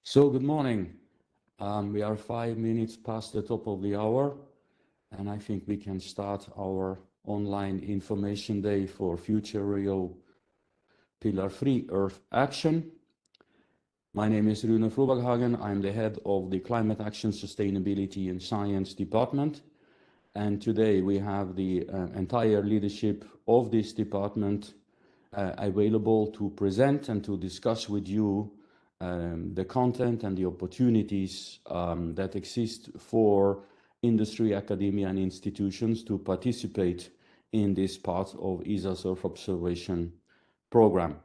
So good morning. We are 5 minutes past the top of the hour, and I think we can start our online information day for FutureEO Pillar 3 Earth Action. My name is Rune Froberghagen. I'm the head of the Climate Action, Sustainability and Science Department. And today we have the entire leadership of this department available to present and to discuss with you the content and the opportunities that exist for industry, academia, and institutions to participate in this part of ESA's Earth Observation Program.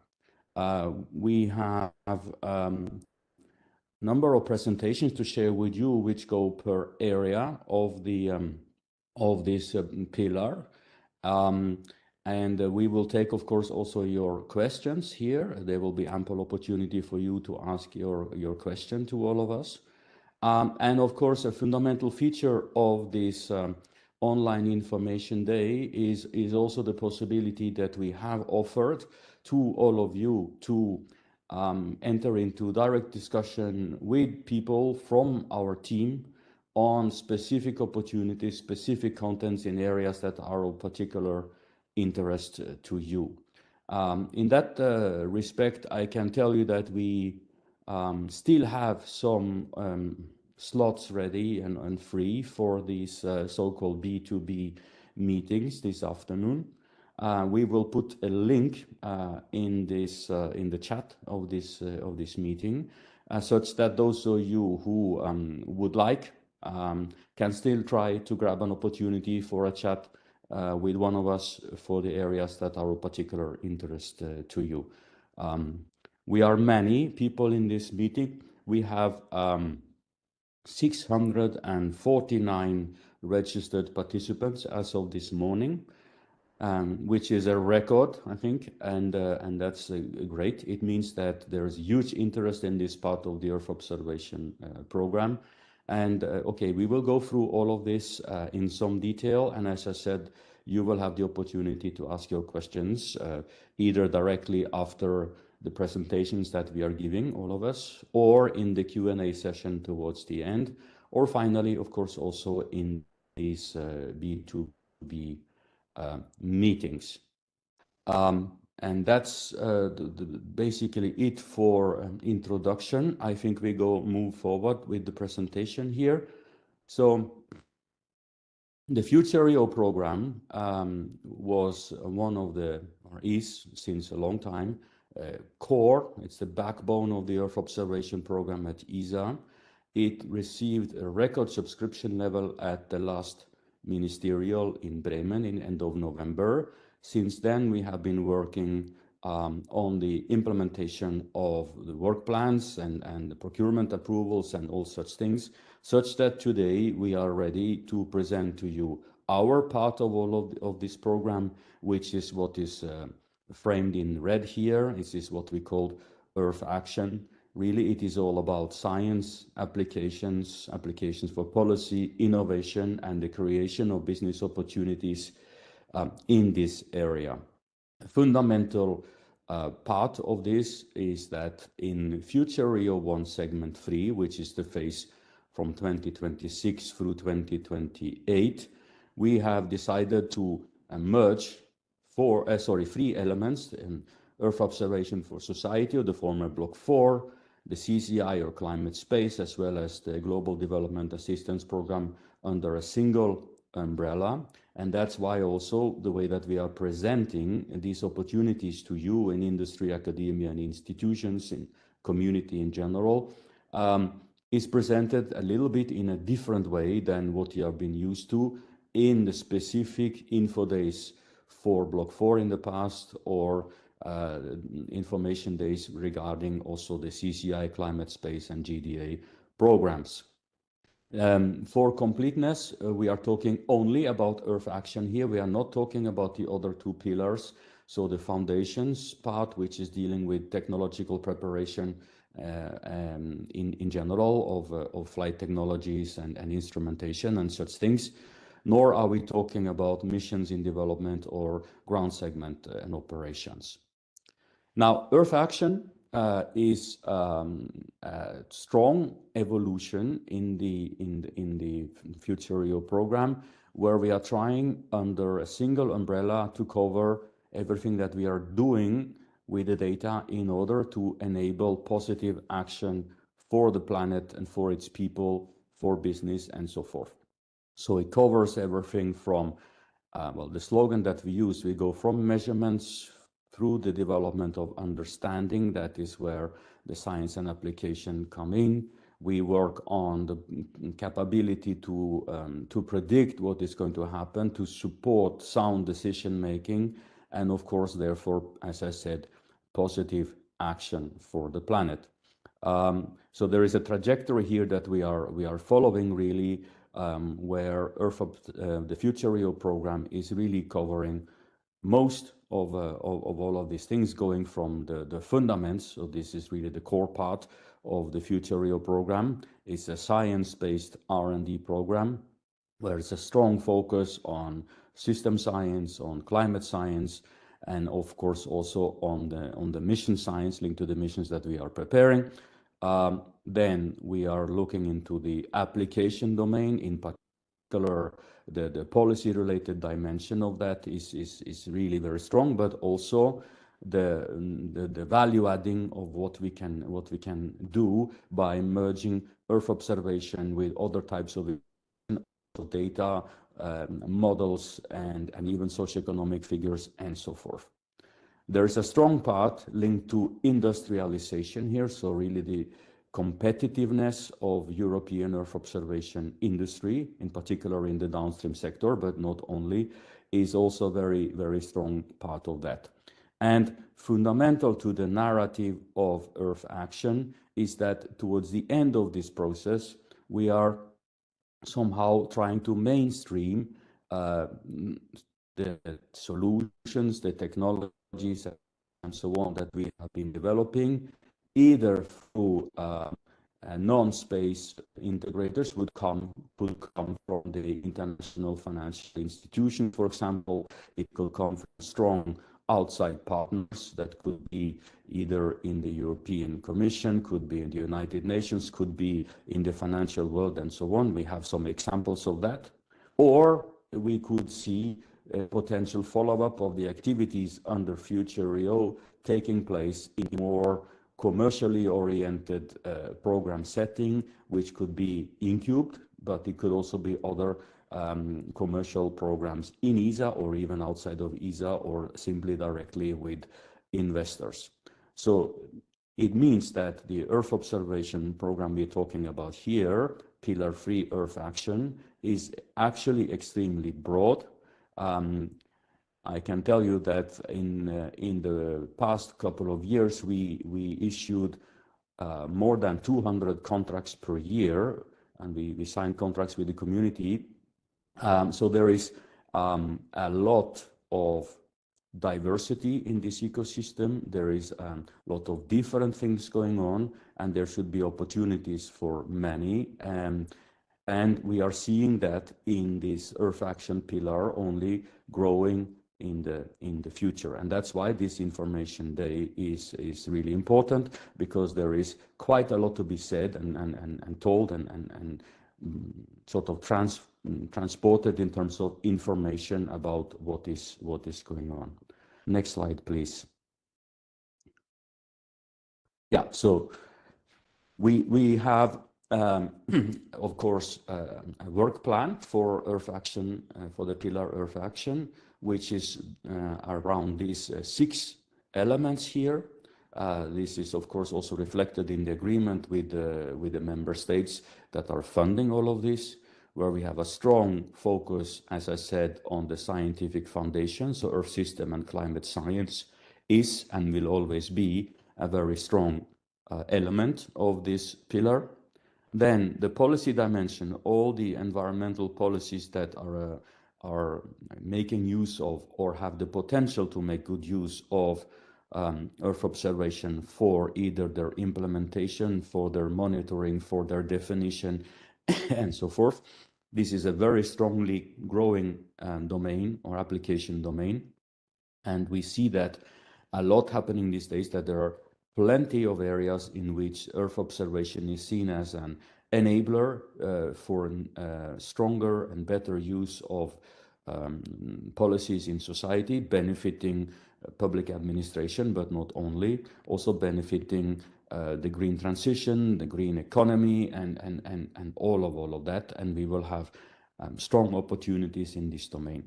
We have a number of presentations to share with you, which go per area of this pillar. And we will take, of course, also your questions here. There will be ample opportunity for you to ask your question to all of us. And of course, a fundamental feature of this online information day is also the possibility that we have offered to all of you to enter into direct discussion with people from our team on specific opportunities, specific contents in areas that are of particular interest to you. In that respect, I can tell you that we still have some slots ready and free for these so-called B2B meetings this afternoon. We will put a link in the chat of this meeting, such that those of you who would like can still try to grab an opportunity for a chat with one of us for the areas that are of particular interest to you. We are many people in this meeting. We have 649 registered participants as of this morning, which is a record, I think, and that's great. It means that there is huge interest in this part of the Earth observation program. And okay, we will go through all of this in some detail. And as I said, you will have the opportunity to ask your questions either directly after the presentations that we are giving, all of us, or in the Q&A session towards the end, or finally, of course, also in these B2B meetings. And that's basically it for introduction. I think we move forward with the presentation here. So the FutureEO program was one of the, or is since a long time, core. It's the backbone of the Earth observation program at ESA. It received a record subscription level at the last ministerial in Bremen in end of November. Since then, we have been working on the implementation of the work plans and the procurement approvals and all such things, such that today we are ready to present to you our part of all of this program, which is what is framed in red here. This is what we call Earth Action. Really, it is all about science, applications for policy, innovation, and the creation of business opportunities in this area. A fundamental part of this is that in FutureEO 1 Segment 3, which is the phase from 2026 through 2028, we have decided to merge three elements: Earth observation for society, or the former Block 4, the CCI or climate space, as well as the Global Development Assistance Program under a single umbrella. And that's why also the way that we are presenting these opportunities to you in industry, academia, and institutions, in community in general, is presented a little bit in a different way than what you have been used to in the specific info days for Block 4 in the past, or information days regarding also the CCI, climate space, and GDA programs. For completeness, we are talking only about Earth Action here. We are not talking about the other two pillars. So the foundations part, which is dealing with technological preparation in general of flight technologies and instrumentation and such things, nor are we talking about missions in development or ground segment and operations. Now, Earth Action is strong evolution in the FutureEO program, where we are trying under a single umbrella to cover everything that we are doing with the data in order to enable positive action for the planet and for its people, for business, and so forth. So it covers everything from, well, the slogan that we use, we go from measurements through the development of understanding. That is where the science and application come in. We work on the capability to predict what is going to happen, to support sound decision making, and of course, therefore, as I said, positive action for the planet. So there is a trajectory here that we are following really, where the FutureEO program is really covering most of all of these things, going from the fundamentals. So this is really the core part of the FutureEO program. It's a science-based R&D program where it's a strong focus on system science, on climate science, and of course also on the mission science linked to the missions that we are preparing. Then we are looking into the application domain, in particular the policy related dimension of that is really very strong, but also the value adding of what we can do by merging Earth observation with other types of data, models, and even socioeconomic figures, and so forth. There is a strong part linked to industrialization here, so really the competitiveness of European Earth observation industry, in particular in the downstream sector, but not only, is also very, very strong part of that. And fundamental to the narrative of Earth Action is that towards the end of this process, we are somehow trying to mainstream the solutions, the technologies, and so on that we have been developing, either through non-space integrators would come from the international financial institution, for example. It could come from strong outside partners that could be either in the European Commission, could be in the United Nations, could be in the financial world, and so on. We have some examples of that. Or we could see a potential follow-up of the activities under FutureEO taking place in more commercially oriented program setting, which could be incubed, but it could also be other commercial programs in ESA or even outside of ESA, or simply directly with investors. So it means that the Earth observation program we're talking about here, Pillar 3 Earth Action, is actually extremely broad. I can tell you that in the past couple of years, we issued more than 200 contracts per year, and we signed contracts with the community. So there is a lot of diversity in this ecosystem. There is a lot of different things going on, and there should be opportunities for many. And we are seeing that in this Earth Action pillar only growing in the future. And that's why this Information Day is really important, because there is quite a lot to be said and told and sort of transported in terms of information about what is going on. Next slide, please. Yeah, so we have of course a work plan for Earth Action, for the pillar Earth Action, which is around these 6 elements here. This is of course also reflected in the agreement with the member states that are funding all of this, where we have a strong focus, as I said, on the scientific foundation. So Earth system and climate science is and will always be a very strong element of this pillar. Then the policy dimension, all the environmental policies that are making use of or have the potential to make good use of Earth observation for either their implementation, for their monitoring, for their definition, and so forth. This is a very strongly growing domain or application domain. And we see that a lot happening these days, that there are plenty of areas in which Earth observation is seen as an enabler for stronger and better use of policies in society, benefiting public administration, but not only, also benefiting the green transition, the green economy, and all of that. And we will have strong opportunities in this domain.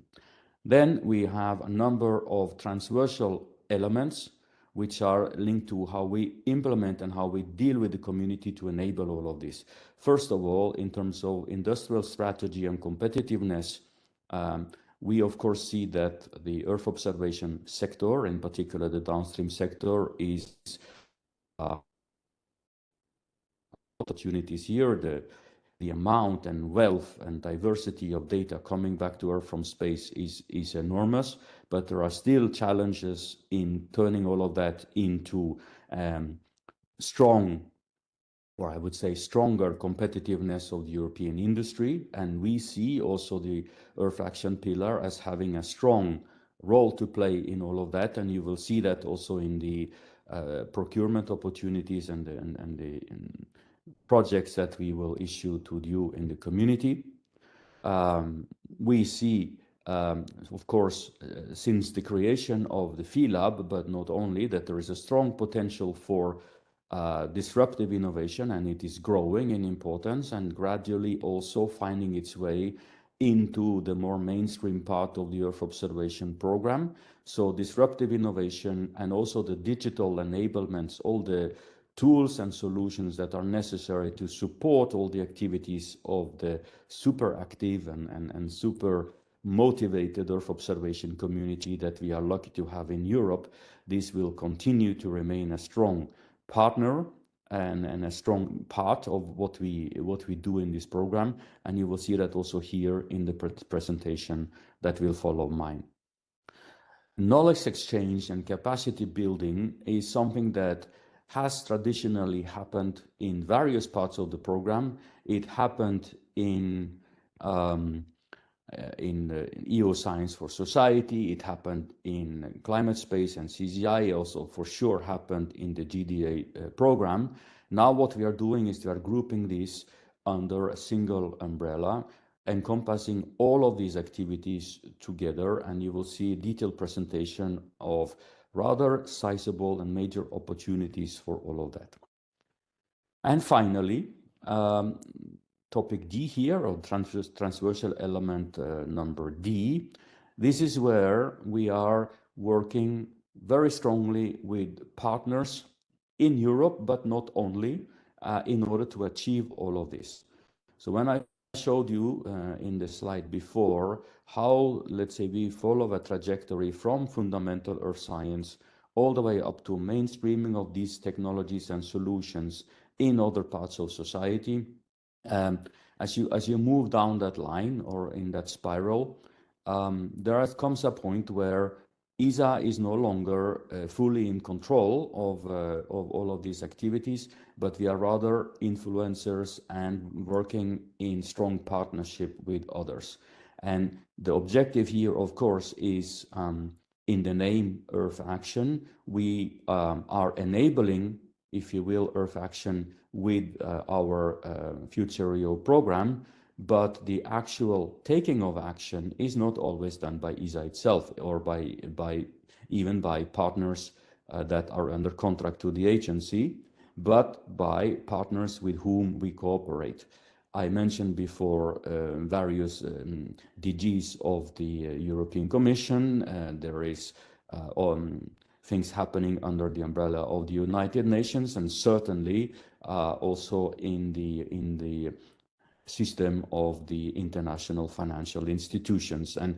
Then we have a number of transversal elements which are linked to how we implement and how we deal with the community to enable all of this. First of all, in terms of industrial strategy and competitiveness, we of course see that the Earth observation sector, in particular the downstream sector, is opportunities here. The amount and wealth and diversity of data coming back to Earth from space is enormous, but there are still challenges in turning all of that into strong, or I would say stronger competitiveness of the European industry. And we see also the Earth Action Pillar as having a strong role to play in all of that. And you will see that also in the procurement opportunities and the projects that we will issue to you in the community. We see, of course, since the creation of the FELAB, but not only, that there is a strong potential for disruptive innovation, and it is growing in importance and gradually also finding its way into the more mainstream part of the Earth observation program. So disruptive innovation and also the digital enablements, all the tools and solutions that are necessary to support all the activities of the super active and super motivated Earth observation community that we are lucky to have in Europe. This will continue to remain a strong partner and a strong part of what we do in this program. And you will see that also here in the presentation that will follow mine. Knowledge exchange and capacity building is something that has traditionally happened in various parts of the program. It happened in EO Science for Society, it happened in Climate Space and CZI, also for sure happened in the GDA program. Now what we are doing is we are grouping this under a single umbrella, encompassing all of these activities together, and you will see a detailed presentation of rather sizable and major opportunities for all of that. And finally, topic D here, or transversal element number D. This is where we are working very strongly with partners in Europe, but not only, in order to achieve all of this. So when I showed you in the slide before how, let's say, we follow a trajectory from fundamental Earth science all the way up to mainstreaming of these technologies and solutions in other parts of society. As you move down that line or in that spiral, there comes a point where ESA is no longer fully in control of all of these activities, but we are rather influencers and working in strong partnership with others. And the objective here, of course, is in the name Earth Action. We are enabling, if you will, Earth Action with our FutureEO program, but the actual taking of action is not always done by ESA itself or even by partners that are under contract to the agency, but by partners with whom we cooperate. I mentioned before various DGs of the European Commission. There is things happening under the umbrella of the United Nations, and certainly also in the system of the international financial institutions. And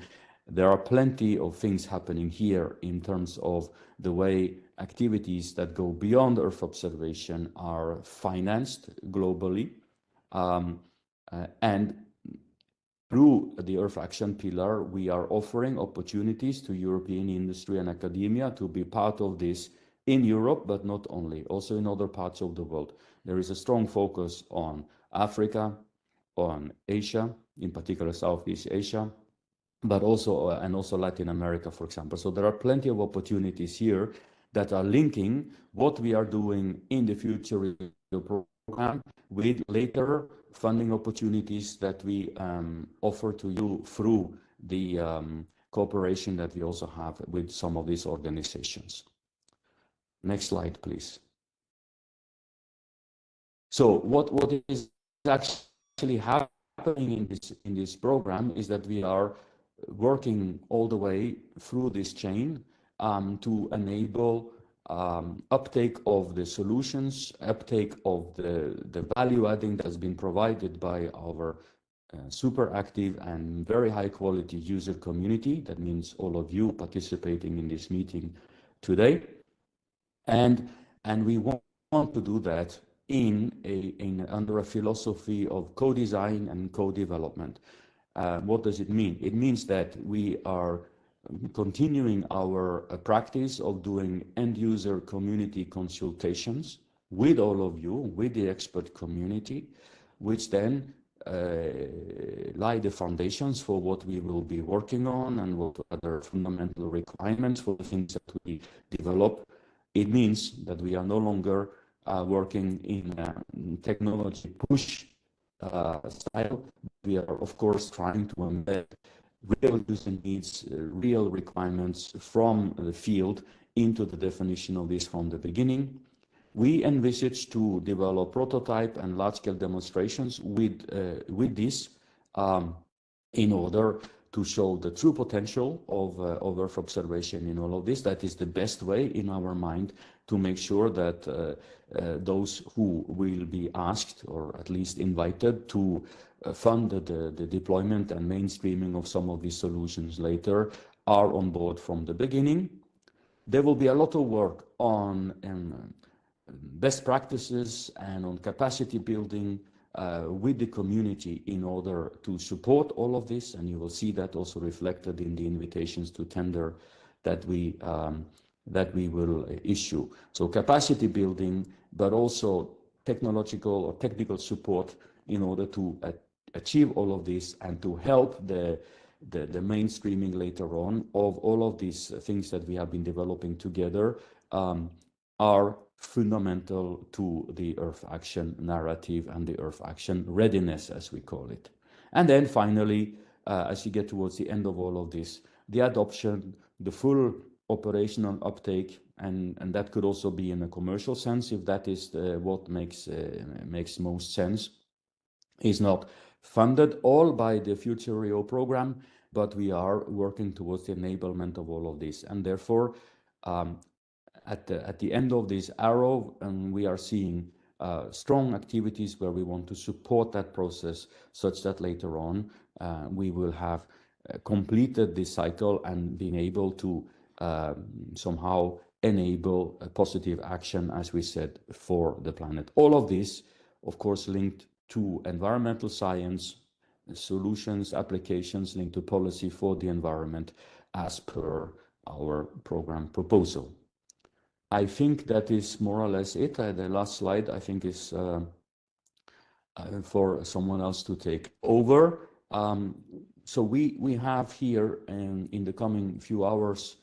there are plenty of things happening here in terms of the way activities that go beyond Earth observation are financed globally. And through the Earth Action Pillar, we are offering opportunities to European industry and academia to be part of this in Europe, but not only, also in other parts of the world. There is a strong focus on Africa, on Asia, in particular Southeast Asia, but also and also Latin America, for example. So there are plenty of opportunities here that are linking what we are doing in the future program with later funding opportunities that we offer to you through the cooperation that we also have with some of these organizations. Next slide, please. So what is actually happening in this program is that we are working all the way through this chain to enable uptake of the solutions, uptake of the value adding that has been provided by our super active and very high quality user community. That means all of you participating in this meeting today. And we want to do that under a philosophy of co-design and co-development. What does it mean? It means that we are continuing our practice of doing end user community consultations with all of you, with the expert community, which then lie the foundations for what we will be working on and what other fundamental requirements for the things that we develop. It means that we are no longer working in technology push style. We are, of course, trying to embed real user needs, real requirements from the field into the definition of this from the beginning. We envisage to develop prototype and large-scale demonstrations with this in order to show the true potential of Earth observation in all of this. That is the best way in our mind to make sure that those who will be asked or at least invited to fund the deployment and mainstreaming of some of these solutions later are on board from the beginning. There will be a lot of work on best practices and on capacity building with the community in order to support all of this, and you will see that also reflected in the invitations to tender that we will issue. So capacity building, but also technological or technical support in order to achieve all of this and to help the mainstreaming later on of all of these things that we have been developing together are fundamental to the Earth Action narrative and the Earth Action readiness, as we call it. And then finally, as you get towards the end of all of this, the adoption, the full operational uptake, and that could also be in a commercial sense, if that is what makes most sense, is not funded all by the FutureEO program, but we are working towards the enablement of all of this. And therefore, at the end of this arrow, we are seeing strong activities where we want to support that process such that later on we will have completed this cycle and been able to somehow enable a positive action, as we said, for the planet. All of this, of course, linked to environmental science, solutions, applications linked to policy for the environment as per our program proposal. I think that is more or less it. The last slide, I think, is for someone else to take over. So we have here in the coming few hours,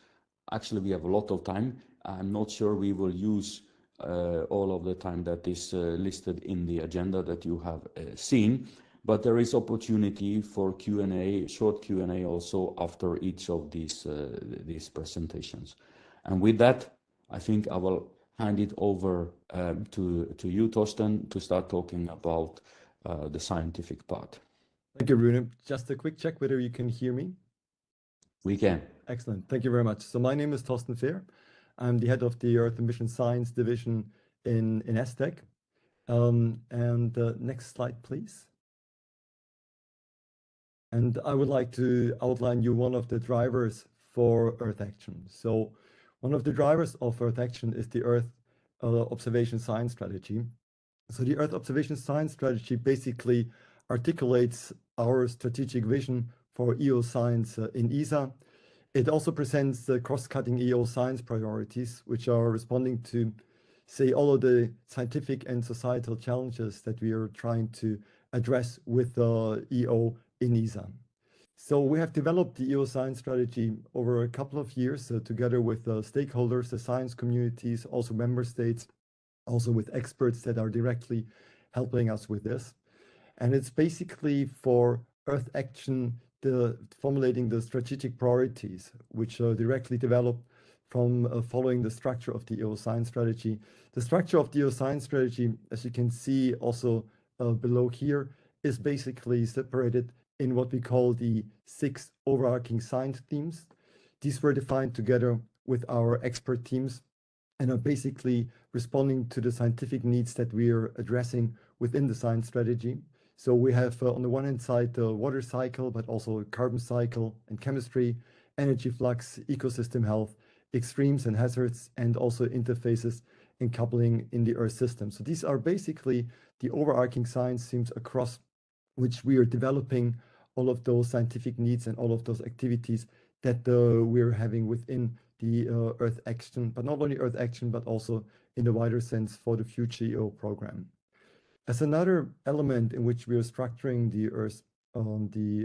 actually we have a lot of time. I'm not sure we will use all of the time that is listed in the agenda that you have seen, but there is opportunity for Q&A, short Q&A also after each of these presentations. And with that, I think I will hand it over to you, Torsten, to start talking about the scientific part. Thank you, Rune. Just a quick check whether you can hear me. We can. Excellent. Thank you very much. So my name is Torsten Fehr. I'm the head of the Earth and Mission Science division in ESTEC. Next slide, please. And I would like to outline you one of the drivers for Earth Action. So one of the drivers of Earth Action is the Earth Observation Science Strategy. So the Earth Observation Science Strategy basically articulates our strategic vision for EO science in ESA. It also presents the cross-cutting EO science priorities, which are responding to, say, all of the scientific and societal challenges that we are trying to address with EO in ESA. So we have developed the EO science strategy over a couple of years together with stakeholders, the science communities, also member states, also with experts that are directly helping us with this. And it's basically for Earth Action, formulating the strategic priorities, which are directly developed from following the structure of the EO science strategy. The structure of the EO science strategy, as you can see also below here, is basically separated in what we call the 6 overarching science themes. These were defined together with our expert teams and are basically responding to the scientific needs that we are addressing within the science strategy. So we have on the one hand side the water cycle, but also carbon cycle and chemistry, energy flux, ecosystem health, extremes and hazards, and also interfaces and coupling in the Earth system. So these are basically the overarching science themes across which we are developing all of those scientific needs and all of those activities that we're having within the Earth Action, but not only Earth Action, but also in the wider sense for the FutureEO program. As another element in which we are structuring the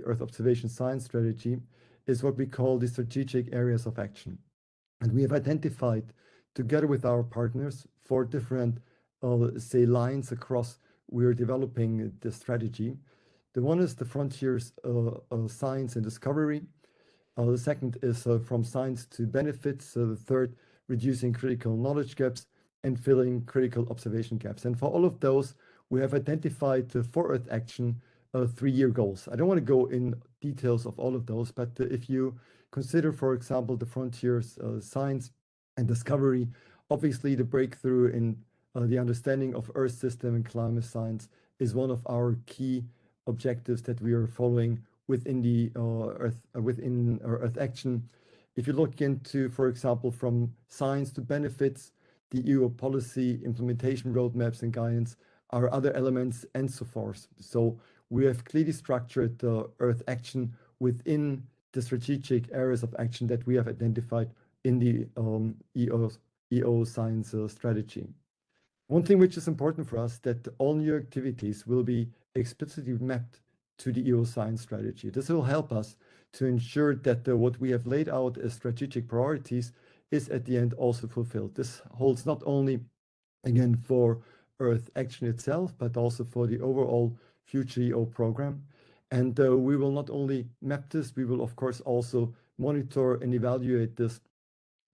Earth observation science strategy is what we call the strategic areas of action. And we have identified, together with our partners, 4 different, say, lines across we're developing the strategy. The one is the frontiers of science and discovery. The second is from science to benefits. The third, reducing critical knowledge gaps and filling critical observation gaps. And for all of those, we have identified for Earth Action 3-year goals. I don't want to go in details of all of those, but if you consider, for example, the frontiers, science and discovery, obviously the breakthrough in the understanding of Earth system and climate science is one of our key objectives that we are following within the Earth Action. If you look into, for example, from science to benefits, the EU policy implementation roadmaps and guidance are other elements and so forth. So we have clearly structured the Earth Action within the strategic areas of action that we have identified in the EO science strategy. One thing which is important for us that all new activities will be explicitly mapped to the EO science strategy. This will help us to ensure that what we have laid out as strategic priorities is at the end also fulfilled. This holds not only, again, for Earth Action itself, but also for the overall FutureEO program. And we will not only map this, we will of course also monitor and evaluate this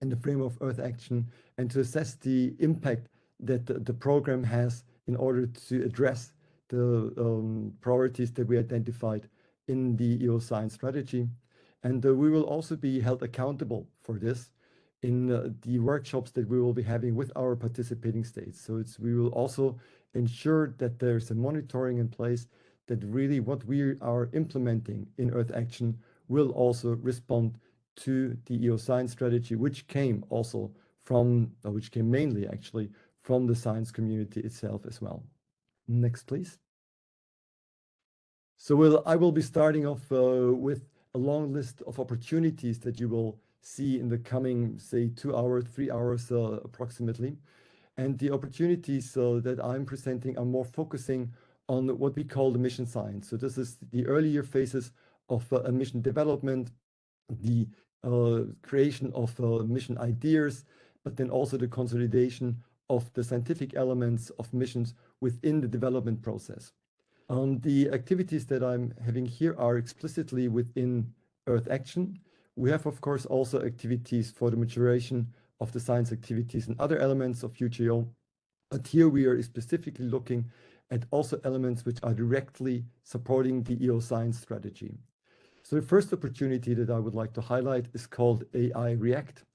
in the frame of Earth Action and to assess the impact that the program has in order to address the priorities that we identified in the EO science strategy. And we will also be held accountable for this in the workshops that we will be having with our participating states. So we will also ensure that there's a monitoring in place that really what we are implementing in Earth Action will also respond to the EO science strategy, which came mainly actually from the science community itself as well. Next, please. So I will be starting off with a long list of opportunities that you will see in the coming, say, 2 hours, 3 hours approximately. And the opportunities that I'm presenting are more focusing on what we call the mission science. So this is the earlier phases of a mission development, the creation of mission ideas, but then also the consolidation of the scientific elements of missions within the development process. The activities that I'm having here are explicitly within Earth Action. We have, of course, also activities for the maturation of the science activities and other elements of FutureEO. But here we are specifically looking at also elements which are directly supporting the EO science strategy. So the first opportunity that I would like to highlight is called AI React,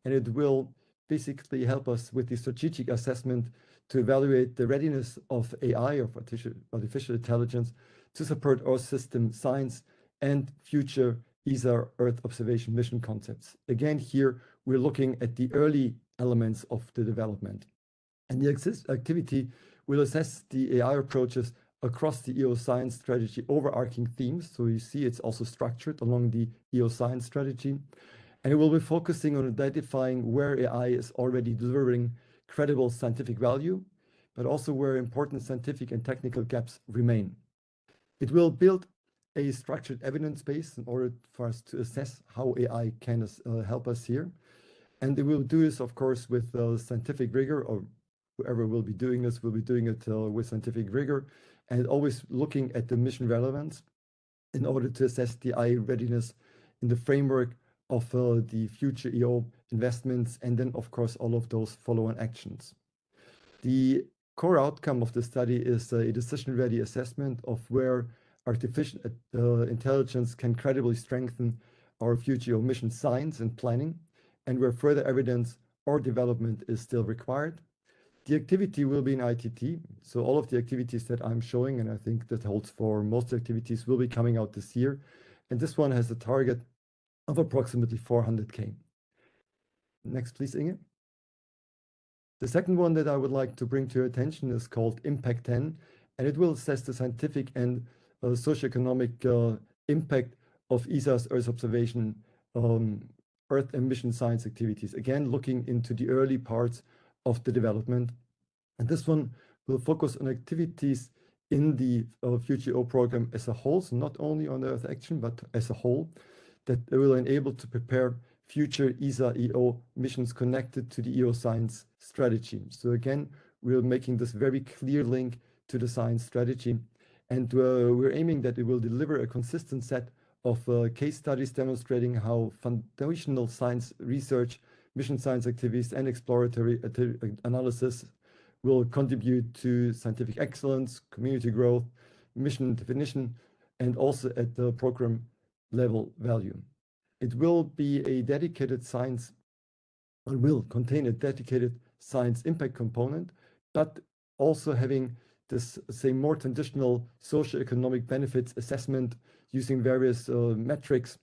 and it will basically help us with the strategic assessment to evaluate the readiness of AI, of artificial intelligence, to support Earth system science and future ESA Earth observation mission concepts. Again, here we're looking at the early elements of the development. And the activity will assess the AI approaches across the EO science strategy overarching themes. So you see it's also structured along the EO science strategy. And it will be focusing on identifying where AI is already delivering credible scientific value, but also where important scientific and technical gaps remain. It will build a structured evidence base in order for us to assess how AI can help us here. And they will do this, of course, with scientific rigor, or whoever will be doing this will be doing it with scientific rigor, and always looking at the mission relevance in order to assess the AI readiness in the framework of the FutureEO investments, and then, of course, all of those follow-on actions. The core outcome of the study is a decision-ready assessment of where artificial intelligence can credibly strengthen our FutureEO mission science and planning, and where further evidence or development is still required. The activity will be in ITT, so all of the activities that I'm showing, and I think that holds for most activities, will be coming out this year. And this one has a target of approximately 400K. Next, please, Inge. The second one that I would like to bring to your attention is called Impact 10, and it will assess the scientific and socioeconomic impact of ESA's Earth observation Earth and mission science activities, again looking into the early parts of the development. And this one will focus on activities in the FutureEO program as a whole, so not only on Earth Action, but as a whole, that will enable to prepare future ESA-EO missions connected to the EO science strategy. So again, we're making this very clear link to the science strategy, and we're aiming that it will deliver a consistent set of case studies demonstrating how foundational science research, mission science activities, and exploratory analysis will contribute to scientific excellence, community growth, mission definition, and also at the program level value. It will be a dedicated science, or will contain a dedicated science impact component, but also having this, say, more traditional socioeconomic benefits assessment using various metrics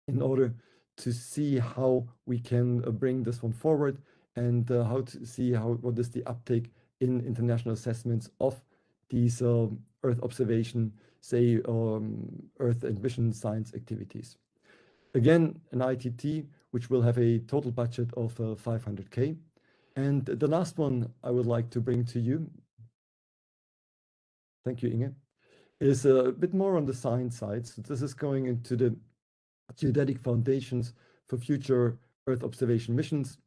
in order to see how we can bring this one forward, and how to see what is the uptake in international assessments of these Earth observation, say, Earth and mission science activities. Again, an ITT, which will have a total budget of 500K. And the last one I would like to bring to you, thank you, Inge, is a bit more on the science side. So this is going into the geodetic foundations for future Earth observation missions,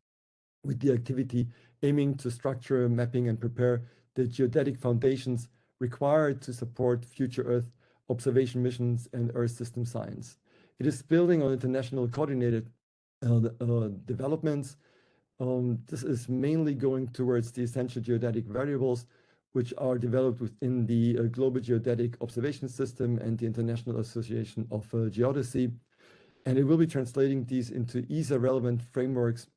with the activity aiming to structure, mapping, and prepare the geodetic foundations required to support future Earth observation missions and Earth system science. It is building on international coordinated developments. This is mainly going towards the essential geodetic variables, which are developed within the Global Geodetic Observation System and the International Association of Geodesy. And it will be translating these into ESA-relevant frameworks,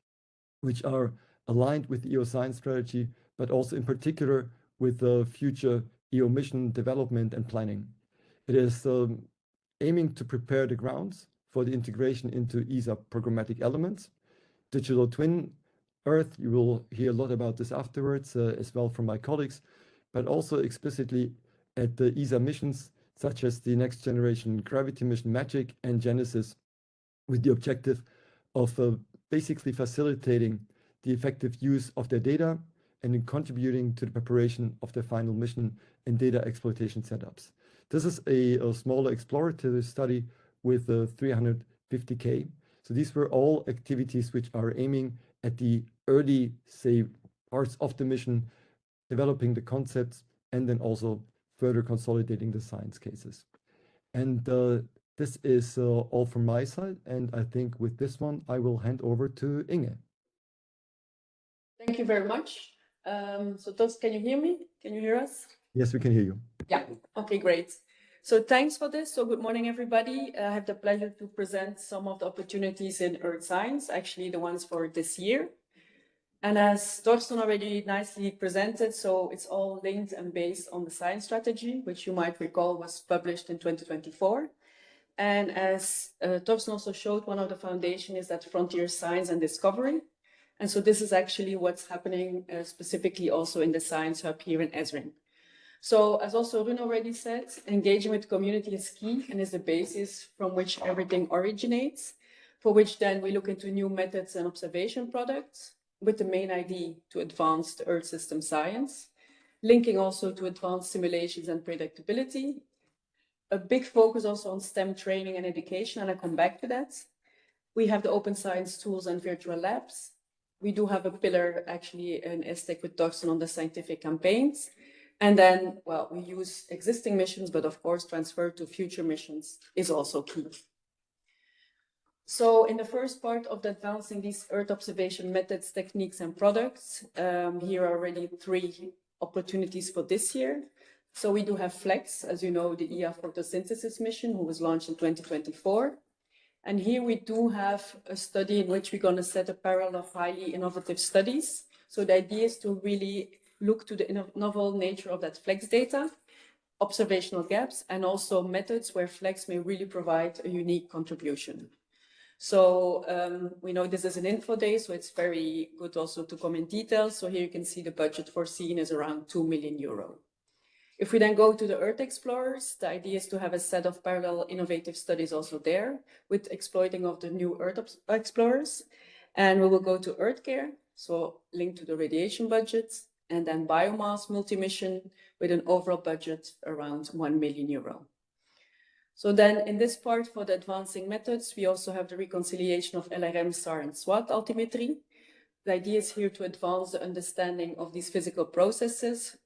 which are aligned with the EO science strategy, but also in particular with the future EO mission development and planning. It is aiming to prepare the grounds for the integration into ESA programmatic elements. Digital twin Earth, you will hear a lot about this afterwards as well from my colleagues, but also explicitly at the ESA missions, such as the next generation gravity mission MAGIC and Genesis, with the objective of basically facilitating the effective use of their data and in contributing to the preparation of their final mission and data exploitation setups. This is a smaller exploratory study with 350K. So these were all activities which are aiming at the early, say, parts of the mission, developing the concepts, and then also further consolidating the science cases. And this is all from my side. And I think with this one, I will hand over to Inge. Thank you very much. So Tos, can you hear me? Can you hear us? Yes, we can hear you. Yeah, okay, great. So thanks for this. So good morning, everybody. I have the pleasure to present some of the opportunities in Earth Science, actually the ones for this year. And as Torsten already nicely presented, so it's all linked and based on the science strategy, which you might recall was published in 2024. And as Torsten also showed, one of the foundation is that frontier science and discovery. And so this is actually what's happening specifically also in the Science Hub here in Esring. So as also Rune already said, engaging with community is key and is the basis from which everything originates, for which then we look into new methods and observation products with the main idea to advance the Earth system science, linking also to advanced simulations and predictability. a big focus also on STEM training and education, and I'll come back to that. We have the open science tools and virtual labs. We do have a pillar actually in ESTEC with Torsten on the scientific campaigns. And then, well, we use existing missions, but of course, transfer to future missions is also key. So in the first part of the advancing these Earth observation methods, techniques, and products, here are already 3 opportunities for this year. So we do have FLEX, as you know, the EA photosynthesis mission, who was launched in 2024. And here we do have a study in which we're going to set a parallel of highly innovative studies. So the idea is to really look to the novel nature of that FLEX data, observational gaps, and also methods where FLEX may really provide a unique contribution. So we know this is an info day, so it's very good also to come in detail. So here you can see the budget foreseen is around 2 million euro. If we then go to the Earth Explorers, the idea is to have a set of parallel innovative studies also there with exploiting of the new Earth Explorers. And we will go to Earth Care, so linked to the radiation budget, and then biomass multi-mission with an overall budget around 1 million euro. So then in this part for the advancing methods, we also have the reconciliation of LRM, SAR, and SWAT altimetry. The idea is here to advance the understanding of these physical processes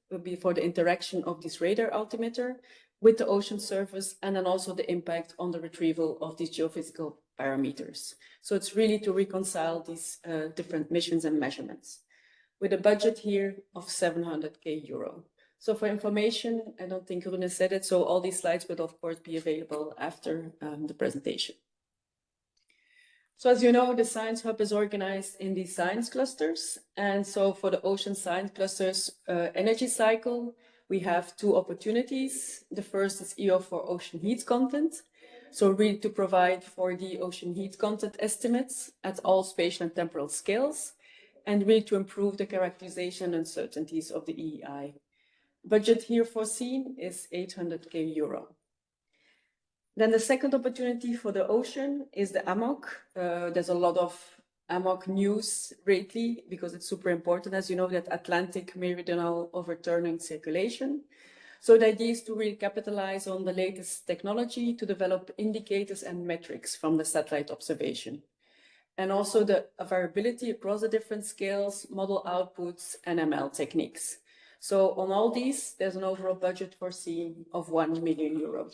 for the interaction of this radar altimeter with the ocean surface, and then also the impact on the retrieval of these geophysical parameters. So it's really to reconcile these different missions and measurements with a budget here of 700k euro. So for information, I don't think Rune said it, so all these slides will of course be available after the presentation. So as you know, the Science Hub is organized in these science clusters. And so for the ocean science clusters energy cycle, we have 2 opportunities. The first is EO for ocean heat content. So really to provide for the ocean heat content estimates at all spatial and temporal scales, and really to improve the characterization and uncertainties of the EEI. Budget here foreseen is 800k euro. Then the second opportunity for the ocean is the AMOC. There's a lot of AMOC news lately because it's super important, as you know, that Atlantic meridional overturning circulation. So the idea is to really capitalize on the latest technology to develop indicators and metrics from the satellite observation. And also the variability across the different scales, model outputs, and ML techniques. So on all these, there's an overall budget foreseen of 1 million euro.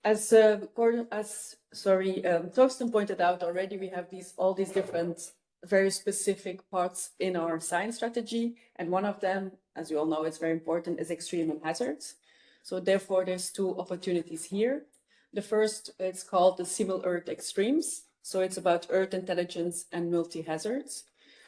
As Torsten pointed out already, we have all these different, very specific parts in our science strategy. And one of them, as you all know, it's very important, is extreme and hazards. So therefore, there's 2 opportunities here. The first, it's called the Civil Earth Extremes. So it's about Earth intelligence and multi-hazards.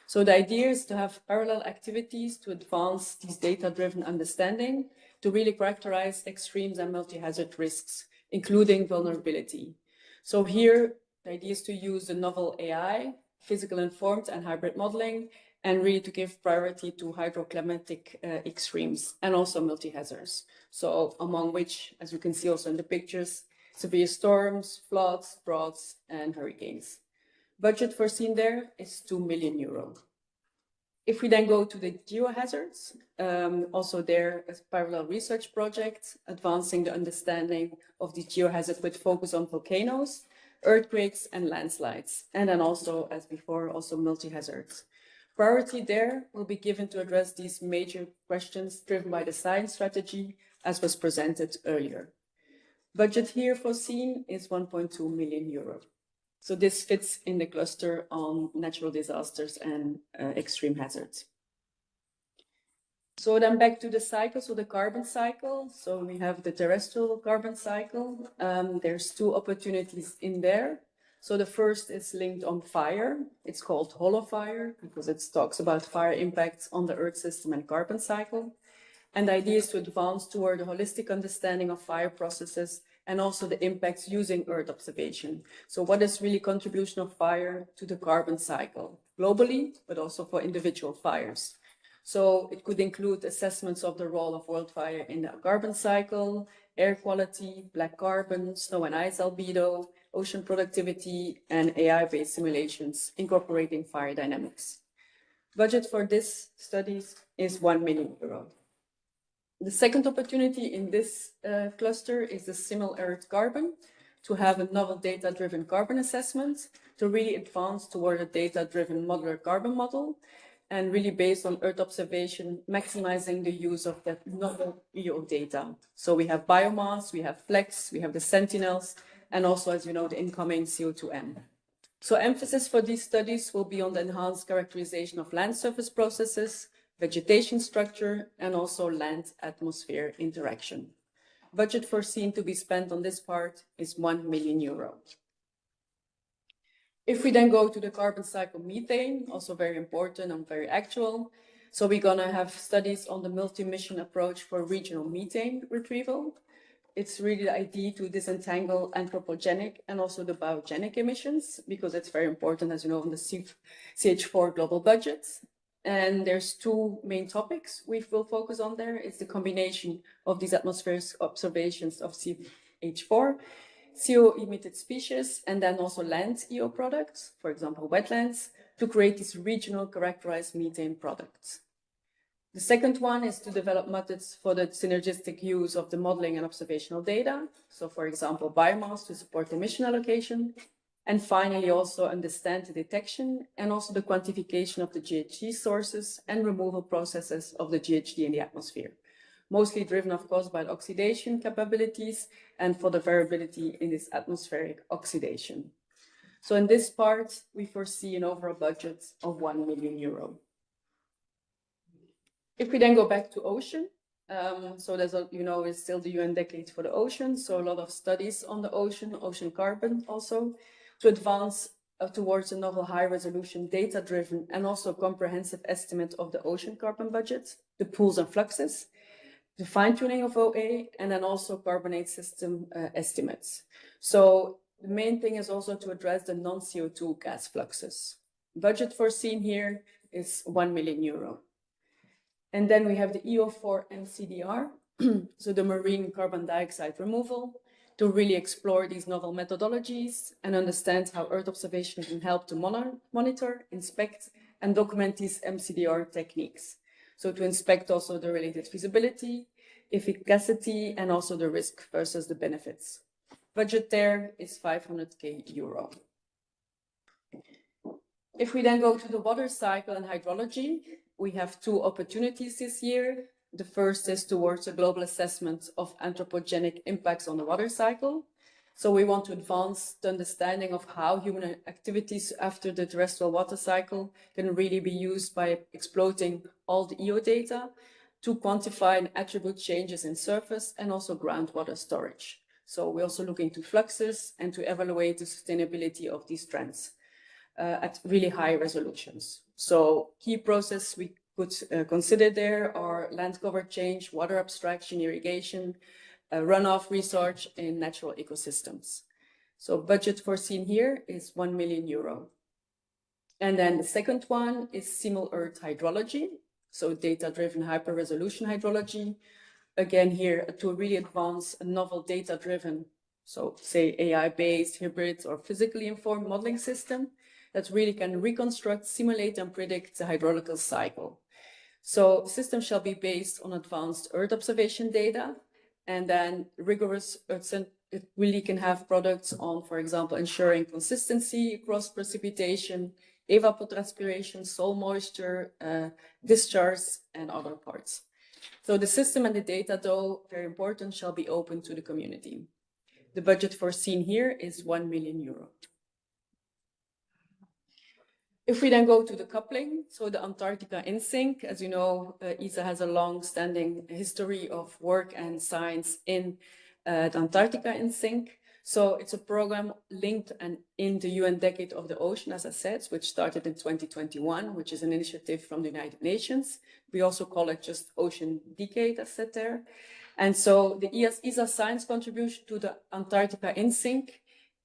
So the idea is to have parallel activities to advance these data-driven understanding to really characterize extremes and multi-hazard risks, including vulnerability. So here, the idea is to use the novel AI, physical informed and hybrid modeling, and really to give priority to hydroclimatic extremes and also multi-hazards. So among which, as you can see also in the pictures, severe storms, floods, droughts, and hurricanes. Budget foreseen there is 2 million euro. If we then go to the geohazards, also there is a parallel research project advancing the understanding of the geohazard with focus on volcanoes, earthquakes, and landslides. And then also, as before, also multi-hazards. Priority there will be given to address these major questions driven by the science strategy, as was presented earlier. Budget here foreseen is 1.2 million euro. So this fits in the cluster on natural disasters and extreme hazards. So then back to the cycle, so the carbon cycle. So we have the terrestrial carbon cycle. There's 2 opportunities in there. So the first is linked on fire. It's called holofire because it talks about fire impacts on the Earth system and carbon cycle. And the idea is to advance toward a holistic understanding of fire processes and also the impacts using Earth observation. So what is really contribution of fire to the carbon cycle globally, but also for individual fires? So it could include assessments of the role of wildfire in the carbon cycle, air quality, black carbon, snow and ice albedo, ocean productivity, and AI-based simulations incorporating fire dynamics. Budget for this studies is 1 million euro. The second opportunity in this cluster is the Simul Earth Carbon, to have a novel data-driven carbon assessment, to really advance toward a data-driven modular carbon model, and really based on Earth observation, maximizing the use of that novel EO data. So we have biomass, we have flex, we have the sentinels, and also, as you know, the incoming CO2M. So emphasis for these studies will be on the enhanced characterization of land surface processes, vegetation structure, and also land-atmosphere interaction. Budget foreseen to be spent on this part is €1 million. If we then go to the carbon cycle methane, also very important and very actual. So we're gonna have studies on the multi-mission approach for regional methane retrieval. It's really the idea to disentangle anthropogenic and also the biogenic emissions, because it's very important, as you know, in the CH4 global budgets. And there's two main topics we will focus on there. It's the combination of these atmospheric observations of CH4, CO-emitted species, and then also land EO products, for example, wetlands, to create these regional characterized methane products. The second one is to develop methods for the synergistic use of the modeling and observational data. So, for example, biomass to support emission allocation. And finally, also understand the detection and also the quantification of the GHG sources and removal processes of the GHG in the atmosphere. Mostly driven, of course, by the oxidation capabilities and for the variability in this atmospheric oxidation. So in this part, we foresee an overall budget of €1 million. If we then go back to ocean, so there's a, you know, it's still the UN decade for the ocean. So a lot of studies on the ocean carbon also, to advance towards a novel high-resolution, data-driven, and also comprehensive estimate of the ocean carbon budget, the pools and fluxes, the fine-tuning of OA, and then also carbonate system estimates. So the main thing is also to address the non-CO2 gas fluxes. Budget foreseen here is €1 million. And then we have the EO4 MCDR, so the marine carbon dioxide removal, to really explore these novel methodologies and understand how Earth observation can help to monitor, inspect, and document these MCDR techniques. So to inspect also the related feasibility, efficacy, and also the risk versus the benefits. Budget there is €500,000. If we then go to the water cycle and hydrology, we have two opportunities this year. The first is towards a global assessment of anthropogenic impacts on the water cycle. So we want to advance the understanding of how human activities after the terrestrial water cycle can really be used by exploiting all the EO data to quantify and attribute changes in surface and also groundwater storage. So we also look into fluxes and to evaluate the sustainability of these trends at really high resolutions. So key process we could consider there are land cover change, water abstraction, irrigation, runoff research in natural ecosystems. So budget foreseen here is €1 million. And then the second one is Simul Earth hydrology, so data-driven hyper-resolution hydrology. Again here to really advance a novel data-driven, so say AI-based, hybrid, or physically informed modeling system that really can reconstruct, simulate, and predict the hydraulical cycle. So systems shall be based on advanced Earth observation data, and then rigorous it really can have products on, for example, ensuring consistency across precipitation, evapotranspiration, soil moisture, discharge, and other parts. So the system and the data, though very important, shall be open to the community. The budget foreseen here is €1 million. If we then go to the coupling, so the Antarctica InSync, as you know, ESA has a long-standing history of work and science in the Antarctica InSync. So it's a program linked and in the UN Decade of the Ocean, as I said, which started in 2021, which is an initiative from the United Nations. We also call it just Ocean Decade, as said there. And so the ESA science contribution to the Antarctica InSync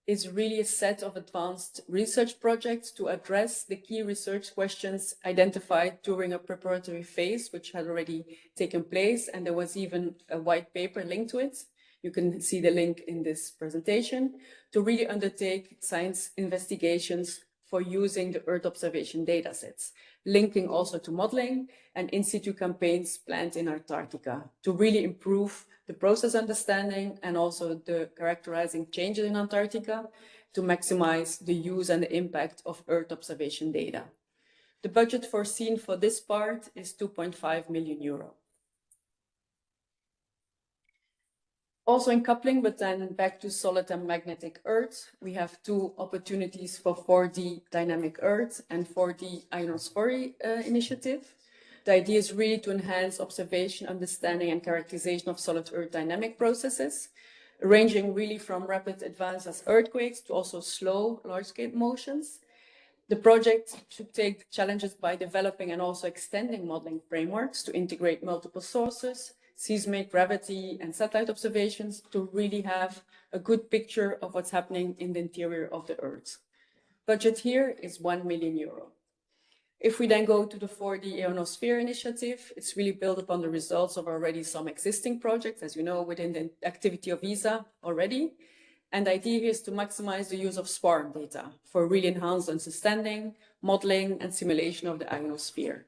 is really a set of advanced research projects to address the key research questions identified during a preparatory phase, which had already taken place. And there was even a white paper linked to it. You can see the link in this presentation to really undertake science investigations for using the Earth observation data sets. linking also to modeling and in situ campaigns planned in Antarctica to really improve the process understanding and also the characterizing changes in Antarctica to maximize the use and the impact of Earth observation data. The budget foreseen for this part is 2.5 million euro. Also in coupling, but then back to solid and magnetic Earth, we have two opportunities for 4D dynamic Earth and 4D ionosphere initiative. The idea is really to enhance observation, understanding and characterization of solid Earth dynamic processes, ranging really from rapid advance as earthquakes to also slow large-scale motions. The project should take the challenges by developing and also extending modeling frameworks to integrate multiple sources, seismic, gravity, and satellite observations to really have a good picture of what's happening in the interior of the Earth. Budget here is 1 million euro. If we then go to the 4D ionosphere initiative, it's really built upon the results of already some existing projects, as you know, within the activity of ESA already. And the idea here is to maximize the use of swarm data for really enhanced understanding, modeling, and simulation of the ionosphere.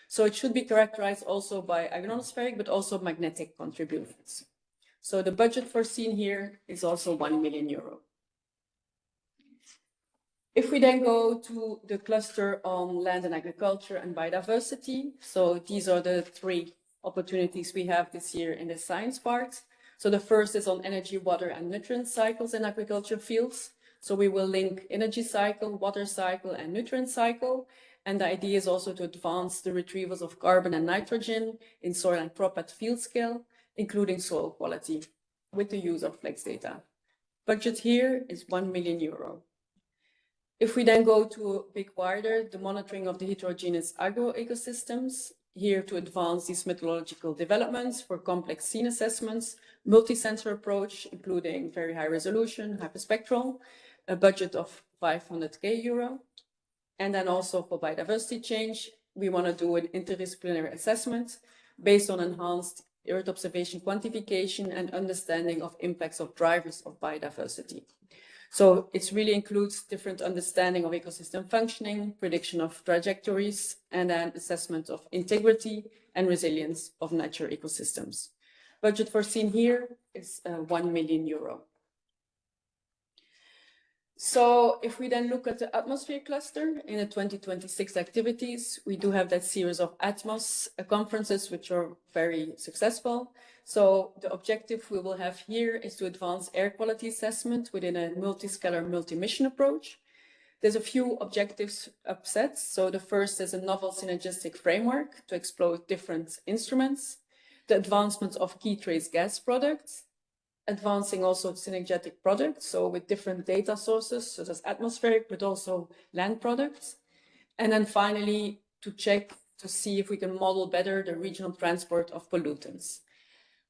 So it should be characterized also by ionospheric, but also magnetic contributions. So the budget foreseen here is also 1 million euro. If we then go to the cluster on land and agriculture and biodiversity, so these are the three opportunities we have this year in the science part. So the first is on energy, water, and nutrient cycles in agriculture fields. So we will link energy cycle, water cycle, and nutrient cycle. And the idea is also to advance the retrievals of carbon and nitrogen in soil and crop at field scale, including soil quality, with the use of flex data. Budget here is 1 million euro. If we then go to a bit wider, the monitoring of the heterogeneous agro-ecosystems, here to advance these methodological developments for complex scene assessments, multi-sensor approach, including very high resolution, hyperspectral, a budget of 500k euro. And then also for biodiversity change, we want to do an interdisciplinary assessment based on enhanced Earth observation quantification and understanding of impacts of drivers of biodiversity. So it really includes different understanding of ecosystem functioning, prediction of trajectories, and then assessment of integrity and resilience of natural ecosystems. Budget foreseen here is 1 million euro. So if we then look at the atmosphere cluster in the 2026 activities, we do have that series of Atmos conferences, which are very successful. So the objective we will have here is to advance air quality assessment within a multi-scalar, multi-mission approach. There's a few objectives upset. So the first is a novel synergistic framework to explore different instruments, the advancement of key trace gas products, advancing also synergetic products, so with different data sources, such as atmospheric, but also land products. And then finally, to check to see if we can model better the regional transport of pollutants.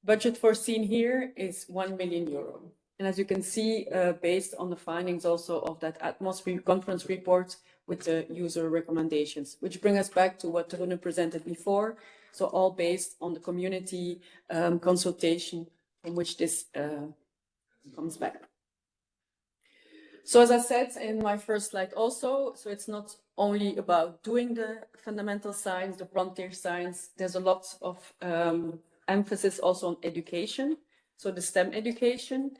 Budget foreseen here is 1 million euro. And as you can see, based on the findings also of that atmosphere conference report with the user recommendations, which bring us back to what Rune presented before. So all based on the community consultation from which this comes back. So as I said in my first slide also, so it's not only about doing the fundamental science, the frontier science, there's a lot of emphasis also on education. So the STEM education,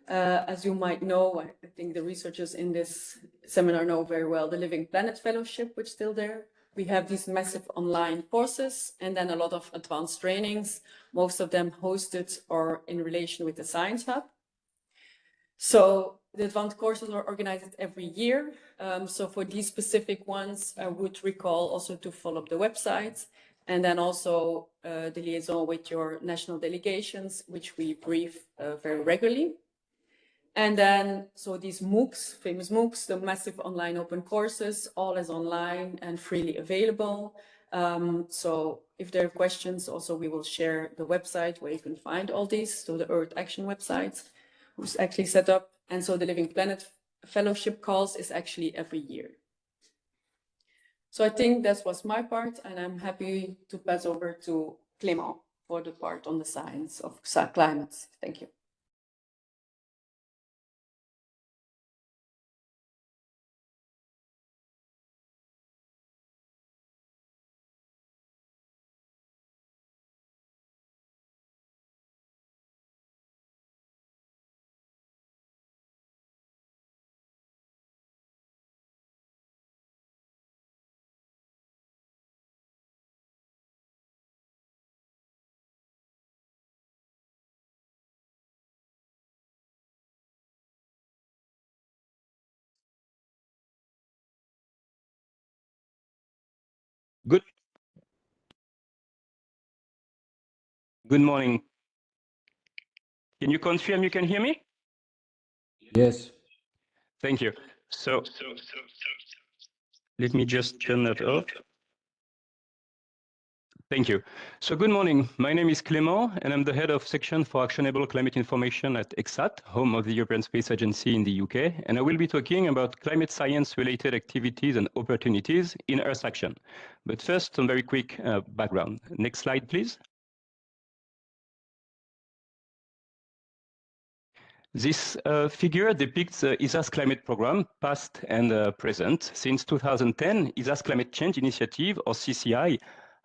as you might know, I think the researchers in this seminar know very well, the Living Planet Fellowship, which is still there. We have these massive online courses and then a lot of advanced trainings, most of them hosted or in relation with the Science Hub. So the advanced courses are organized every year. So for these specific ones, I would recall also to follow up the website and then also the liaison with your national delegations, which we brief very regularly. And then, so these MOOCs, famous MOOCs, the massive online open courses, all is online and freely available. So if there are questions, also we will share the website where you can find all these. So the Earth Action website was actually set up. And so the Living Planet Fellowship calls is actually every year. So I think that was my part, and I'm happy to pass over to Clément for the part on the science of climate. Thank you. Good morning. Can you confirm you can hear me? Yes. Thank you. So let me just turn that off. Thank you. So good morning. My name is Clément, and I'm the head of section for actionable climate information at EXAT, home of the European Space Agency in the UK. And I will be talking about climate science-related activities and opportunities in Earth Action. But first, some very quick background. Next slide, please. This figure depicts ESA's climate program, past and present. Since 2010, ESA's Climate Change Initiative, or CCI,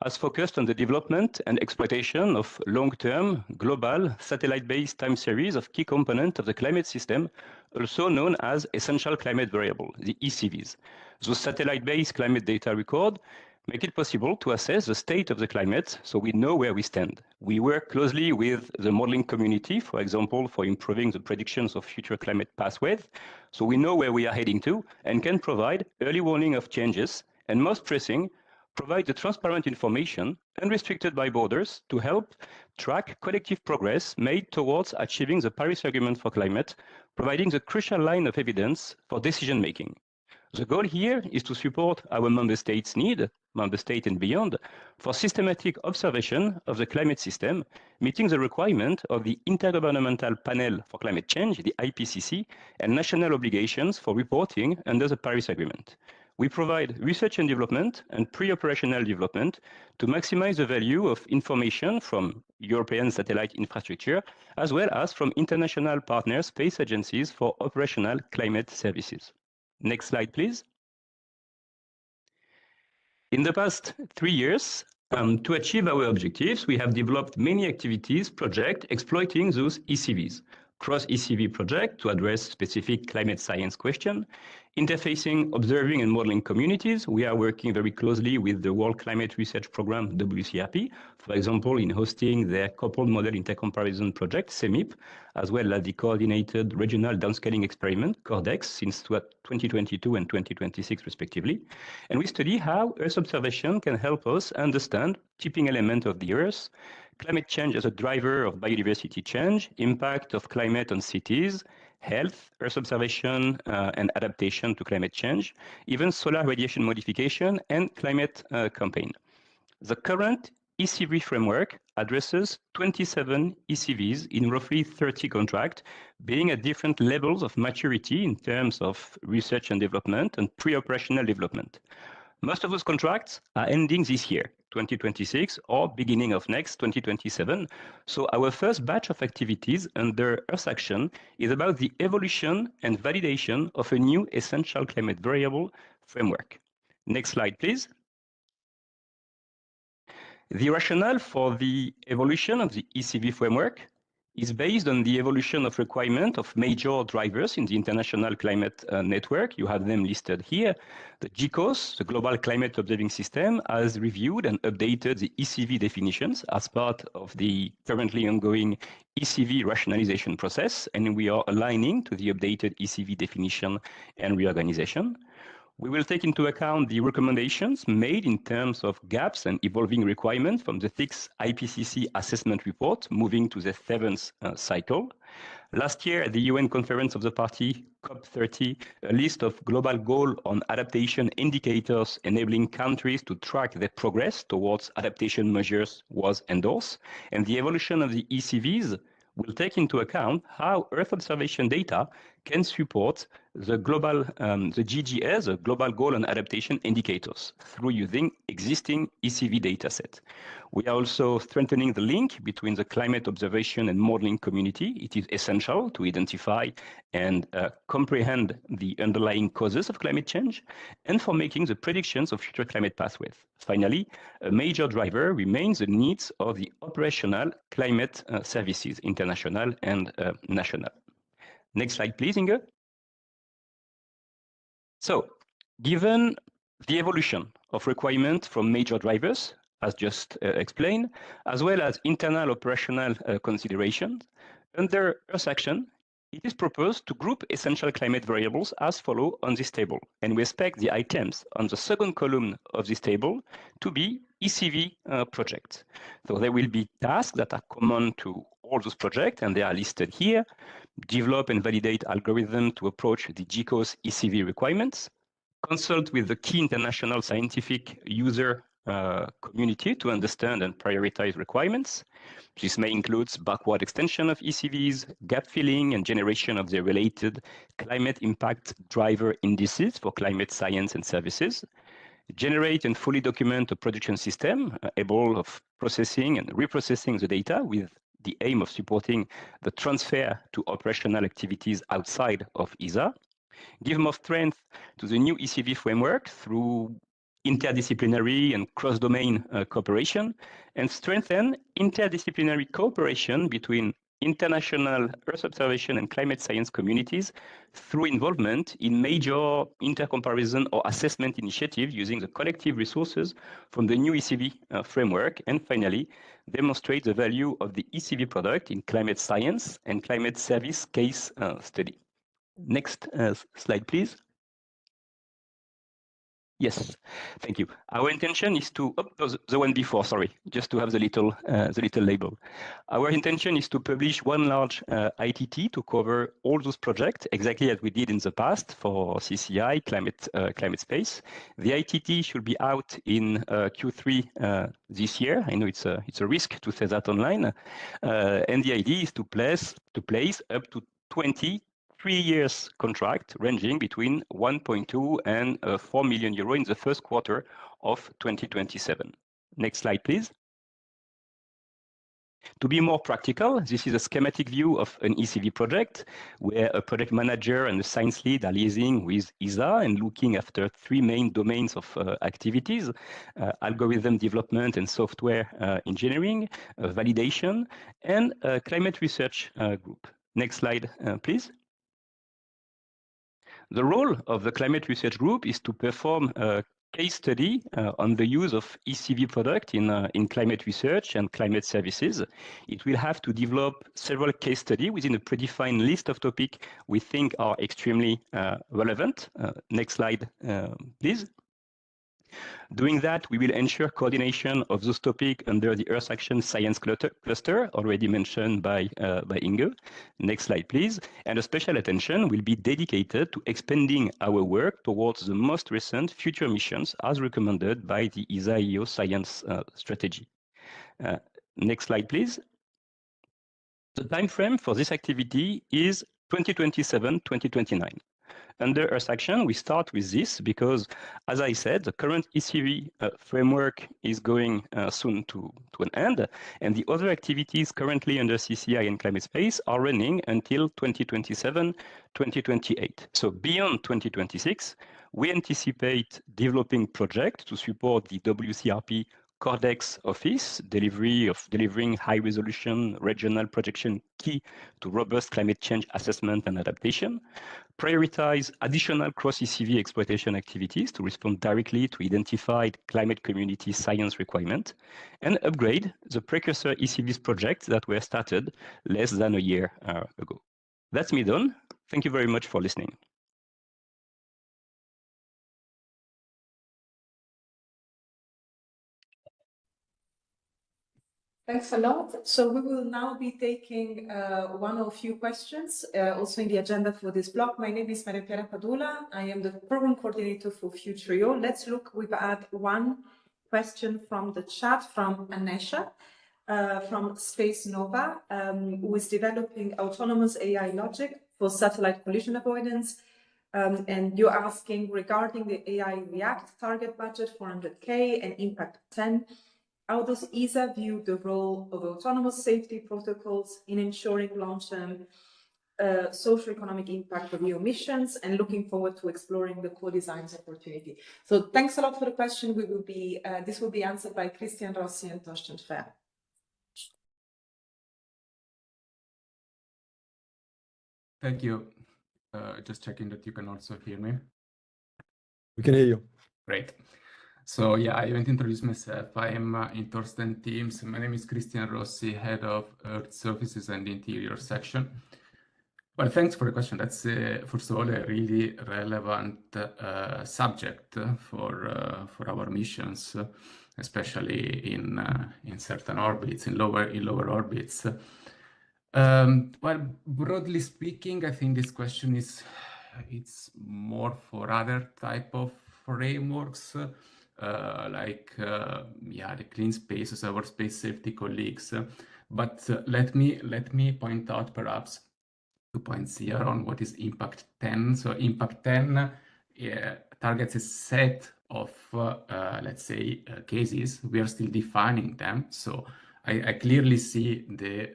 has focused on the development and exploitation of long-term, global, satellite-based time series of key components of the climate system, also known as essential climate variable, the ECVs. Those satellite-based climate data record make it possible to assess the state of the climate so we know where we stand. We work closely with the modeling community, for example, for improving the predictions of future climate pathways, so we know where we are heading to and can provide early warning of changes, and most pressing, provide the transparent information, unrestricted by borders, to help track collective progress made towards achieving the Paris Agreement for climate, providing the crucial line of evidence for decision making. The goal here is to support our member states' need, member state and beyond, for systematic observation of the climate system, meeting the requirement of the Intergovernmental Panel for Climate Change, the IPCC, and national obligations for reporting under the Paris Agreement. We provide research and development and pre-operational development to maximize the value of information from European satellite infrastructure, as well as from international partner space agencies for operational climate services. Next slide, please. In the past 3 years, to achieve our objectives, we have developed many activities, projects exploiting those ECVs. Cross-ECV project to address specific climate science questions, interfacing, observing, and modeling communities. We are working very closely with the World Climate Research Program, WCRP, for example, in hosting their coupled model intercomparison project, CEMIP, as well as the coordinated regional downscaling experiment, CORDEX, since 2022 and 2026, respectively. And we study how Earth observation can help us understand tipping element of the Earth, climate change as a driver of biodiversity change, impact of climate on cities, health, Earth observation and adaptation to climate change, even solar radiation modification and climate campaign. The current ECV framework addresses 27 ECVs in roughly 30 contracts, being at different levels of maturity in terms of research and development and pre-operational development. Most of those contracts are ending this year, 2026, or beginning of next, 2027. So our first batch of activities under Earth Action is about the evolution and validation of a new essential climate variable framework. Next slide, please. The rationale for the evolution of the ECV framework is based on the evolution of requirement of major drivers in the International Climate Network. You have them listed here. The GCOS, the Global Climate Observing System, has reviewed and updated the ECV definitions as part of the currently ongoing ECV rationalization process, and we are aligning to the updated ECV definition and reorganization. We will take into account the recommendations made in terms of gaps and evolving requirements from the 6th IPCC assessment report, moving to the 7th cycle. Last year, at the UN Conference of the Party, COP30, a list of global goals on adaptation indicators enabling countries to track their progress towards adaptation measures was endorsed, and the evolution of the ECVs will take into account how Earth observation data can support the global, the GGS, the Global Goal and Adaptation Indicators, through using existing ECV dataset. We are also strengthening the link between the climate observation and modeling community. It is essential to identify and comprehend the underlying causes of climate change and for making the predictions of future climate pathways. Finally, a major driver remains the needs of the operational climate services, international and national. Next slide, please, Inge. So, given the evolution of requirement from major drivers, as just explained, as well as internal operational considerations, under Earth Action, it is proposed to group essential climate variables as follows on this table. And we expect the items on the second column of this table to be ECV projects. So there will be tasks that are common to all those projects, and they are listed here. Develop and validate algorithms to approach the GCOS ECV requirements. Consult with the key international scientific user community to understand and prioritize requirements. This may include backward extension of ECVs, gap filling, and generation of the related climate impact driver indices for climate science and services. Generate and fully document a production system able of processing and reprocessing the data with the aim of supporting the transfer to operational activities outside of ESA. Give more strength to the new ECV framework through interdisciplinary and cross-domain cooperation, and strengthen interdisciplinary cooperation between international Earth observation and climate science communities through involvement in major intercomparison or assessment initiatives using the collective resources from the new ECV framework. And finally, demonstrate the value of the ECV product in climate science and climate service case study. Next slide, please. Yes, thank you. Our intention is to, the one before, sorry, just to have the little label. Our intention is to publish one large ITT to cover all those projects, exactly as we did in the past for CCI, climate space. The ITT should be out in Q3 this year. I know it's a risk to say that online. And the idea is to place up to 20 3 years contract ranging between 1.2 and 4 million euro in the first quarter of 2027. Next slide, please. To be more practical, this is a schematic view of an ECV project where a project manager and a science lead are liaising with ESA and looking after 3 main domains of activities, algorithm development and software engineering, validation, and climate research group. Next slide, please. The role of the climate research group is to perform a case study on the use of ECV product in climate research and climate services. It will have to develop several case studies within a predefined list of topics we think are extremely relevant. Next slide, please. Doing that, we will ensure coordination of those topics under the Earth Action Science cluster, already mentioned by Inge. Next slide, please. And a special attention will be dedicated to expanding our work towards the most recent future missions as recommended by the ESA-EO science strategy. Next slide, please. The time frame for this activity is 2027-2029. Under Earth Action, we start with this because, as I said, the current ECV framework is going soon to an end, and the other activities currently under CCI and climate space are running until 2027-2028. So beyond 2026, we anticipate developing projects to support the WCRP Cordex office, delivering high-resolution regional projection key to robust climate change assessment and adaptation, prioritize additional cross-ECV exploitation activities to respond directly to identified climate community science requirements, and upgrade the precursor ECVs projects that were started less than a year ago. That's me done. Thank you very much for listening. Thanks a lot. So we will now be taking one or a few questions, also in the agenda for this block. My name is Maria Piera Padula. I am the program coordinator for FutureEO. Let's look, we've had one question from the chat from Anesha from Space Nova, who is developing autonomous AI logic for satellite collision avoidance. And you're asking regarding the AI React target budget 400K and impact 10. How does ESA view the role of autonomous safety protocols in ensuring long-term socio-economic impact of new missions, and looking forward to exploring the co-designs opportunity? So thanks a lot for the question. We will be, this will be answered by Christian Rossi and Torsten Fehr. Thank you. Just checking that you can also hear me. We can hear you. Great. So yeah, I won't introduce myself. I am in Torsten teams. My name is Christian Rossi, head of Earth Surfaces and Interior section. Well, thanks for the question. That's first of all a really relevant subject for our missions, especially in certain orbits, in lower orbits. Well, broadly speaking, I think this question it's more for other type of frameworks, like the clean spaces, our space safety colleagues. But let me point out perhaps 2 points here on what is Impact 10. So Impact 10 targets a set of, let's say, cases. We are still defining them. So I clearly see the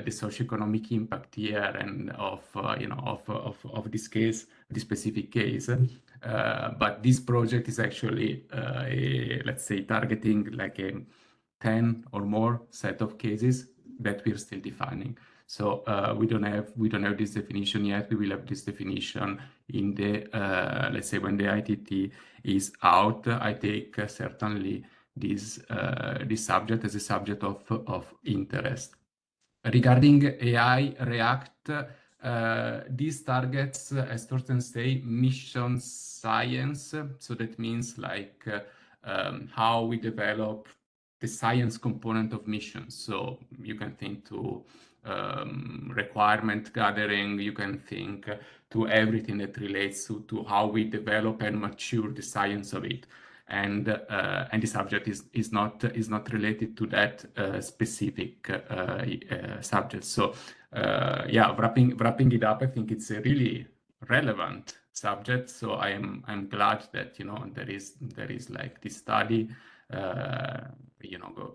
socioeconomic impact here and of this case, this specific case. But this project is actually, let's say, targeting like a 10 or more set of cases that we're still defining. So we don't have this definition yet. We will have this definition in the let's say when the ITT is out. I take certainly this subject as a subject of interest. Regarding AI React, these targets, as Thorsten say, mission science. So that means like how we develop the science component of missions. So you can think to requirement gathering, you can think to everything that relates to how we develop and mature the science of it. And the subject is not related to that specific subject. So wrapping it up, I think it's a really relevant subject. So I'm glad that there is like this study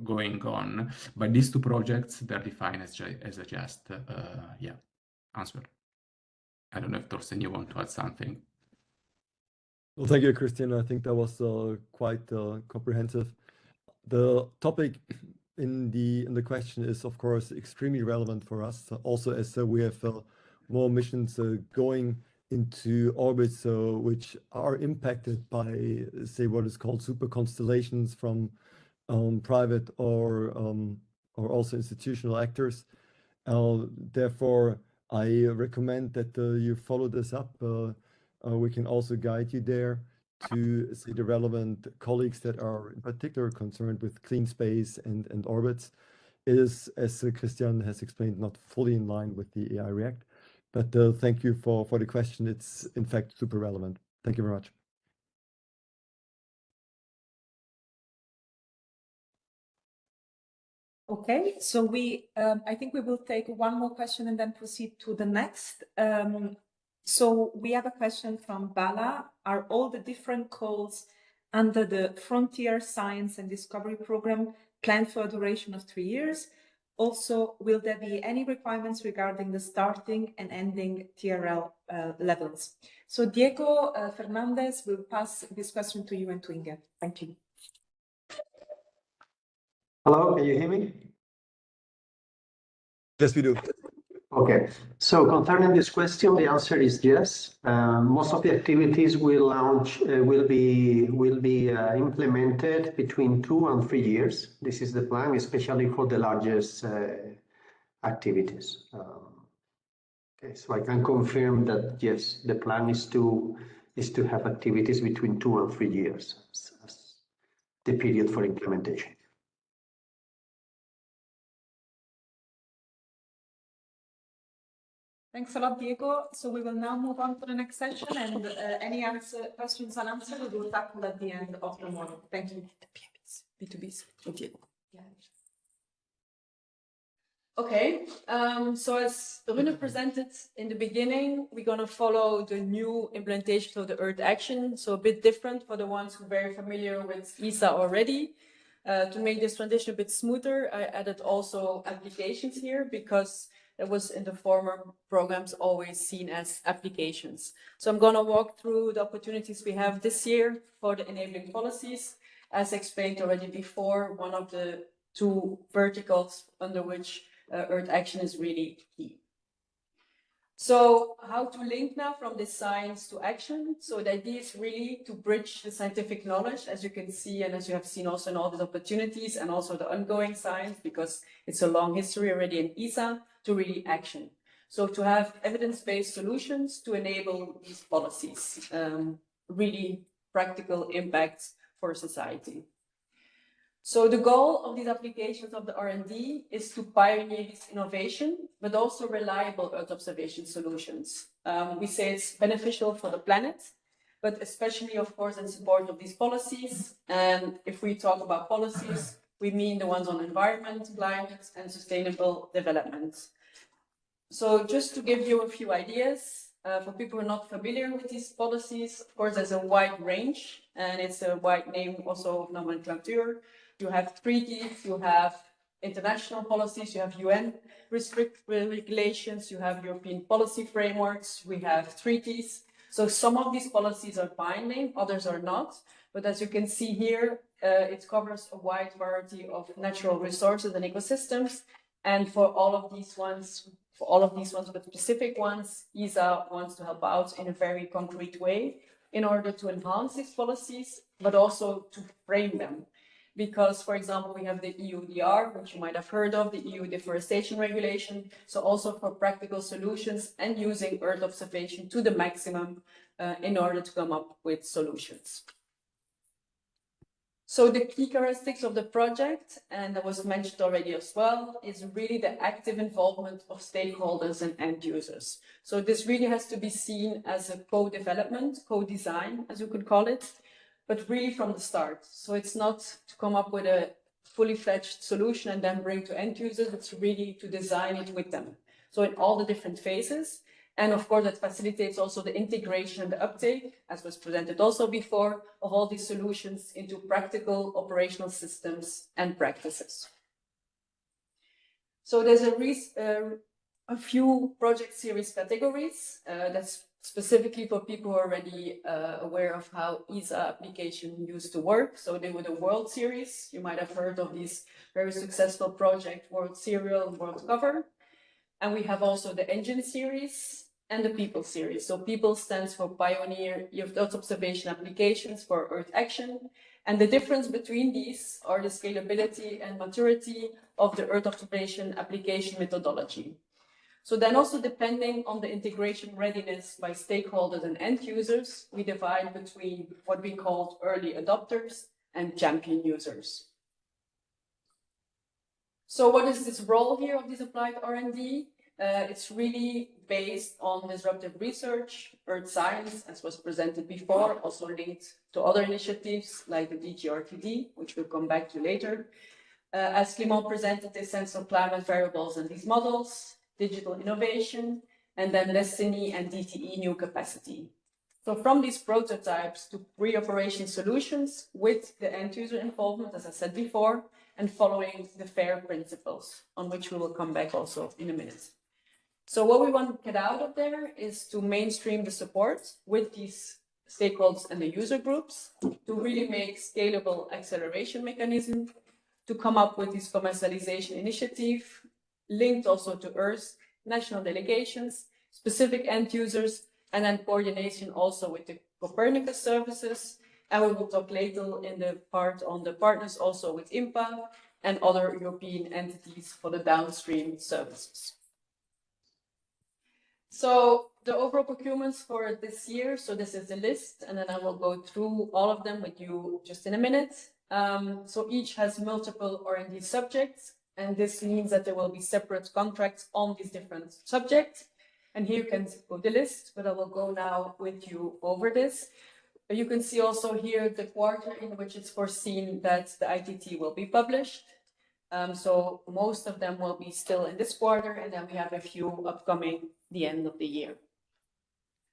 going on. But these two projects, they're defined as a just answer. I don't know if Thorsten, you want to add something. Well, thank you, Christian. I think that was quite comprehensive. The topic in the question is, of course, extremely relevant for us. Also, as we have more missions going into orbits which are impacted by, say, what is called super constellations from private or also institutional actors. Therefore, I recommend that you follow this up. We can also guide you there to see the relevant colleagues that are in particular concerned with clean space and orbits. It is, as Christian has explained, not fully in line with the AI React, but thank you for the question. It's in fact super relevant. Thank you very much. Okay, so I think we will take one more question and then proceed to the next. So we have a question from Bala. Are all the different calls under the Frontier Science and Discovery Program planned for a duration of 3 years? Also, will there be any requirements regarding the starting and ending TRL levels? So Diego Fernandez will pass this question to you and to Inge. Thank you. Hello, can you hear me? Yes, we do. Okay, so concerning this question, the answer is yes. Most of the activities will be implemented between 2 and 3 years. This is the plan, especially for the largest activities. Okay, so I can confirm that yes, the plan is to have activities between 2 and 3 years as the period for implementation. Thanks a lot, Diego. So we will now move on to the next session, and any questions unanswered we will tackle at the end of the morning. Thank you. B2Bs. Diego. Yeah. Okay, so as Rune presented in the beginning, we're going to follow the new implementation of the Earth Action, so a bit different for the ones who are very familiar with ESA already. To make this transition a bit smoother, I added also applications here because it was in the former programs always seen as applications. So I'm going to walk through the opportunities we have this year for the enabling policies. As explained already before, one of the 2 verticals under which Earth Action is really key. So how to link now from the science to action? So the idea is really to bridge the scientific knowledge, as you can see, and as you have seen also in all these opportunities and also the ongoing science, because it's a long history already in ESA, to really action. So to have evidence-based solutions to enable these policies, really practical impacts for society. So the goal of these applications of the R&D is to pioneer this innovation, but also reliable Earth observation solutions. We say it's beneficial for the planet, but especially, of course, in support of these policies. And if we talk about policies, we mean the ones on environment, climate, and sustainable development. So just to give you a few ideas, for people who are not familiar with these policies, of course, there's a wide range, and it's a wide name also of nomenclature. You have treaties, you have international policies, you have UN regulations, you have European policy frameworks, we have treaties. So some of these policies are binding, others are not. But as you can see here, it covers a wide variety of natural resources and ecosystems. And for all of these ones, but specific ones, ESA wants to help out in a very concrete way in order to enhance these policies, but also to frame them. Because, for example, we have the EUDR, which you might have heard of, the EU Deforestation Regulation. So also for practical solutions and using Earth observation to the maximum in order to come up with solutions. So the key characteristics of the project, and that was mentioned already as well, is really the active involvement of stakeholders and end users. So this really has to be seen as a co-development, co-design, as you could call it, but really from the start. So it's not to come up with a fully fledged solution and then bring to end users, it's really to design it with them. So in all the different phases. And of course, that facilitates also the integration and the uptake, as was presented also before, of all these solutions into practical operational systems and practices. So there's a few project series categories that's specifically for people who are already aware of how ESA application used to work. So they were the World Series. You might have heard of these very successful project, World Serial and World Cover. And we have also the Engine Series and the People Series. So People stands for Pioneer Earth Observation Applications for Earth Action. And the difference between these are the scalability and maturity of the Earth Observation application methodology. So then also depending on the integration readiness by stakeholders and end users, we divide between what we call early adopters and champion users. So what is this role here of this applied R&D? It's really based on disruptive research, earth science, as was presented before, also linked to other initiatives like the DGRTD, which we'll come back to later. As Clément presented, the sense of climate variables and these models, digital innovation, and then Destiny and DTE new capacity. So from these prototypes to pre-operation solutions with the end user involvement, as I said before, and following the FAIR principles, on which we will come back also in a minute. So what we want to get out of there is to mainstream the support with these stakeholders and the user groups to really make scalable acceleration mechanism, to come up with this commercialization initiative, linked also to Earth, national delegations, specific end users, and then coordination also with the Copernicus services. And we will talk later in the part on the partners also with IMPA and other European entities for the downstream services. So the overall procurements for this year, so this is the list, and then I will go through all of them with you just in a minute. So each has multiple R&D subjects, and this means that there will be separate contracts on these different subjects. And here you can go the list, but I will go now with you over this. You can see also here the quarter in which it's foreseen that the ITT will be published. So most of them will be still in this quarter, and then we have a few upcoming the end of the year.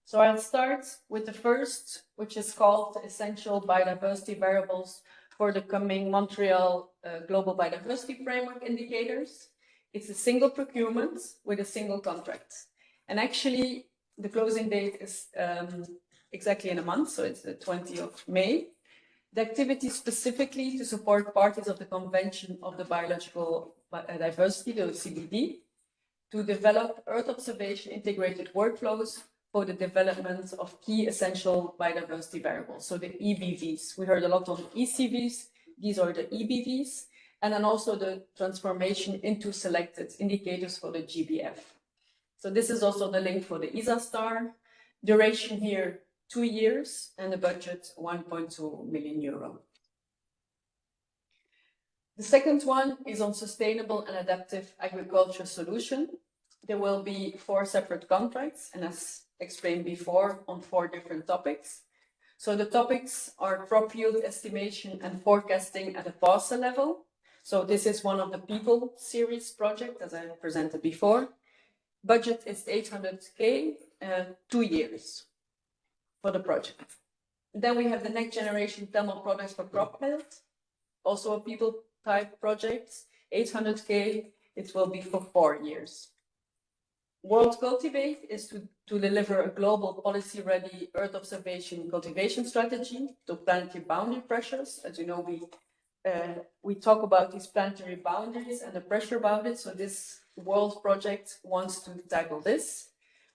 So I'll start with the first, which is called Essential Biodiversity Variables for the coming Montreal Global Biodiversity Framework Indicators. It's a single procurement with a single contract. And actually, the closing date is exactly in a month, so it's the 20th of May. The activity specifically to support parties of the Convention of the Biological Diversity, the CBD, to develop Earth observation integrated workflows for the development of key essential biodiversity variables, so the EBVs. We heard a lot on ECVs, these are the EBVs, and then also the transformation into selected indicators for the GBF. So this is also the link for the ESA star. Duration here, 2 years, and the budget 1.2 million euro. The second one is on sustainable and adaptive agriculture solution. There will be 4 separate contracts, and as explained before, on 4 different topics. So the topics are crop yield estimation and forecasting at a parcel level. So this is one of the people series project, as I presented before. Budget is 800K, 2 years for the project. Then we have the next generation thermal products for crop health, also a people type project, 800K, it will be for 4 years. World Cultivate is to deliver a global policy-ready Earth observation cultivation strategy to planetary boundary pressures. As you know, we talk about these planetary boundaries and the pressure about it. So this World project wants to tackle this.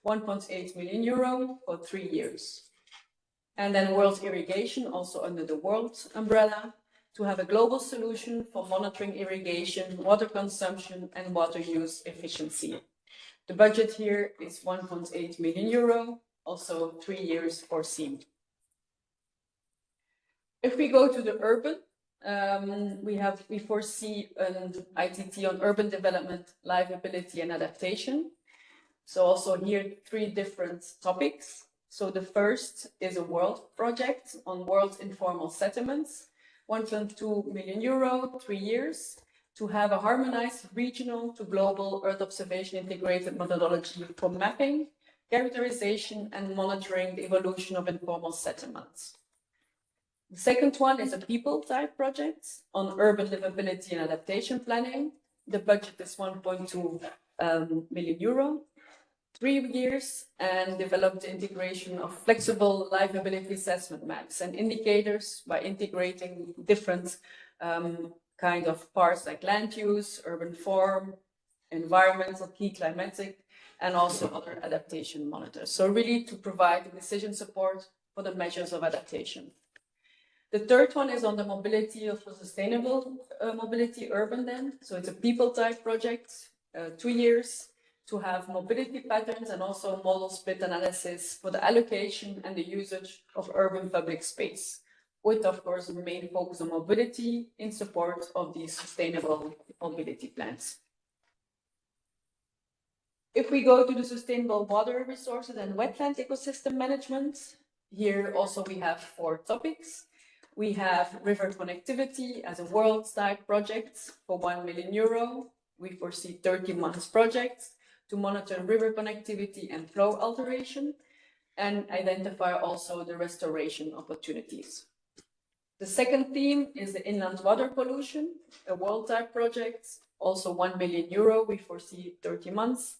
1.8 million euro for 3 years. And then World Irrigation, also under the World umbrella, to have a global solution for monitoring irrigation, water consumption, and water use efficiency. The budget here is 1.8 million euro, also 3 years foreseen. If we go to the urban, we foresee an ITT on urban development, livability, and adaptation. So also here, 3 different topics. So the first is a world project on world informal settlements, 1.2 million euro, 3 years, to have a harmonized regional to global Earth observation integrated methodology for mapping, characterization, and monitoring the evolution of informal settlements. The second one is a people type project on urban livability and adaptation planning. The budget is 1.2 million euro, 3 years, and developed integration of flexible livability assessment maps and indicators by integrating different kind of parts like land use, urban form, environmental, key climatic, and also other adaptation monitors. So really to provide decision support for the measures of adaptation. The third one is on the mobility of a sustainable mobility urban then. So it's a people type project, 2 years, to have mobility patterns and also model split analysis for the allocation and the usage of urban public space, with of course the main focus on mobility in support of these sustainable mobility plans. If we go to the sustainable water resources and wetland ecosystem management, here also we have 4 topics. We have river connectivity as a world type project for 1 million euro. We foresee 30 months projects to monitor river connectivity and flow alteration and identify also the restoration opportunities. The second theme is the inland water pollution, a world type project, also 1 million euro. We foresee 30 months.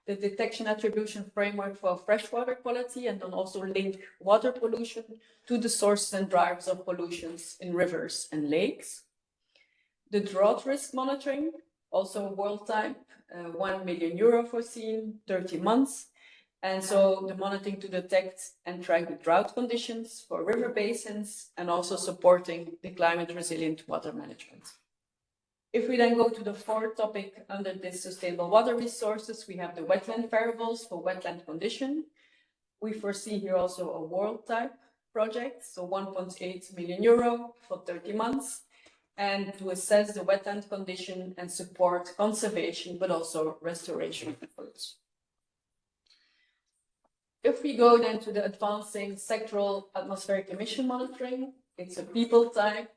The detection attribution framework for freshwater quality and then also link water pollution to the sources and drivers of pollutions in rivers and lakes. The drought risk monitoring, also world type, 1 million euro foreseen, 30 months. And so the monitoring to detect and track the drought conditions for river basins and also supporting the climate resilient water management. If we then go to the 4th topic under this sustainable water resources, we have the wetland variables for wetland condition. We foresee here also a world type project, so 1.8 million euro for 30 months, and to assess the wetland condition and support conservation, but also restoration efforts. If we go then to the advancing sectoral atmospheric emission monitoring, it's a people type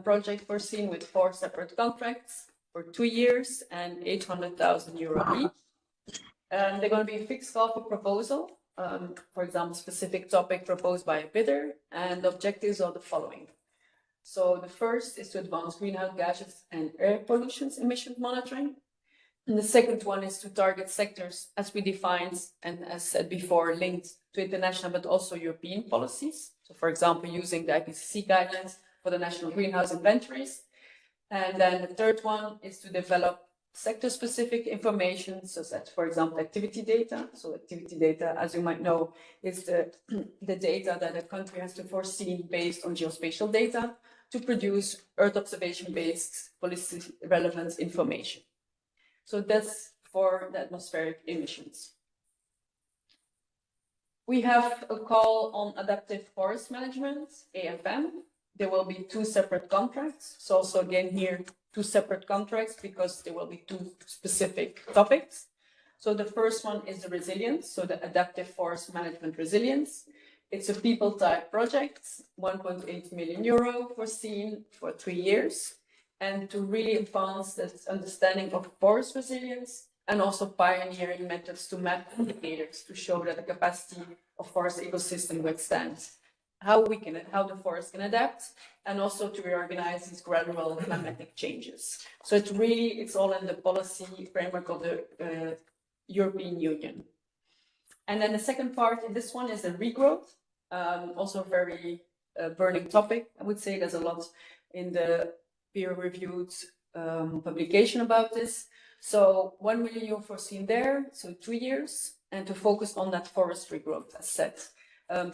project foreseen with 4 separate contracts for 2 years and 800,000 euro each. They're going to be fixed off a proposal, for example, specific topic proposed by a bidder, and the objectives are the following. So the first is to advance greenhouse gases and air pollution emissions monitoring. And the second one is to target sectors as we defined and as said before, linked to international but also European policies. So for example, using the IPCC guidelines for the national greenhouse inventories. And then the third one is to develop sector-specific information, so that, for example, activity data. So activity data, as you might know, is the data that a country has to foresee based on geospatial data to produce Earth observation-based policy relevant information. So that's for the atmospheric emissions. We have a call on adaptive forest management, AFM. There will be 2 separate contracts. So also again here, 2 separate contracts because there will be 2 specific topics. So the first one is the resilience, so the adaptive forest management resilience. It's a people type project, 1.8 million euro foreseen for 3 years. And to really advance this understanding of forest resilience and also pioneering methods to map indicators to show that the capacity of forest ecosystem withstands, how the forest can adapt, and also to reorganize these gradual climatic changes. So it's all in the policy framework of the European Union. And then the second part in this one is the regrowth, also a very burning topic. I would say there's a lot in the peer-reviewed publication about this. So 1 million euro foreseen there, so 2 years, and to focus on that forest regrowth, as said.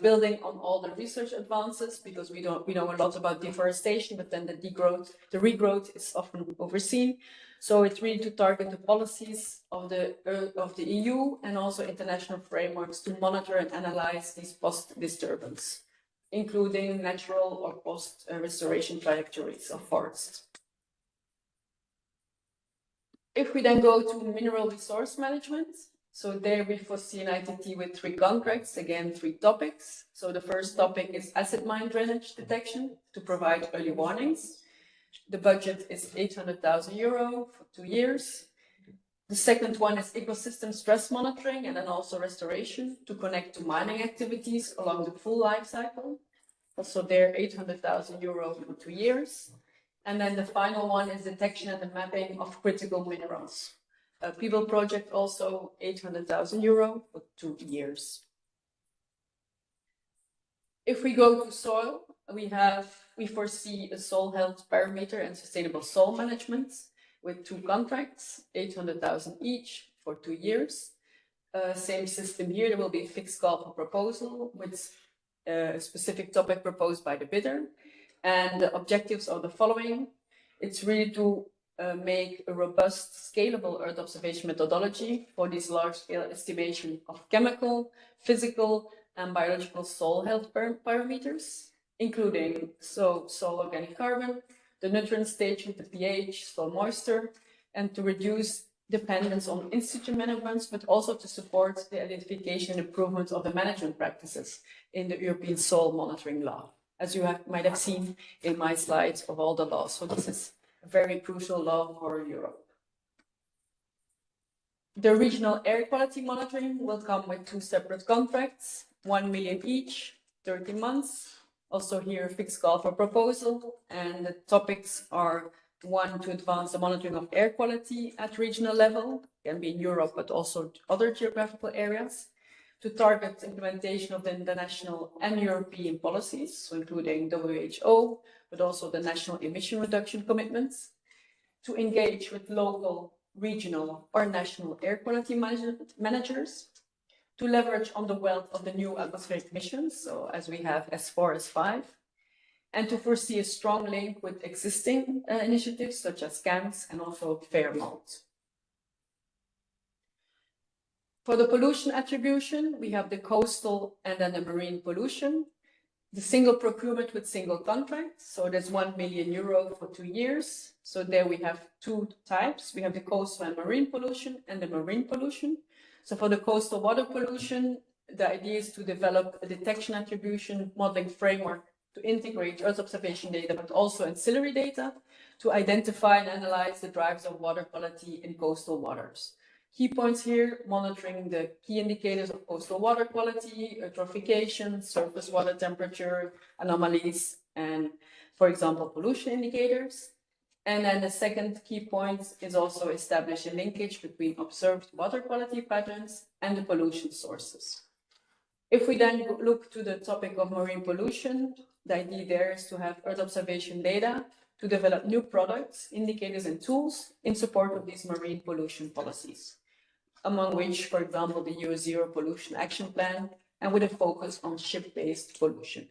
Building on all the research advances, because we know a lot about deforestation, but then the regrowth is often overseen. So it's really to target the policies of the EU and also international frameworks to monitor and analyze these post-disturbance, including natural or post-restoration trajectories of forests. If we then go to mineral resource management, so there we foresee an ITT with 3 contracts, again 3 topics. So the first topic is acid mine drainage detection to provide early warnings. The budget is 800,000 euro for 2 years. The second one is ecosystem stress monitoring and then also restoration to connect to mining activities along the full life cycle. Also there 800,000 euro for 2 years. And then the final one is detection and the mapping of critical minerals. A people project also 800,000 euro for 2 years. If we go to soil, we foresee a soil health parameter and sustainable soil management with 2 contracts, 800,000 each for 2 years. Same system here, there will be a fixed call for proposal with a specific topic proposed by the bidder. And the objectives are the following. It's really to make a robust, scalable Earth observation methodology for this large-scale estimation of chemical, physical, and biological soil health parameters, including soil organic carbon, the nutrient stage with the pH, soil moisture, and to reduce dependence on in-situ management, but also to support the identification and improvement of the management practices in the European Soil Monitoring Law, as you might have seen in my slides of all the laws. So this is a very crucial law for Europe. The regional air quality monitoring will come with 2 separate contracts, 1 million each, 30 months. Also here, fixed call for proposal. And the topics are 1, to advance the monitoring of air quality at regional level, can be in Europe, but also other geographical areas. To target implementation of the international and European policies, so including WHO, but also the national emission reduction commitments. To engage with local, regional, or national air quality managers. To leverage on the wealth of the new atmospheric emissions, so as we have S4, S5. And to foresee a strong link with existing initiatives such as CAMS and also Fairmont. For the pollution attribution, we have the coastal and then the marine pollution. The single procurement with single contract, so that's 1 million euro for 2 years. So there we have 2 types. We have the coastal and marine pollution and the marine pollution. So for the coastal water pollution, the idea is to develop a detection attribution modeling framework to integrate Earth observation data, but also ancillary data to identify and analyze the drivers of water quality in coastal waters. Key points here, monitoring the key indicators of coastal water quality, eutrophication, surface water temperature, anomalies, and, for example, pollution indicators. And then the second key point is also establish a linkage between observed water quality patterns and the pollution sources. If we then look to the topic of marine pollution, the idea there is to have Earth observation data to develop new products, indicators, and tools in support of these marine pollution policies, among which, for example, the Euro Pollution Action Plan, and with a focus on ship-based pollution.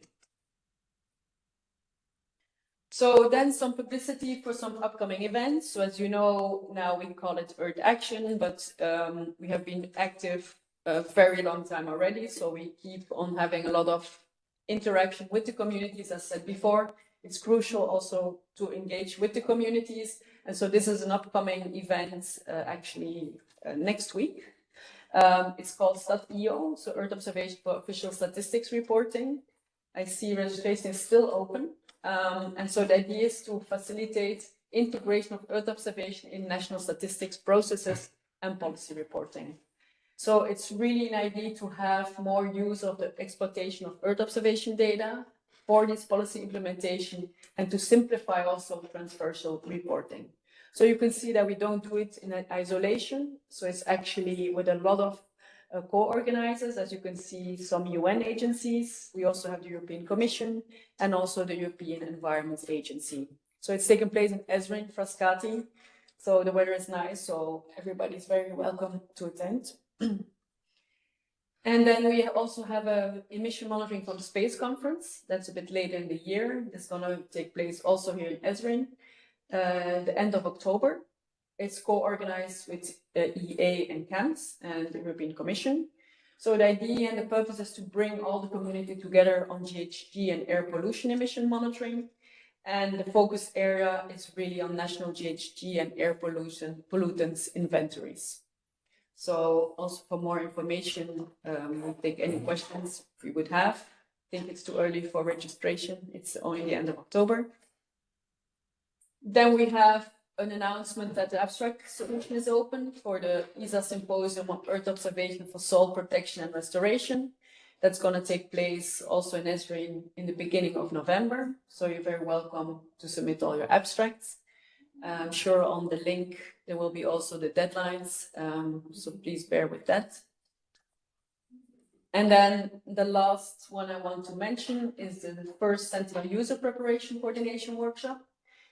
So then some publicity for some upcoming events. So as you know, now we call it Earth Action, but we have been active a very long time already. So we keep on having a lot of interaction with the communities, as said before. It's crucial also to engage with the communities. And so this is an upcoming event actually next week. It's called FutureEO, so Earth Observation for Official Statistics Reporting. I see registration is still open. And so the idea is to facilitate integration of Earth observation in national statistics processes and policy reporting. So it's really an idea to have more use of the exploitation of Earth observation data for this policy implementation and to simplify also transversal reporting. So you can see that we don't do it in isolation. So it's actually with a lot of co-organizers, as you can see, some UN agencies. We also have the European Commission and also the European Environment Agency. So it's taken place in Esrin, Frascati. So the weather is nice, so everybody's very welcome to attend. And then we also have a emission monitoring from space conference. That's a bit later in the year. It's going to take place also here in Esrin, the end of October. It's co-organized with EA and CAMS and the European Commission. So the idea and the purpose is to bring all the community together on GHG and air pollution emission monitoring. And the focus area is really on national GHG and air pollutants inventories. So also for more information, we'll take any questions you would have. I think it's too early for registration. It's only the end of October. Then we have an announcement that the abstract submission is open for the ESA Symposium on Earth Observation for Soil Protection and Restoration. That's going to take place also in Esrin in the beginning of November. So you're very welcome to submit all your abstracts. I'm sure on the link there will be also the deadlines, so please bear with that. And then the last one I want to mention is the first Sentinel User Preparation Coordination Workshop.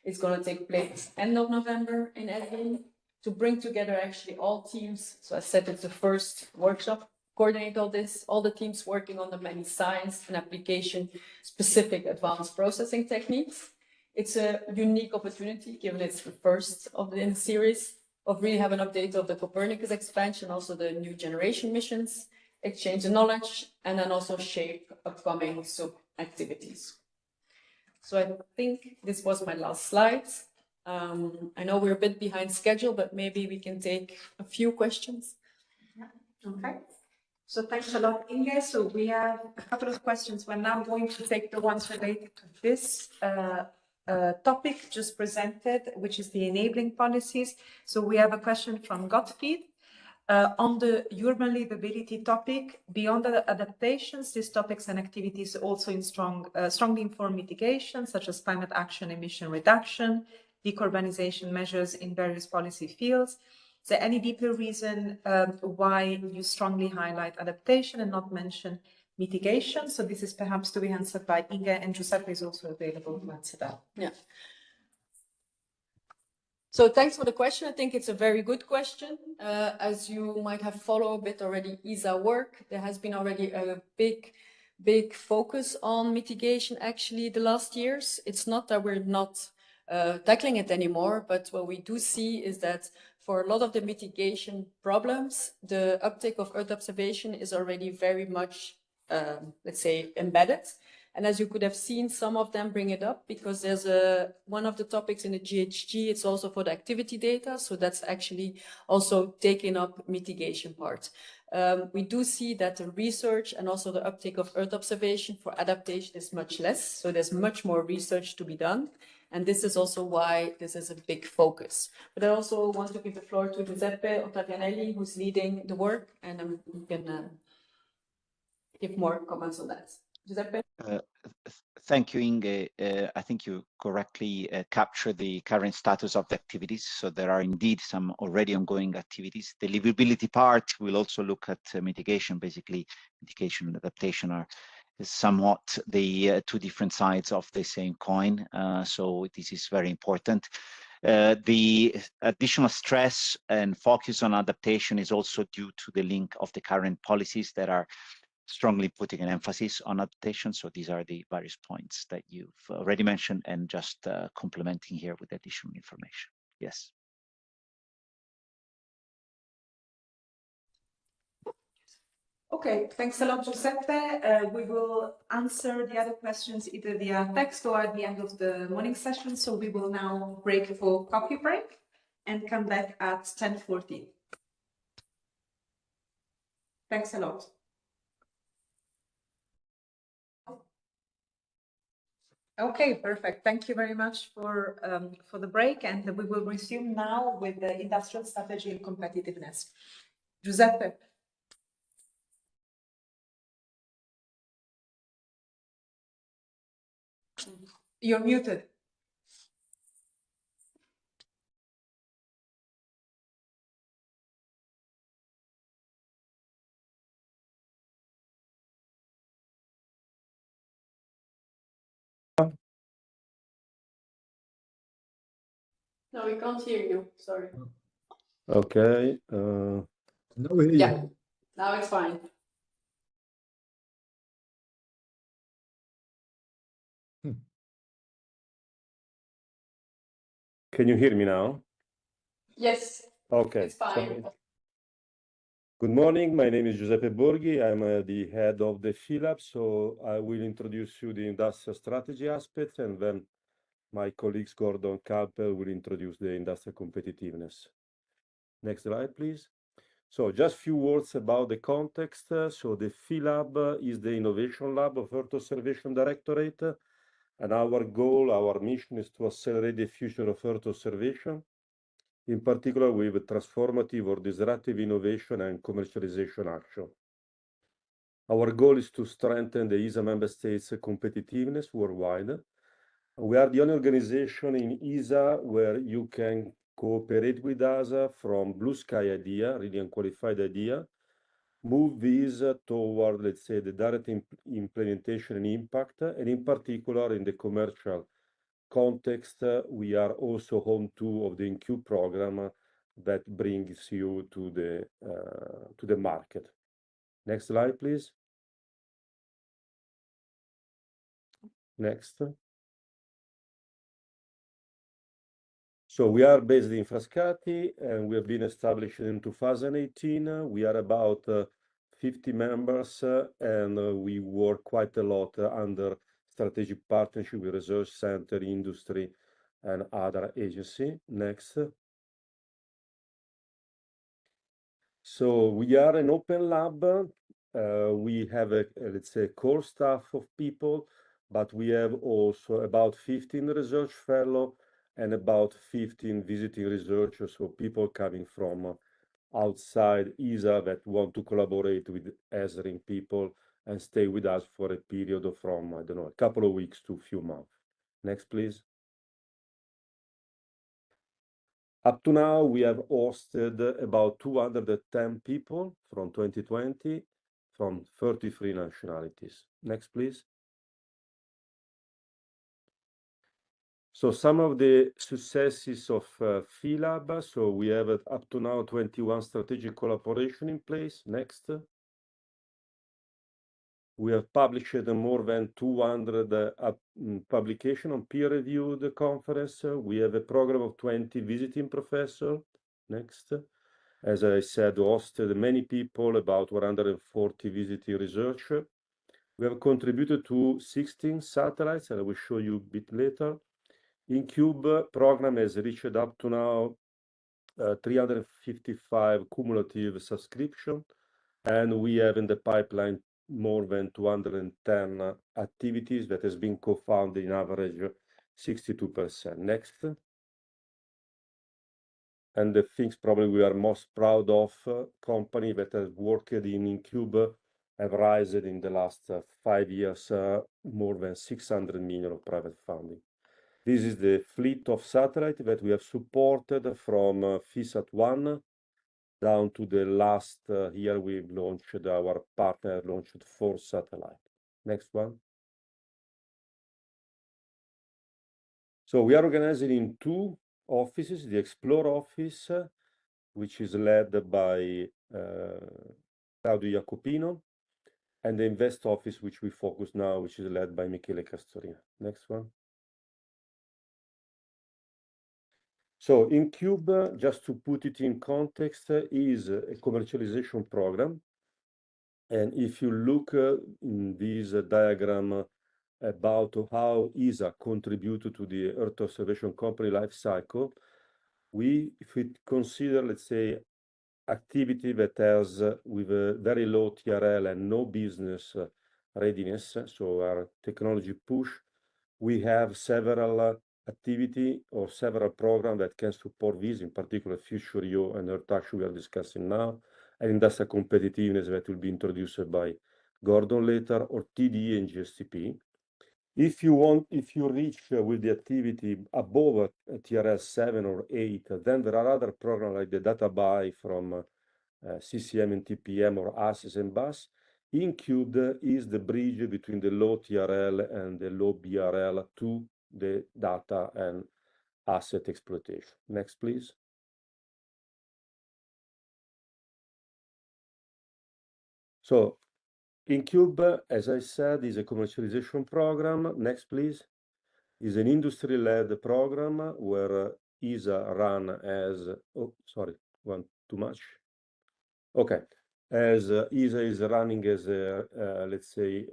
It's going to take place end of November in Esrin to bring together actually all teams. So I said it's the first workshop, coordinate all this, all the teams working on the many science and application specific advanced processing techniques. It's a unique opportunity, given it's the first of the series, of really have an update of the Copernicus expansion, also the new generation missions, exchange the knowledge, and then also shape upcoming sub-activities. So I think this was my last slide. I know we're a bit behind schedule, but maybe we can take a few questions. Yeah, okay. So thanks a lot, Inge. So we have a couple of questions. We're now going to take the ones related to this topic just presented, which is the enabling policies. So we have a question from Gottfried. On the urban livability topic, beyond the adaptations, these topics and activities also in strongly inform mitigation, such as climate action, emission reduction, decarbonization measures in various policy fields. Is there any deeper reason why you strongly highlight adaptation and not mention mitigation? So this is perhaps to be answered by Inge, and Giuseppe is also available to answer that. Yeah. So thanks for the question. I think it's a very good question. As you might have followed a bit already ESA work, there has been already a big focus on mitigation actually the last years. It's not that we're not tackling it anymore, but what we do see is that for a lot of the mitigation problems, the uptake of Earth observation is already very much, let's say, embedded. And as you could have seen, some of them bring it up because there's one of the topics in the GHG, it's also for the activity data. So that's actually also taking up mitigation part. We do see that the research and also the uptake of Earth observation for adaptation is much less. So there's much more research to be done. And this is also why this is a big focus. But I also want to give the floor to Giuseppe Ottavianelli, who's leading the work, and you can give more comments on that. Giuseppe? Thank you, Inge. I think you correctly captured the current status of the activities. So there are indeed some already ongoing activities. The livability part will also look at mitigation. Basically, mitigation and adaptation are somewhat the two different sides of the same coin. So this is very important. The additional stress and focus on adaptation is also due to the link of the current policies that are strongly putting an emphasis on adaptation. So these are the various points that you've already mentioned, and just complementing here with additional information. Yes. Okay, thanks a lot, Giuseppe. We will answer the other questions either via text or at the end of the morning session. So we will now break for coffee break and come back at 10:40. Thanks a lot. Okay, perfect. Thank you very much for the break, and we will resume now with the industrial strategy and competitiveness. Giuseppe. You're muted. No, we can't hear you. Sorry. Okay. No, we hear Yeah, you. now it's fine. Can you hear me now? Yes, Okay. it's fine. Good morning. My name is Giuseppe Borghi. I'm the head of the FILAB. So I will introduce you the industrial strategy aspects, and then my colleagues Gordon Kalpel will introduce the industrial competitiveness. Next slide, please. So just a few words about the context. So the FILAB is the innovation lab of Earth Observation Directorate. And our goal, our mission is to accelerate the future of Earth observation, in particular with transformative or disruptive innovation and commercialization action. Our goal is to strengthen the ESA member states' competitiveness worldwide. We are the only organization in ESA where you can cooperate with us from blue sky idea, really unqualified idea, move these toward, let's say, the direct implementation and impact, and in particular in the commercial context, we are also home to of the InCube program that brings you to the market. Next slide, please. Next. So we are based in Frascati, and we have been established in 2018. We are about 50 members, and we work quite a lot under strategic partnership with research center, industry, and other agency. Next. So we are an open lab. We have a let's say, core staff of people, but we have also about 15 research fellows and about 15 visiting researchers, so people coming from outside ESA that want to collaborate with ESRIN people and stay with us for a period of from, I don't know, a couple of weeks to a few months. Next, please. Up to now, we have hosted about 210 people from 2020 from 33 nationalities. Next, please. So some of the successes of FILAB. So we have up to now 21 strategic collaboration in place. Next. We have published more than 200 publications on peer-reviewed conference. We have a program of 20 visiting professors. Next. As I said, hosted many people, about 140 visiting researchers. We have contributed to 16 satellites, and I will show you a bit later. InCube program has reached up to now 355 cumulative subscriptions, and we have in the pipeline more than 210 activities that has been co-founded in average 62%. Next. And the things probably we are most proud of, company that has worked in InCube have risen in the last 5 years, more than 600 million of private funding. This is the fleet of satellites that we have supported from FISAT-1 down to the last year we've launched, our partner launched 4 satellites. Next one. So we are organizing in 2 offices, the Explore office, which is led by Claudio Jacopino, and the Invest Office, which we focus now, which is led by Michele Castorina. Next one. So InCube, just to put it in context, is a commercialization program. And if you look in this diagram about how ESA contributed to the Earth observation company life cycle, if we consider, let's say, activity that has with a very low TRL and no business readiness, so our technology push, we have several activity or several programs that can support this, in particular FutureEO and Earth Action we are discussing now, and industrial competitiveness that will be introduced by Gordon later, or TDE and GSTP. If you reach with the activity above TRL 7 or 8, then there are other programs like the data buy from CCM and TPM or ASIS and BUS. InCube is the bridge between the low TRL and the low BRL to the data and asset exploitation. Next, please. So InCube, as I said, is a commercialization program. Next, please. Is an industry-led program where ESA run as, oh, sorry, one too much. Okay, as ESA is running as a, let's say,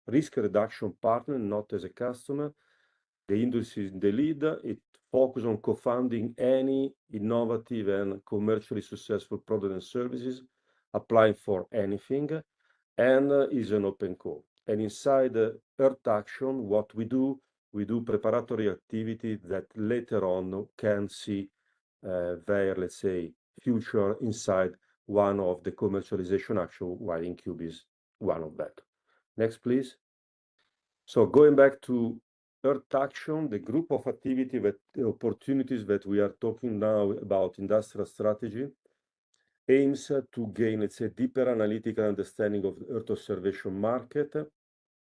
risk reduction partner, not as a customer. The industry is the lead. It focuses on co-funding any innovative and commercially successful product and services, applying for anything, and is an open call. And inside Earth Action, what we do preparatory activity that later on can see their, let's say, future inside one of the commercialization action, while InCube is one of that. Next, please. So going back to Earth Action, the group of activity that opportunities that we are talking now about industrial strategy aims to gain, let's say, deeper analytical understanding of the Earth observation market,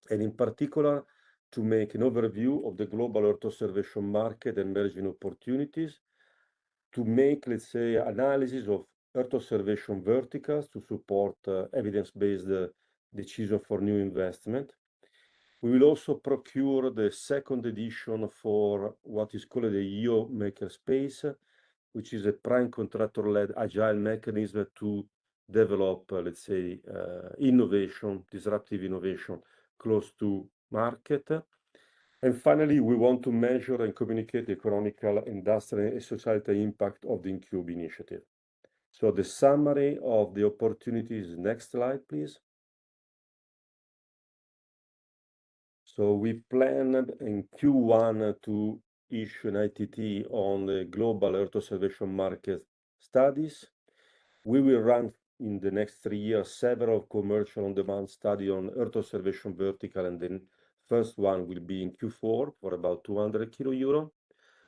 and in particular, to make an overview of the global Earth observation market and emerging opportunities, to make, let's say, analysis of Earth observation verticals to support evidence-based decision for new investment. We will also procure the second edition for what is called the EO Makerspace, which is a prime contractor-led agile mechanism to develop, let's say, innovation, disruptive innovation close to market. And finally, we want to measure and communicate the economical, industrial, and societal impact of the InCube initiative. So the summary of the opportunities, next slide, please. So we planned in Q1 to issue an ITT on the global Earth observation market studies. We will run in the next 3 years several commercial on-demand studies on Earth observation vertical, and then first one will be in Q4 for about 200 kilo euro.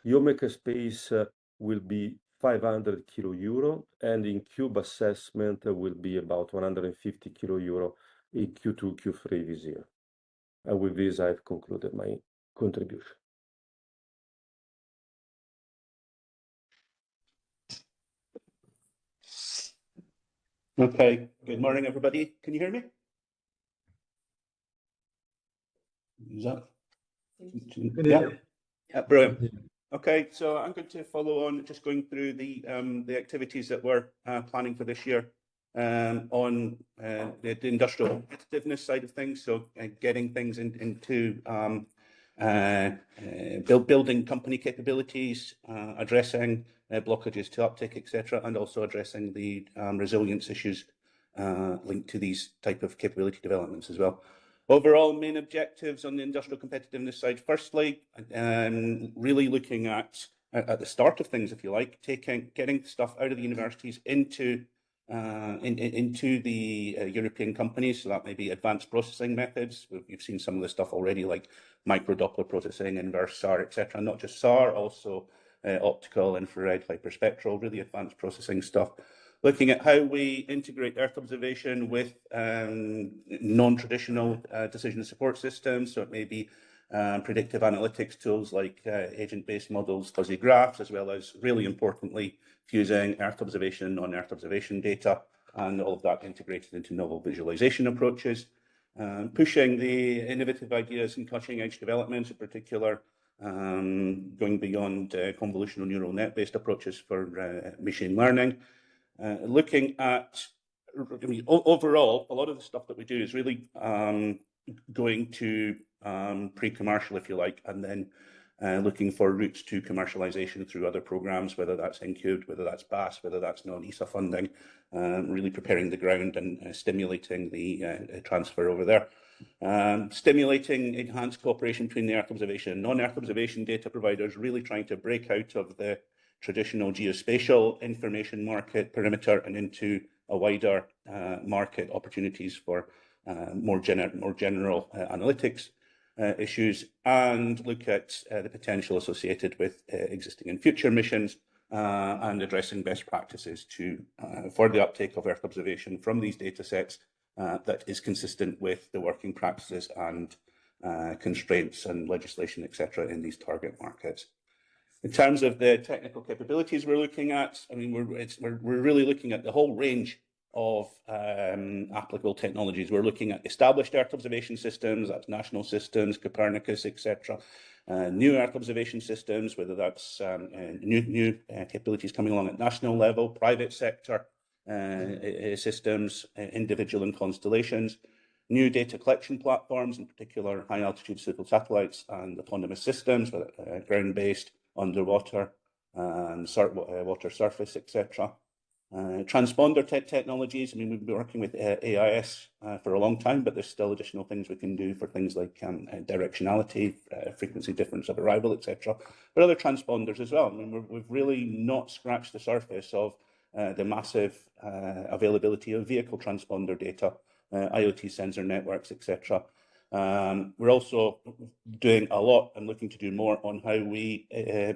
EO Makerspace will be 500 kilo euro, and InCube assessment will be about 150 kilo euro in Q2, Q3 this year. And with this, I've concluded my contribution. Okay, good morning, everybody. Can you hear me? Is that? Yeah, brilliant. Okay, so I'm going to follow on just going through the activities that we're planning for this year on the industrial competitiveness side of things. So getting things into building company capabilities, addressing blockages to uptake, etc., and also addressing the resilience issues linked to these type of capability developments as well. Overall, main objectives on the industrial competitiveness side. Firstly, really looking at the start of things, if you like, getting stuff out of the universities into the European companies. So that may be advanced processing methods. You've seen some of the stuff already, like micro Doppler processing, inverse SAR, etc. Not just SAR, also optical, infrared, hyperspectral, really advanced processing stuff. Looking at how we integrate Earth observation with non-traditional decision support systems. So it may be predictive analytics tools like agent-based models, fuzzy graphs, as well as, really importantly, fusing Earth observation, non-Earth observation data and all of that integrated into novel visualization approaches. Pushing the innovative ideas and cutting-edge developments, in particular, going beyond convolutional neural net-based approaches for machine learning. Looking at, I mean, overall, a lot of the stuff that we do is really going to pre-commercial, if you like, and then looking for routes to commercialization through other programs, whether that's Incubed, whether that's BAS, whether that's non-ESA funding, really preparing the ground and stimulating the transfer over there. Stimulating enhanced cooperation between the Earth observation and non-Earth observation data providers, really trying to break out of the traditional geospatial information market perimeter and into a wider market opportunities for more general analytics issues, and look at the potential associated with existing and future missions and addressing best practices for the uptake of Earth observation from these data sets that is consistent with the working practices and constraints and legislation, etc., in these target markets. In terms of the technical capabilities we're looking at, I mean, we're really looking at the whole range of applicable technologies. We're looking at established Earth observation systems, that's national systems, Copernicus, etc. New Earth observation systems, whether that's new capabilities coming along at national level, private sector systems, individual and constellations, new data collection platforms, in particular high-altitude civil satellites and autonomous systems, ground-based, underwater, water surface, etc. Transponder technologies, I mean, we've been working with AIS for a long time, but there's still additional things we can do for things like directionality, frequency difference of arrival, etc. But other transponders as well. I mean, we've really not scratched the surface of the massive availability of vehicle transponder data, IoT sensor networks, etc. We're also doing a lot and looking to do more on how we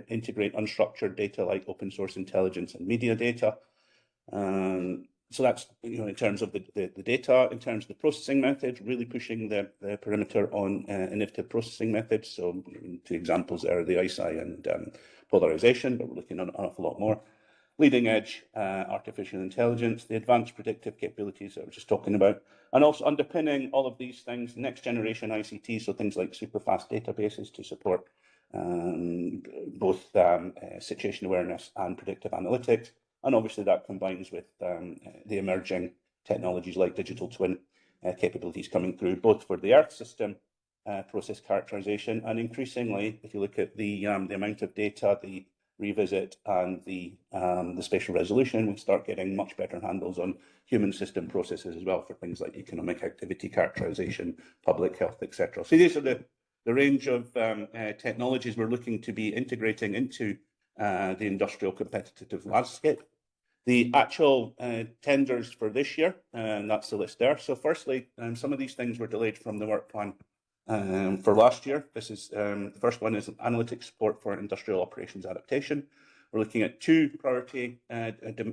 integrate unstructured data like open source intelligence and media data. So that's, you know, in terms of the data, in terms of the processing methods, really pushing the perimeter on innovative processing methods. So two examples there are the ISI and polarization, but we're looking at an awful lot more. Leading edge artificial intelligence, the advanced predictive capabilities that I was just talking about, and also underpinning all of these things, next generation ICT, so things like super fast databases to support both situation awareness and predictive analytics. And obviously that combines with the emerging technologies like digital twin capabilities coming through, both for the Earth system process characterization, and increasingly, if you look at the amount of data, the revisit and the spatial resolution, we start getting much better handles on human system processes as well for things like economic activity characterization, public health, etc. So these are the range of technologies we're looking to be integrating into the industrial competitive landscape. The actual tenders for this year, and that's the list there. So firstly, some of these things were delayed from the work plan for last year. This is the first one is analytics support for industrial operations adaptation. We're looking at two priority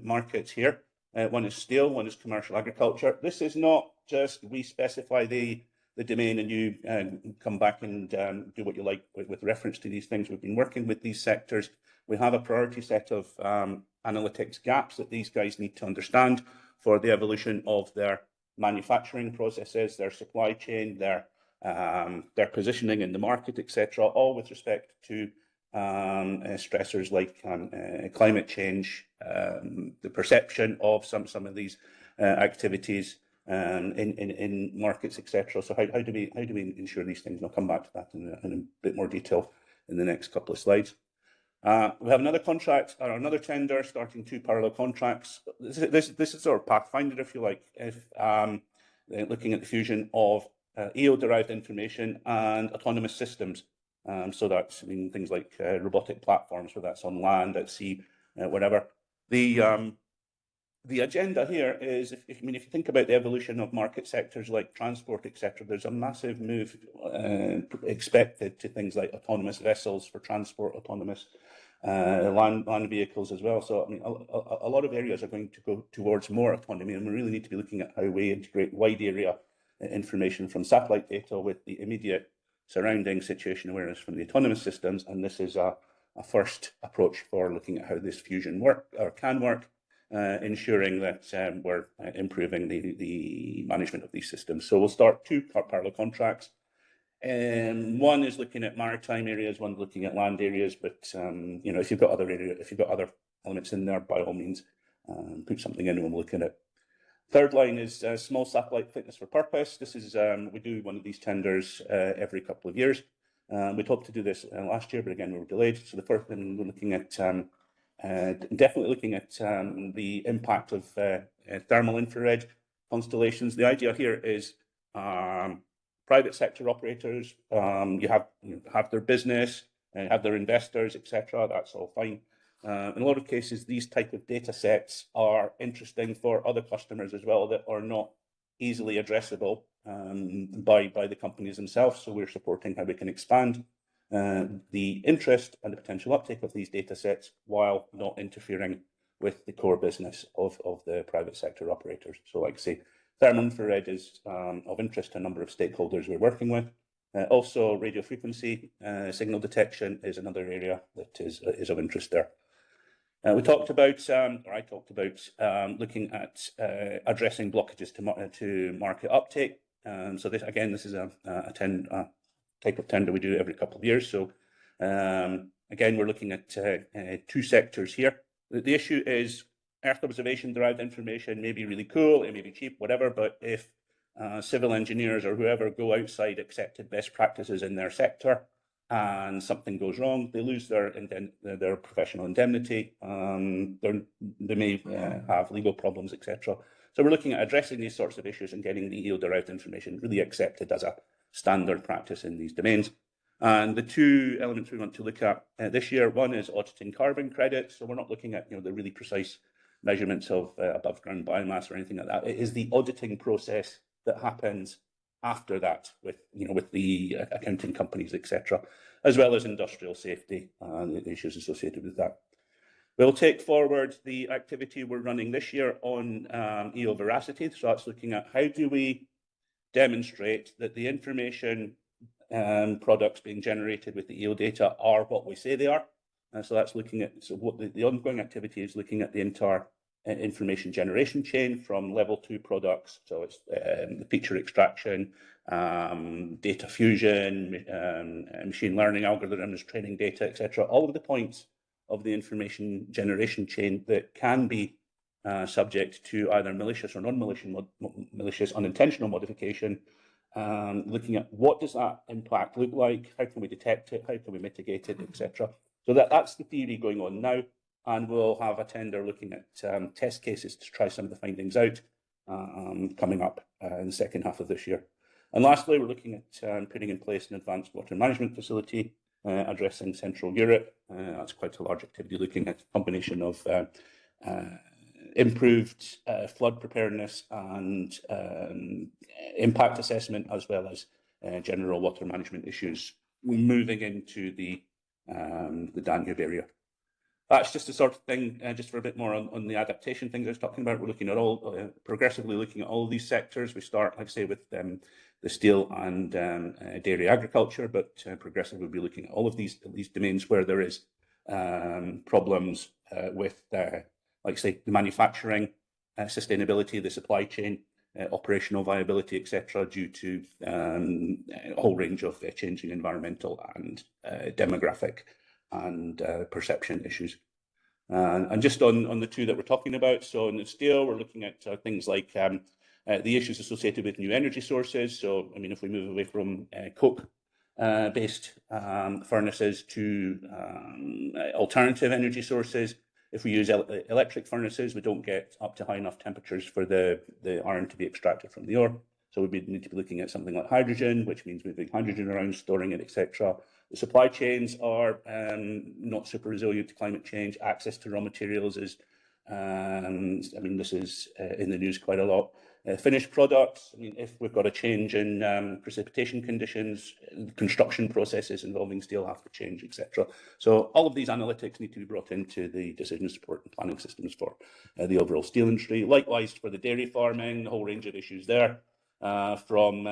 markets here. One is steel, one is commercial agriculture. This is not just we specify the domain and you come back and do what you like with reference to these things. We've been working with these sectors. We have a priority set of analytics gaps that these guys need to understand for the evolution of their manufacturing processes, their supply chain, their positioning in the market, etc., all with respect to stressors like climate change, the perception of some of these activities in markets, etc. So how do we ensure these things? And I'll come back to that in a bit more detail in the next couple of slides. We have another contract or another tender starting two parallel contracts. This is sort of pathfinder, if you like, if looking at the fusion of EO-derived information and autonomous systems. So that's, I mean, things like robotic platforms, whether that's on land, at sea, whatever. The agenda here is, if you think about the evolution of market sectors like transport, etc., there's a massive move expected to things like autonomous vessels for transport, autonomous land vehicles as well. So I mean, a lot of areas are going to go towards more autonomy, and we really need to be looking at how we integrate wide area information from satellite data with the immediate surrounding situation awareness from the autonomous systems. And this is a first approach for looking at how this fusion can work ensuring that we're improving the management of these systems. So we'll start two parallel contracts. One is looking at maritime areas, one's looking at land areas. But you know, if you've got other elements in there, by all means, put something in and we'll look at it. Third line is small satellite fitness for purpose. This is we do one of these tenders every couple of years. We'd hoped to do this last year, but again we were delayed. So the first one we're looking at definitely looking at the impact of thermal infrared constellations. The idea here is private sector operators, you have their business, have their investors, etc. That's all fine. In a lot of cases, these type of data sets are interesting for other customers as well that are not easily addressable by the companies themselves. So we're supporting how we can expand the interest and the potential uptake of these data sets while not interfering with the core business of the private sector operators. So like I say, thermal infrared is of interest to a number of stakeholders we're working with. Also, radio frequency signal detection is another area that is of interest there. We talked about, or I talked about, looking at addressing blockages to market uptake. So this is a type of tender we do every couple of years. So again, we're looking at two sectors here. The issue is Earth observation derived information may be really cool, it may be cheap, whatever, but if civil engineers or whoever go outside accepted best practices in their sector and something goes wrong, they lose their professional indemnity, they may have legal problems, etc. So we're looking at addressing these sorts of issues and getting the EO-derived information really accepted as a standard practice in these domains. And the two elements we want to look at this year, one is auditing carbon credits. So we're not looking at the really precise measurements of above ground biomass or anything like that. It is the auditing process that happens after that with the accounting companies, etc., as well as industrial safety and the issues associated with that. We'll take forward the activity we're running this year on EO veracity. So that's looking at how do we demonstrate that the information products being generated with the EO data are what we say they are. So that's looking at, so what the ongoing activity is looking at the entire information generation chain from level 2 products. So it's the feature extraction, data fusion, machine learning algorithms, training data, etc. All of the points of the information generation chain that can be subject to either malicious or non-malicious unintentional modification. Looking at what does that impact look like, how can we detect it, how can we mitigate it, etc. So that's the theory going on now, and we'll have a tender looking at test cases to try some of the findings out coming up in the second half of this year. And lastly, we're looking at putting in place an advanced water management facility addressing Central Europe. That's quite a large activity looking at a combination of improved flood preparedness and impact assessment, as well as general water management issues moving into the Danube area. That's just the sort of thing, just for a bit more on the adaptation things I was talking about. We're looking at progressively looking at all of these sectors. We start, like I say, with the steel and dairy agriculture, but progressively we'll be looking at all of these domains where there is problems with, like I say, the manufacturing, sustainability, the supply chain, operational viability, etc., due to a whole range of changing environmental and demographic and perception issues. And just on the two that we're talking about, so in the steel, we're looking at things like the issues associated with new energy sources. So, I mean, if we move away from coke-based furnaces to alternative energy sources, if we use electric furnaces, we don't get up to high enough temperatures for the iron to be extracted from the ore. So we need to be looking at something like hydrogen, which means moving hydrogen around, storing it, etc. The supply chains are not super resilient to climate change. Access to raw materials is, I mean, this is in the news quite a lot. Finished products, I mean, if we've got a change in precipitation conditions, construction processes involving steel have to change, etc. So all of these analytics need to be brought into the decision support and planning systems for the overall steel industry. Likewise for the dairy farming, a whole range of issues there. From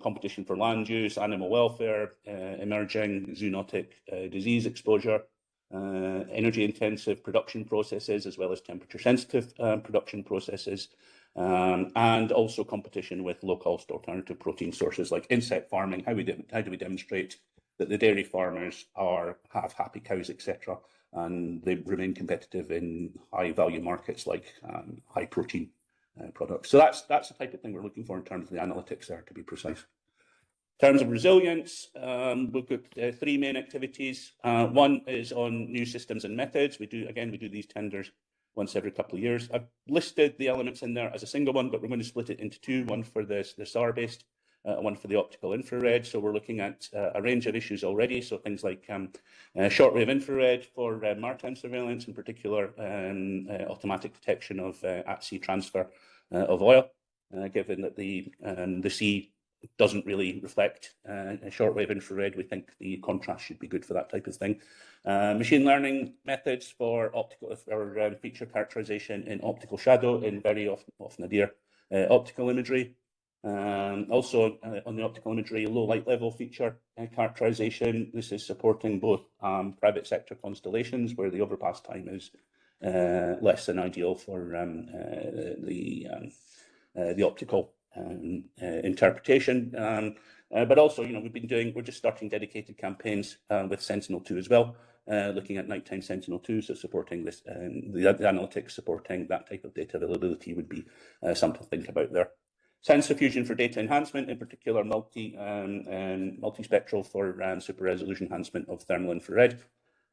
competition for land use, animal welfare, emerging zoonotic disease exposure, energy-intensive production processes, as well as temperature-sensitive production processes, and also competition with low-cost alternative protein sources like insect farming. How do we demonstrate that the dairy farmers have happy cows, etc., and they remain competitive in high-value markets like high-protein products? So that's the type of thing we're looking for in terms of the analytics there, to be precise. In terms of resilience, we've got three main activities. One is on new systems and methods. We do these tenders once every couple of years. I've listed the elements in there as a single one, but we're going to split it into two, one for the SAR-based, one for the optical infrared. So we're looking at a range of issues already. So things like shortwave infrared for maritime surveillance, in particular automatic detection of at-sea transfer of oil, given that the sea doesn't really reflect shortwave infrared. We think the contrast should be good for that type of thing. Machine learning methods for feature characterization in optical shadow in very often nadir optical imagery. Also on the optical imagery, low light level feature characterization. This is supporting both private sector constellations where the overpass time is less than ideal for the optical interpretation, but also, we're just starting dedicated campaigns with Sentinel-2 as well, looking at nighttime Sentinel-2, so supporting this, the analytics supporting that type of data availability would be something to think about there. Sensor fusion for data enhancement, in particular multispectral for super resolution enhancement of thermal infrared.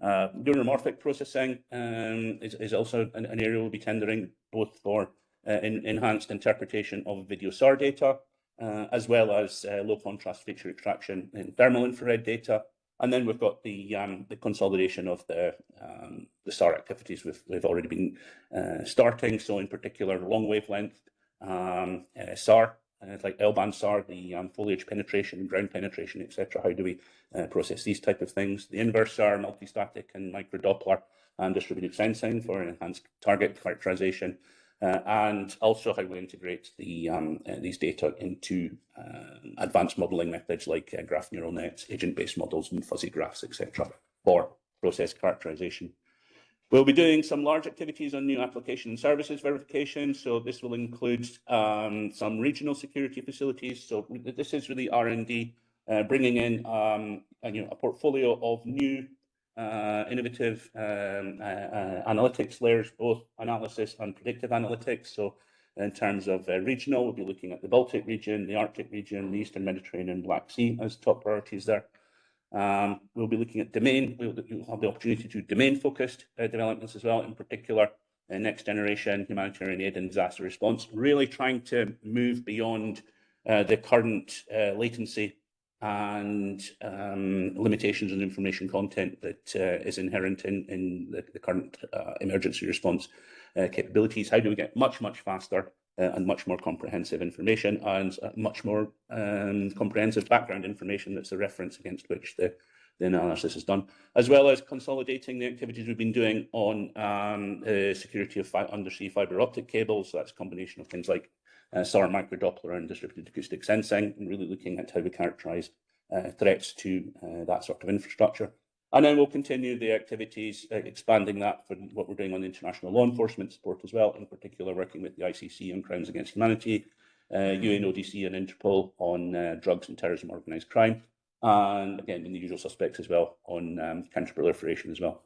Neuromorphic processing is also an area we'll be tendering, both for enhanced interpretation of video SAR data, as well as low contrast feature extraction in thermal infrared data. And then we've got the consolidation of the SAR activities we've already been starting. So in particular, long wavelength SAR, like L-band SAR, the foliage penetration, ground penetration, etc. How do we process these type of things? The inverse SAR, multistatic and microdoppler, and distributed sensing for enhanced target characterization. And also how we integrate these data into advanced modeling methods like graph neural nets, agent-based models, and fuzzy graphs, etc., for process characterization. We'll be doing some large activities on new application and services verification. So this will include some regional security facilities. So this is really R&D, bringing in a portfolio of new innovative analytics layers, both analysis and predictive analytics. So in terms of regional, we'll be looking at the Baltic region, the Arctic region, the Eastern Mediterranean, Black Sea as top priorities there. We'll be looking at domain. We'll have the opportunity to domain-focused developments as well, in particular next generation humanitarian aid and disaster response, really trying to move beyond the current latency and limitations on information content that is inherent in the current emergency response capabilities. How do we get much faster and much more comprehensive information, and much more comprehensive background information that's the reference against which the analysis is done, as well as consolidating the activities we've been doing on security of undersea fiber optic cables. So that's a combination of things like SAR, microdoppler, and distributed acoustic sensing, and really looking at how we characterize threats to that sort of infrastructure. And then we'll continue the activities, expanding that for what we're doing on international law enforcement support as well, in particular working with the ICC on crimes against humanity, UNODC and Interpol on drugs and terrorism, organised crime, and again, in the usual suspects as well on counter-proliferation as well.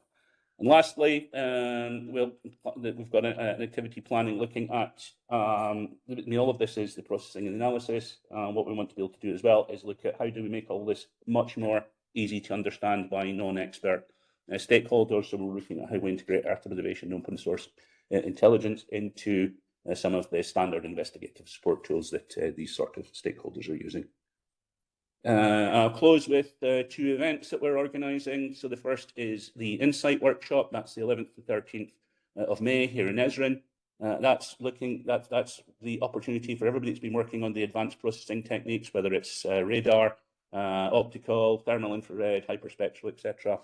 And lastly, we've got an activity planning looking at, all of this is the processing and analysis. What we want to be able to do as well is look at how do we make all this much more easy to understand by non-expert stakeholders. So we're looking at how we integrate Earth observation and open source intelligence into some of the standard investigative support tools that these sort of stakeholders are using. I'll close with two events that we're organising. So the first is the Insight Workshop. That's the 11th to 13th of May here in Ezrin. That's the opportunity for everybody that's been working on the advanced processing techniques, whether it's radar, optical, thermal infrared, hyperspectral, etc.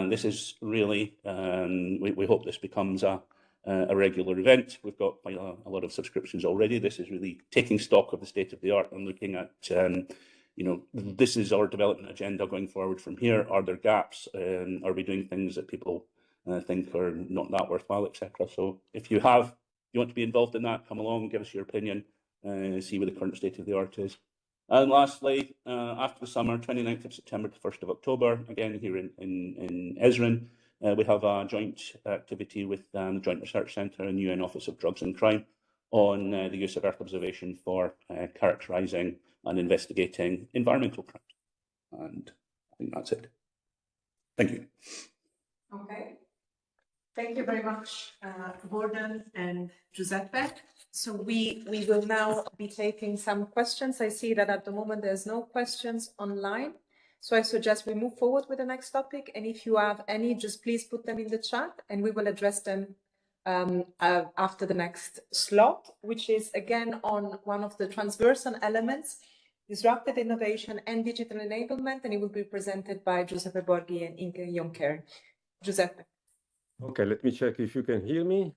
This is really, we hope this becomes a regular event. We've got a lot of subscriptions already. This is really taking stock of the state of the art and looking at this is our development agenda going forward from here. Are there gaps? Are we doing things that people think are not that worthwhile, etc.? So if you want to be involved in that, come along, give us your opinion, see what the current state of the art is. And lastly, after the summer, 29th of September to 1st of October, again here in Ezrin, we have a joint activity with the Joint Research Centre and UN Office of Drugs and Crime on the use of Earth observation for characterising and investigating environmental crimes. And I think that's it. Thank you. Okay. Thank you very much, Gordon and Giuseppe. So we will now be taking some questions. I see that at the moment there's no questions online. So I suggest we move forward with the next topic. And if you have any, just please put them in the chat and we will address them after the next slot, which is again on one of the transversal elements, disruptive innovation and digital enablement. And it will be presented by Giuseppe Borghi and Inge Jonker. Giuseppe. Okay, let me check if you can hear me.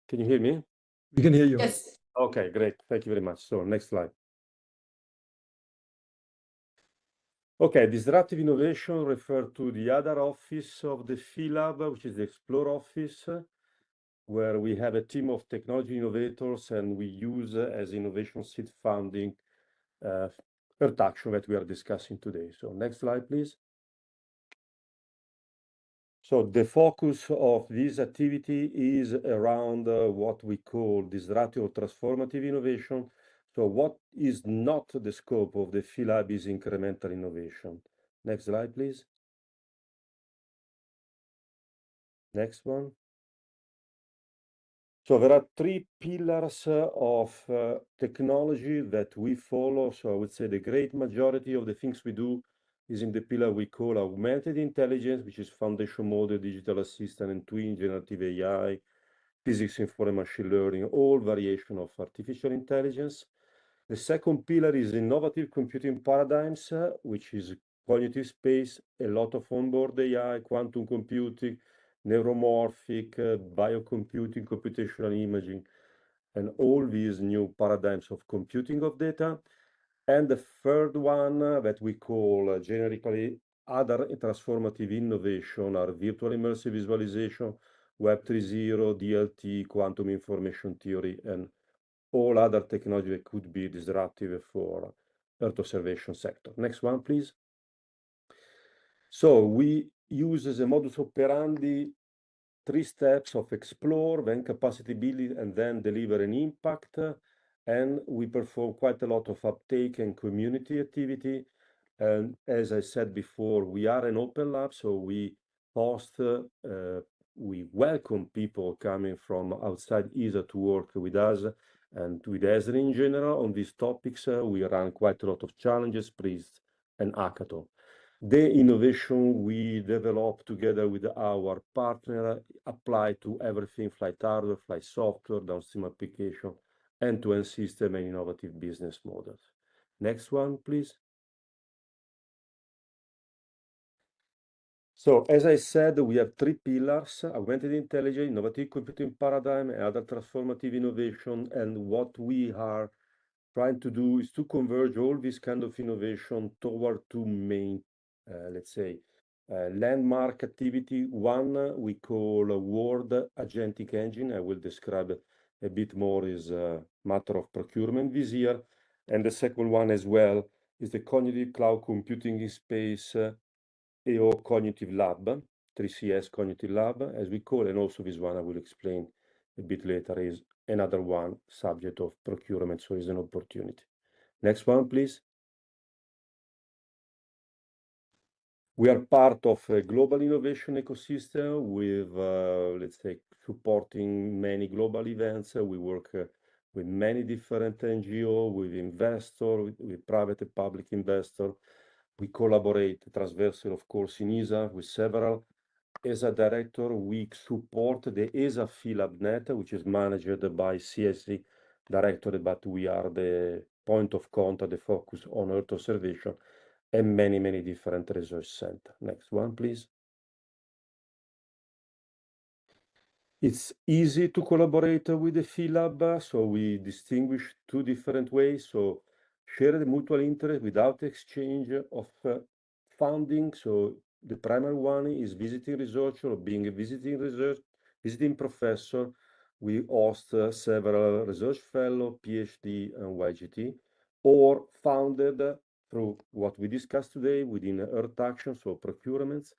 Can you hear me? We can hear you. Yes. Okay, great. Thank you very much. So next slide. Okay, disruptive innovation refers to the other office of the FILAB, which is the Explore office, where we have a team of technology innovators and we use as innovation seed funding Earth Action that we are discussing today. So next slide, please. So the focus of this activity is around what we call disruptive or transformative innovation. So what is not the scope of the FILAB is incremental innovation. Next slide, please. Next one. So there are three pillars of technology that we follow. So I would say the great majority of the things we do is in the pillar we call augmented intelligence, which is foundation model, digital assistant, and twin, generative AI, physics-informed machine learning, all variation of artificial intelligence. The second pillar is innovative computing paradigms, which is cognitive space, a lot of onboard AI, quantum computing, neuromorphic, biocomputing, computational imaging, and all these new paradigms of computing of data. And the third one that we call generically other transformative innovation are virtual immersive visualization, Web 3.0, DLT, quantum information theory, and all other technology that could be disruptive for Earth observation sector. Next one, please. So we use as a modus operandi 3 steps of explore, then capacity building, and then deliver an impact. And we perform quite a lot of uptake and community activity. And as I said before, we are an open lab, so we host, we welcome people coming from outside ESA to work with us and with ESRI in general on these topics. We run quite a lot of challenges, sprints, and hackathon. The innovation we develop together with our partner apply to everything, flight hardware, flight software, downstream application, end-to-end system, and innovative business models. Next one, please. So as I said, we have 3 pillars: augmented intelligence, innovative computing paradigm, and other transformative innovation. And what we are trying to do is to converge all this kind of innovation toward 2 main, let's say, landmark activity. One we call World Agentic Engine. I will describe a bit more, is a matter of procurement this year. And the second one as well is the Cognitive Cloud Computing in Space EO Cognitive Lab, 3CS Cognitive Lab, as we call, and also this one I will explain a bit later is another one subject of procurement, so is an opportunity. Next one, please. We are part of a global innovation ecosystem with, let's say, supporting many global events. We work with many different NGOs, with investors, with private and public investors. We collaborate transversal, of course, in ESA with several. As a director, we support the ESA FILAB net, which is managed by CSC Directorate, but we are the point of contact, the focus on Earth observation, and many, many different research centers. Next one, please. It's easy to collaborate with the FILAB, so we distinguish 2 different ways. So shared mutual interest without exchange of funding. So the primary one is visiting researcher or being a visiting professor. We host several research fellow, PhD, and YGT, or founded through what we discussed today within Earth Action, so procurements,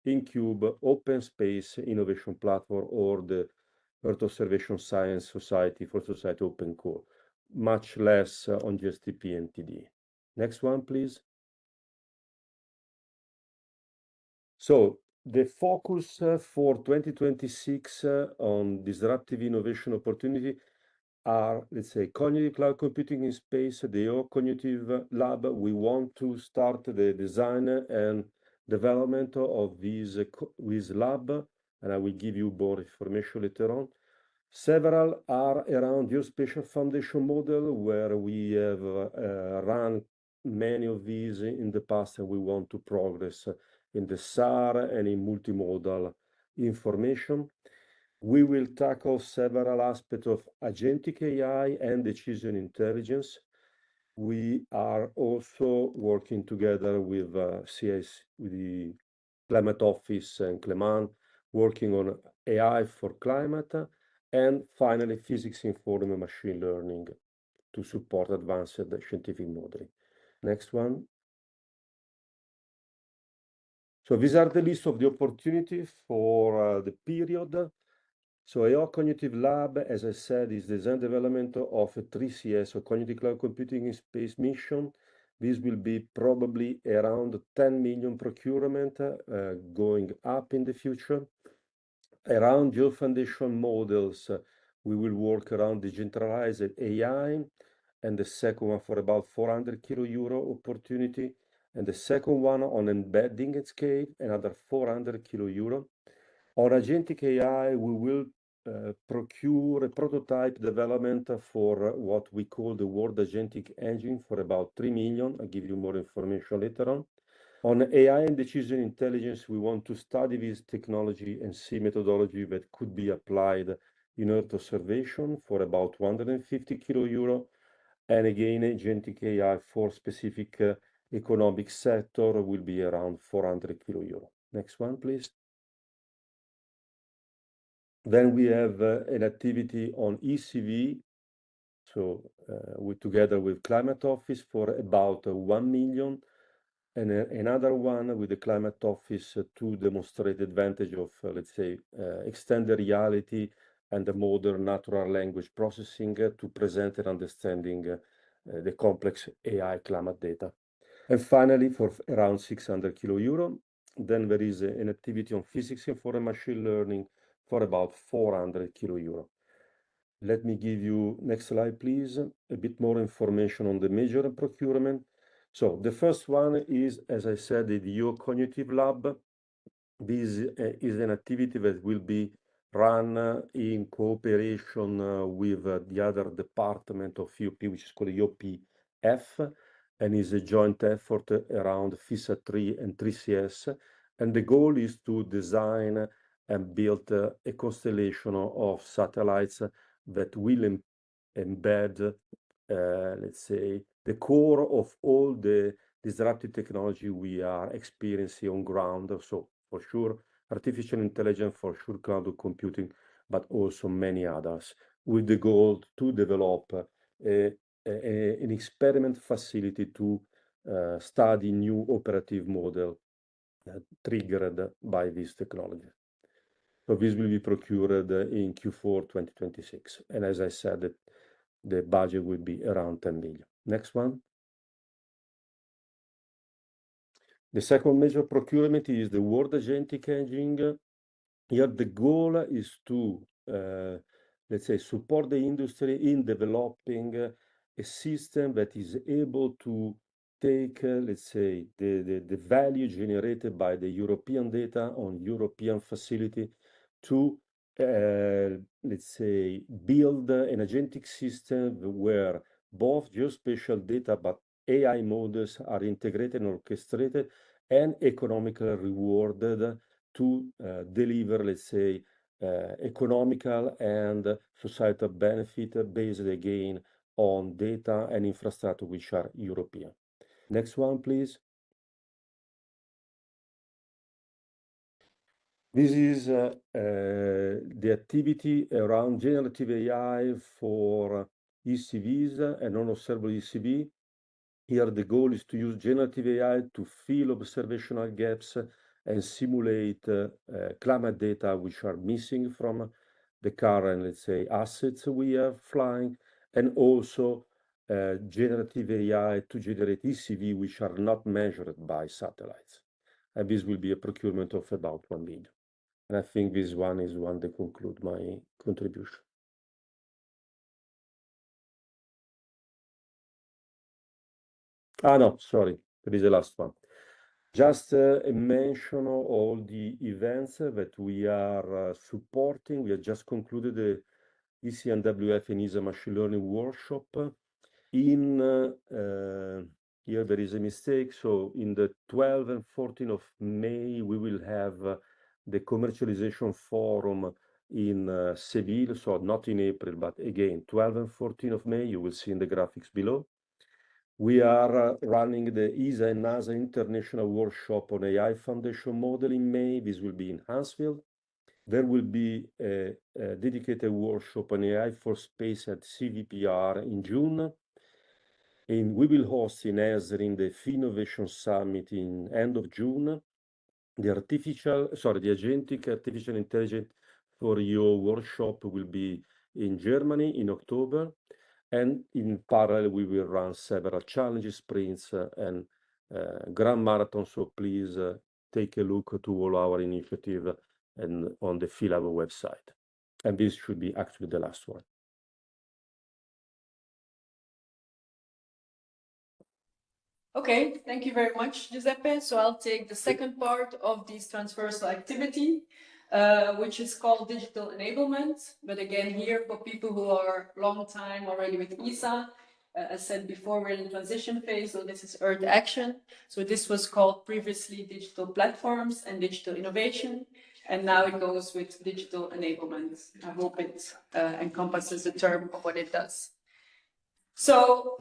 InCube, Open Space Innovation Platform, or the Earth Observation Science Society for Society Open Core, much less on GSTP and TD. Next one, please. So the focus for 2026 on disruptive innovation opportunity are, let's say, cognitive cloud computing in space, the EO Cognitive Lab. We want to start the design and development of this lab, and I will give you more information later on. Several are around geospatial foundation model, where we have run many of these in the past, and we want to progress in the SAR and in multimodal information. We will tackle several aspects of agentic AI and decision intelligence. We are also working together with CIS, with the Climate Office and Clement, working on AI for climate, and finally, physics-informed machine learning to support advanced scientific modeling. Next one. So these are the list of the opportunities for the period. So EO Cognitive Lab, as I said, is design development of a 3CS, or Cognitive Cloud Computing in Space mission. This will be probably around 10 million procurement going up in the future. Around geofoundation models, we will work around decentralized AI, and the second one for about 400 euro opportunity, and the second one on embedding at scale, another 400 euro. On agentic AI, we will procure a prototype development for what we call the World Agentic Engine for about 3 million. I'll give you more information later on. On AI and decision intelligence, we want to study this technology and see methodology that could be applied in Earth observation for about 150 euro. And again, agentic AI for specific economic sector will be around 400 euro. Next one, please. Then we have an activity on ECV, so together with Climate Office for about 1 million, and another one with the Climate Office to demonstrate advantage of, let's say, extended reality and the modern natural language processing to present and understanding the complex AI climate data. And finally, for around 600 euro, then there is an activity on physics-informed machine learning for about 400 euro. Let me give you, next slide, please, a bit more information on the major procurement. So the first one is, as I said, the EO Cognitive Lab. This is an activity that will be run in cooperation with the other department of EOP, which is called EOP-F, and is a joint effort around FISA3 and 3CS. And the goal is to design and build a constellation of satellites that will embed, let's say, the core of all the disruptive technology we are experiencing on ground. So for sure, artificial intelligence, for sure, cloud computing, but also many others, with the goal to develop an experiment facility to study new operative model triggered by this technology. So this will be procured in Q4 2026. And as I said, the budget will be around 10 million. Next one. The second major procurement is the World Agentic Engine. Here, the goal is to, let's say, support the industry in developing a system that is able to take, let's say, the value generated by the European data on European facility to, let's say, build an agentic system where both geospatial data but AI models are integrated and orchestrated and economically rewarded to deliver, let's say, economical and societal benefit based again on data and infrastructure which are European. Next one, please. This is the activity around generative AI for ECVs and non-observable ECV. Here, the goal is to use generative AI to fill observational gaps and simulate climate data which are missing from the current, let's say, assets we are flying, and also generative AI to generate ECV which are not measured by satellites. And this will be a procurement of about 1 million. And I think this one is one that conclude my contribution. No, sorry, there is the last one. Just a mention of all the events that we are supporting. We have just concluded the ECNWF and ESA machine learning workshop. Here there is a mistake. So in the 12th and 14th of May, we will have the commercialization forum in Seville. So not in April, but again, 12th and 14th of May, you will see in the graphics below. We are running the ESA and NASA International Workshop on AI Foundation Model in May. This will be in Huntsville. There will be a dedicated workshop on AI for space at CVPR in June. And we will host in Esrin the Innovation Summit in end of June. The Agentic Artificial Intelligence for EO workshop will be in Germany in October. And in parallel, we will run several challenges, sprints, and grand marathons. So please take a look to all our initiative and on the FILAB website. And this should be actually the last one. Okay, thank you very much, Giuseppe. So I'll take the second part of this transversal activity, which is called digital enablement. But again, here for people who are long time already with ESA, as said before, we're in the transition phase. So this is Earth Action. So this was called previously digital platforms and digital innovation. And now it goes with digital enablement. I hope it encompasses the term of what it does. So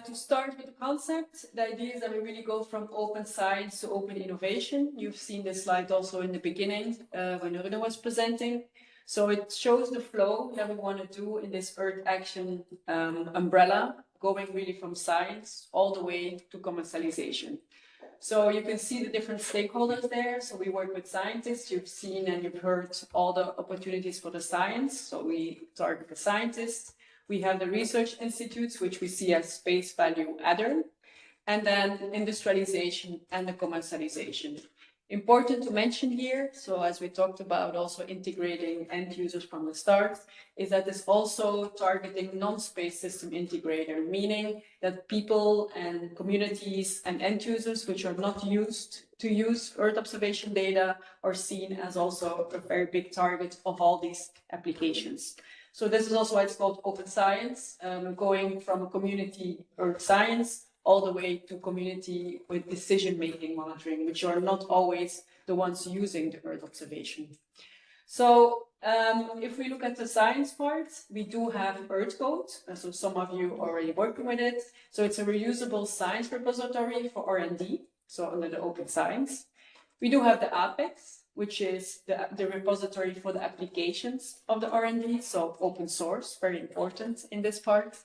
to start with the concept, the idea is that we really go from open science to open innovation. You've seen this slide also in the beginning when Ruben was presenting. So it shows the flow that we want to do in this Earth Action umbrella, going really from science all the way to commercialization. So you can see the different stakeholders there. So we work with scientists. You've seen and you've heard all the opportunities for the science. So we target the scientists. We have the research institutes, which we see as space value adder, and then industrialization and the commercialization. Important to mention here, so as we talked about also integrating end users from the start, is that it's also targeting non-space system integrator, meaning that people and communities and end users which are not used to use Earth observation data are seen as also a very big target of all these applications. So this is also why it's called open science, going from a community Earth science all the way to community with decision-making monitoring, which are not always the ones using the Earth observation. So if we look at the science part, we do have Earth Code. So some of you are already working with it. So it's a reusable science repository for R&D, so under the open science. We do have the Apex, which is the repository for the applications of the R&D, so open source, very important in this part.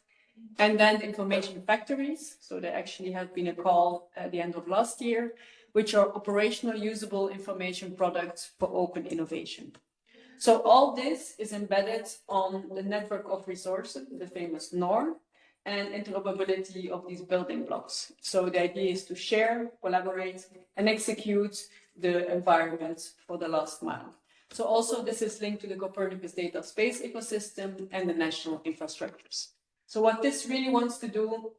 And then the information factories, so there actually has been a call at the end of last year, which are operational usable information products for open innovation. So all this is embedded on the network of resources, the famous NOR, and interoperability of these building blocks. So the idea is to share, collaborate, and execute the environment for the last mile. So also this is linked to the Copernicus data space ecosystem and the national infrastructures. So what this really wants to do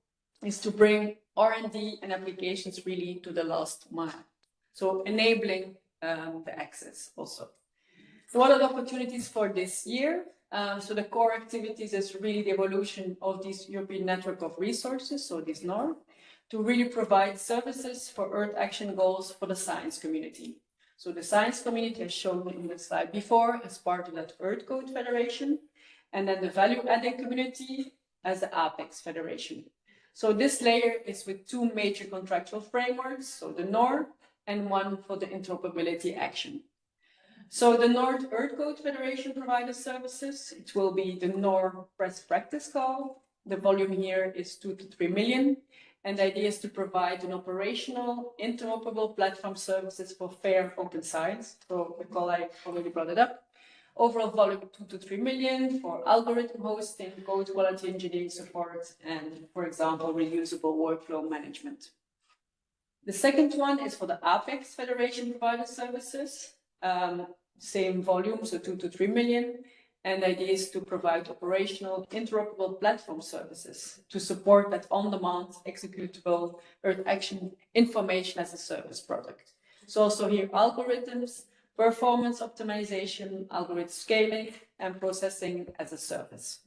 is to bring R&D and applications really to the last mile. So enabling the access also. So what are the opportunities for this year? So the core activities is really the evolution of this European network of resources, so this NOR, to really provide services for Earth Action goals for the science community. So the science community, as shown in the slide before, as part of that Earth Code Federation, and then the value-adding community, as the Apex Federation. So this layer is with two major contractual frameworks, so the NOR and one for the interoperability action. So the North Earth Code Federation provider services, it will be the NOR best practice call. The volume here is 2 to 3 million. And the idea is to provide an operational, interoperable platform services for fair open science. So the colleague already brought it up. Overall volume 2 to 3 million for algorithm hosting, code quality engineering support, and, for example, reusable workflow management. The second one is for the Apex Federation provider services. Same volume, so 2 to 3 million. And the idea is to provide operational, interoperable platform services to support that on-demand executable Earth Action information as a service product. So also here algorithms, performance optimization, algorithm scaling, and processing as a service.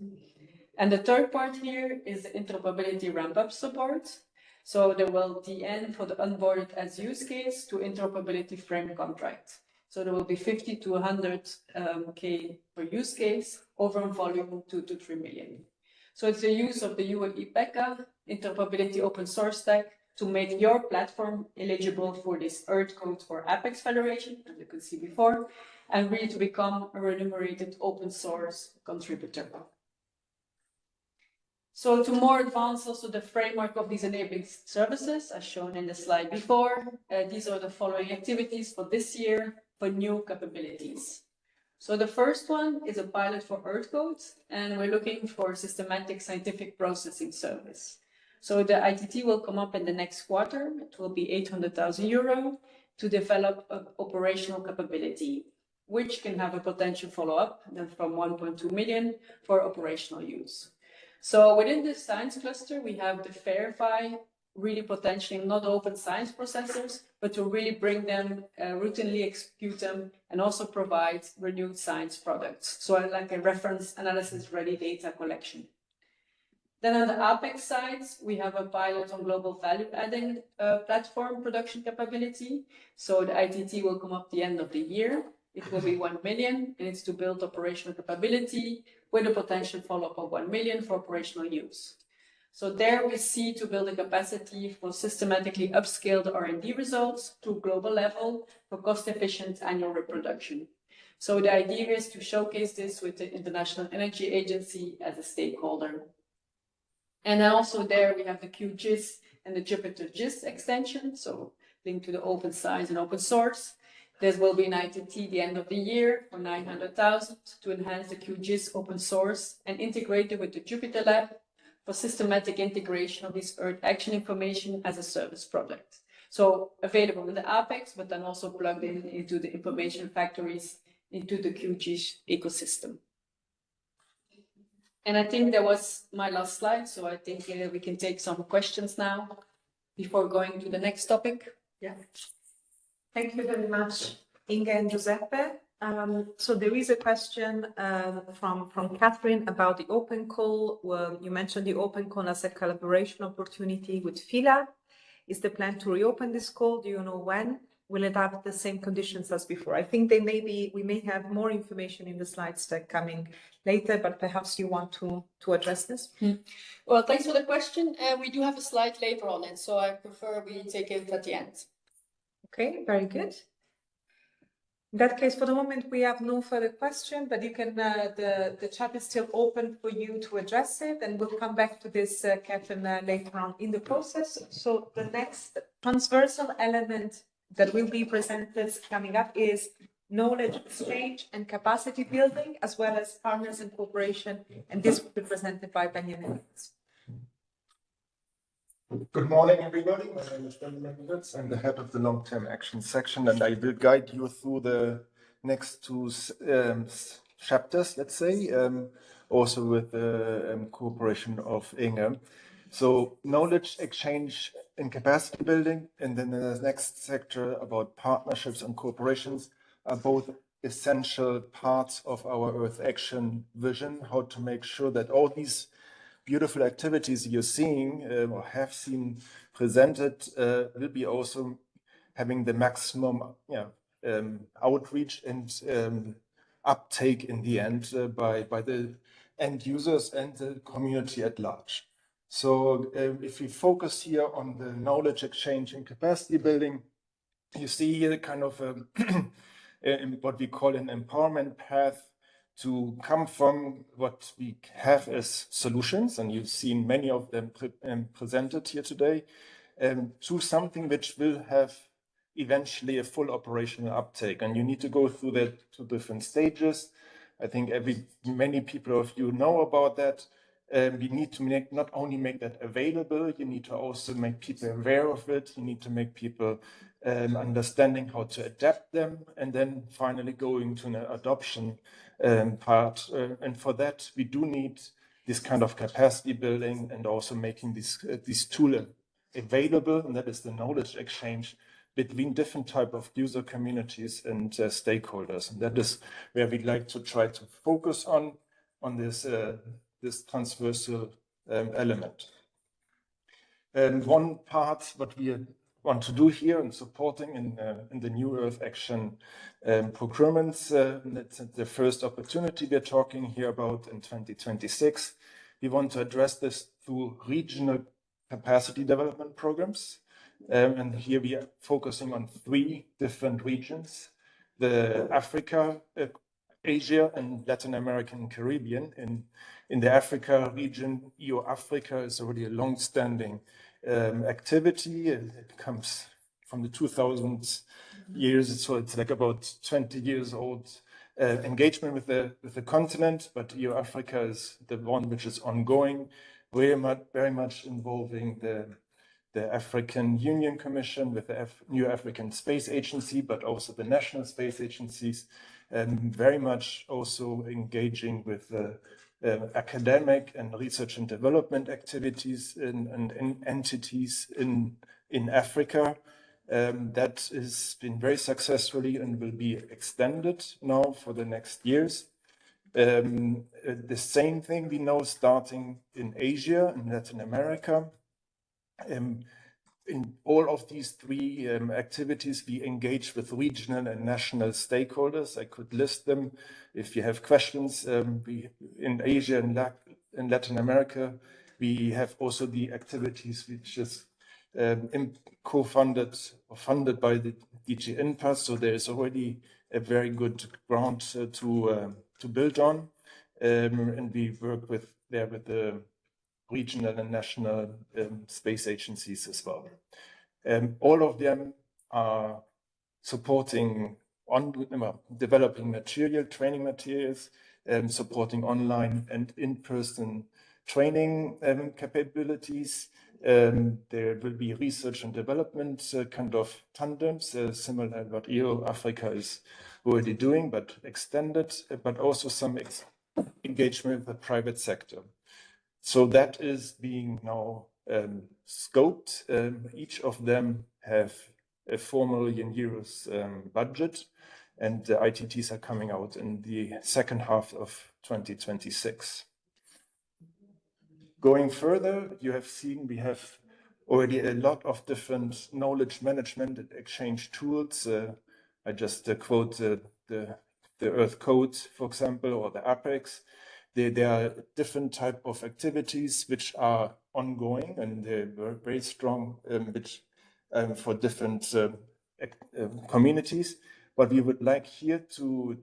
And the third part here is the interoperability ramp-up support. So there will DN for the onboarded as use case to interoperability frame contract. So there will be 50 to 100K per use case over volume 2 to 3 million. So it's the use of the UAE PECA interoperability open source stack to make your platform eligible for this Earth Code for Apex Federation, as you could see before, and really to become a remunerated open source contributor. So to more advance also the framework of these enabling services, as shown in the slide before, these are the following activities for this year for new capabilities. So the first one is a pilot for Earth Code, and we're looking for a systematic scientific processing service. So the ITT will come up in the next quarter. It will be 800,000 euro to develop an operational capability, which can have a potential follow-up then from 1.2 million for operational use. So within this science cluster, we have the Verify, really potentially not open science processors, but to really bring them, routinely execute them, and also provide renewed science products. So like a reference analysis ready data collection. Then on the Apex side, we have a pilot on global value adding platform production capability. So the ITT will come up the end of the year. It will be 1 million, and it's to build operational capability with a potential follow-up of 1 million for operational use. So there we see to build a capacity for systematically upscale the R&D results to global level for cost-efficient annual reproduction. So the idea is to showcase this with the International Energy Agency as a stakeholder. And then also there we have the QGIS and the Jupyter GIS extension, so linked to the open science and open source. There will be an ITT the end of the year for 900,000 to enhance the QGIS open source and integrate it with the Jupyter Lab for systematic integration of this Earth Action information as a service product. So available in the Apex, but then also plugged into the information factories, into the QGIS ecosystem. And I think that was my last slide, so I think we can take some questions now before going to the next topic. Yeah. Thank you very much, Inge and Giuseppe. So there is a question from Catherine about the open call. Well, you mentioned the open call as a collaboration opportunity with FILA. Is the plan to reopen this call? Do you know when? Will it have the same conditions as before? I think we may have more information in the slides that coming later, but perhaps you want to address this. Well, thanks for the question. We do have a slide later on it, so I prefer we take it at the end. Okay, very good. In that case, for the moment, we have no further question, but you can, the chat is still open for you to address it, and we'll come back to this, Catherine, later on in the process. So the next transversal element that will be presented coming up is knowledge exchange and capacity building, as well as partners and cooperation, and this will be presented by Benjamin. Good morning, everybody. My name is Benjamin Witz. I'm the head of the long-term action section, and I will guide you through the next two chapters, let's say, also with the cooperation of Inge. So knowledge exchange and capacity building, and then the next sector about partnerships and cooperations are both essential parts of our Earth Action vision, how to make sure that all these beautiful activities you're seeing or have seen presented will be also having the maximum outreach and uptake in the end by the end users and the community at large. So if we focus here on the knowledge exchange and capacity building, you see here kind of what we call an empowerment path to come from what we have as solutions, and you've seen many of them presented here today, to something which will have eventually a full operational uptake. And you need to go through that 2 different stages. I think many people of you know about that. We need to not only make that available, you need to also make people aware of it. You need to make people understanding how to adapt them, and then finally going to an adoption part. And for that, we do need this kind of capacity building and also making this tool available, and that is the knowledge exchange between different type of user communities and stakeholders. And that is where we'd like to try to focus on this transversal element. And one part what we want to do here in supporting in the New Earth Action procurements, that's the first opportunity we're talking here about in 2026. We want to address this through regional capacity development programs. And here we are focusing on 3 different regions: the Africa, Asia, and Latin American and Caribbean. In the Africa region, EO Africa is already a long-standing activity. It comes from the 2000s years, so it's like about 20 years old engagement with the continent. But EO Africa is the one which is ongoing, very much involving the African Union Commission with the new African Space Agency, but also the national space agencies, and very much also engaging with academic and research and development activities and entities in Africa. That has been very successfully and will be extended now for the next years. The same thing we know starting in Asia and Latin America. In all of these 3 activities, we engage with regional and national stakeholders. I could list them if you have questions. In Asia and Latin America, we have also the activities which is co-funded or funded by the DG INPAS. So there is already a very good ground to build on, and we work with the regional and national space agencies as well. All of them are supporting developing training materials, supporting online and in-person training capabilities. There will be research and development kind of tandems, similar to what EO Africa is already doing, but extended, but also some engagement with the private sector. So that is being now scoped. Each of them have a 4 million euros budget, and the ITTs are coming out in the second half of 2026. Going further, you have seen we have already a lot of different knowledge management and exchange tools. I just quote the Earth Code, for example, or the APEX. There are different type of activities which are ongoing, and they're very strong for different communities. What we would like here to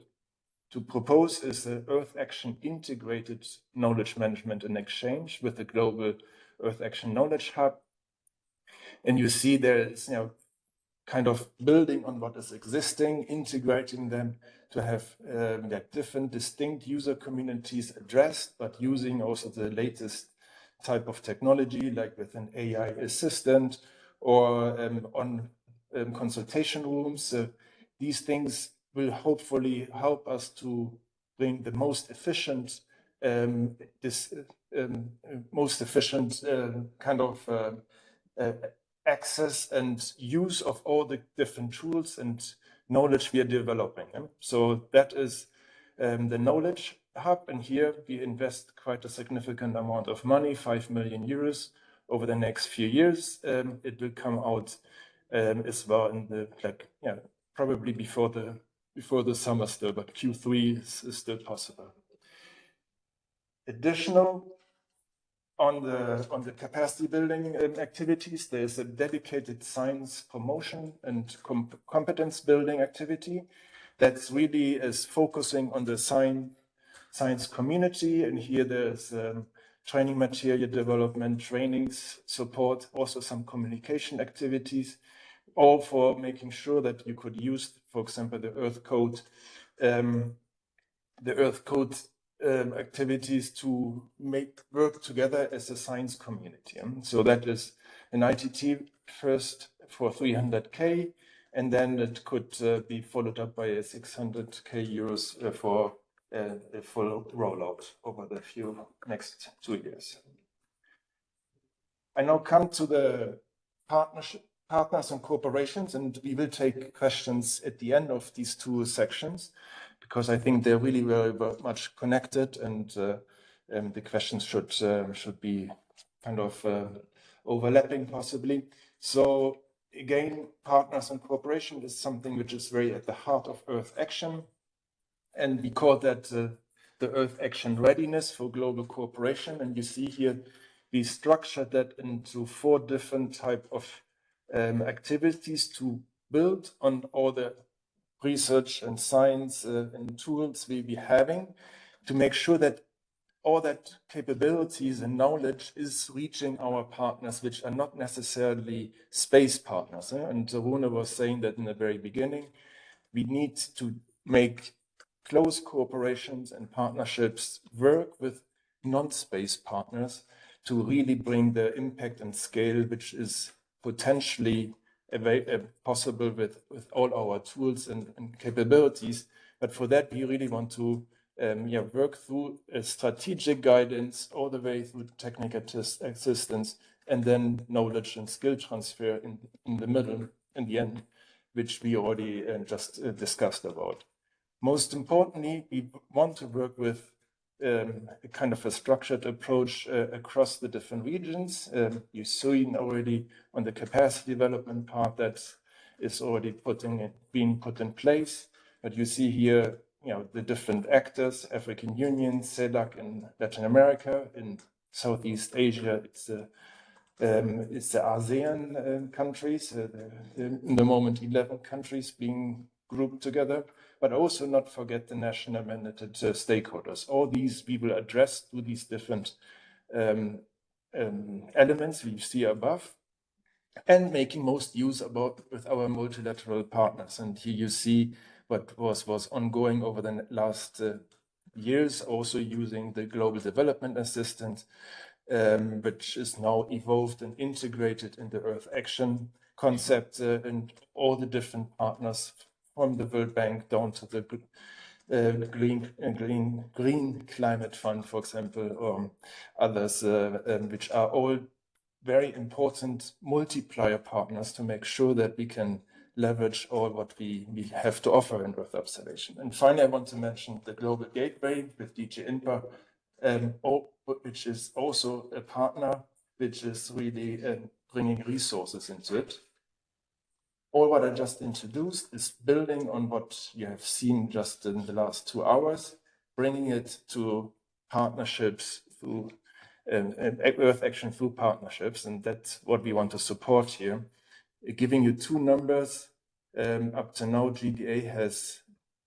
propose is the Earth Action integrated knowledge management and exchange with the global Earth Action Knowledge Hub. And you see there is kind of building on what is existing, integrating them to have different distinct user communities addressed, but using also the latest type of technology, like with an AI assistant or on consultation rooms. These things will hopefully help us to bring the most efficient kind of access and use of all the different tools and knowledge we are developing. So that is the knowledge hub, and here we invest quite a significant amount of money, 5 million euros over the next few years. It will come out as well in the probably before the summer still, but Q3 is still possible. additional on the capacity building activities, there's a dedicated science promotion and competence building activity that's really is focusing on the science community. And here there's training material development, trainings, support, also some communication activities, all for making sure that you could use, for example, the Earth Code activities to work together as a science community. So that is an ITT first for 300K, and then it could be followed up by a 600K euros for a full rollout over the next 2 years. I now come to the partners and corporations, and we will take questions at the end of these 2 sections, because I think they're really very much connected, and the questions should be kind of overlapping possibly. So again, partners and cooperation is something which is very at the heart of Earth Action, and we call that the Earth Action readiness for global cooperation. And you see here we structured that into 4 different type of activities to build on all the research and science and tools we be having, to make sure that all that capabilities and knowledge is reaching our partners, which are not necessarily space partners. And Rune was saying that in the very beginning, we need to make close cooperations and partnerships work with non-space partners to really bring the impact and scale which is potentially possible with all our tools and capabilities. But for that, we really want to work through a strategic guidance all the way through technical assistance, and then knowledge and skill transfer in the middle, in the end, which we already just discussed about. Most importantly, we want to work with a kind of a structured approach across the different regions. You've seen already on the capacity development part that is already being put in place. But you see here, the different actors: African Union, CELAC in Latin America, in Southeast Asia, it's the ASEAN countries, in the moment 11 countries being grouped together, but also not forget the national mandated stakeholders. All these we will address through these different elements we see above, and making most use with our multilateral partners. And here you see what was ongoing over the last years, also using the Global Development Assistance, which is now evolved and integrated in the Earth Action concept, and all the different partners from the World Bank down to the Green Climate Fund, for example, or others, which are all very important multiplier partners to make sure that we can leverage all what we have to offer in Earth observation. And finally, I want to mention the Global Gateway with DG INPA, which is also a partner, which is really bringing resources into it. All what I just introduced is building on what you have seen just in the last 2 hours, bringing it to partnerships through Earth Action through partnerships, and that's what we want to support here. Giving you 2 numbers, up to now GDA has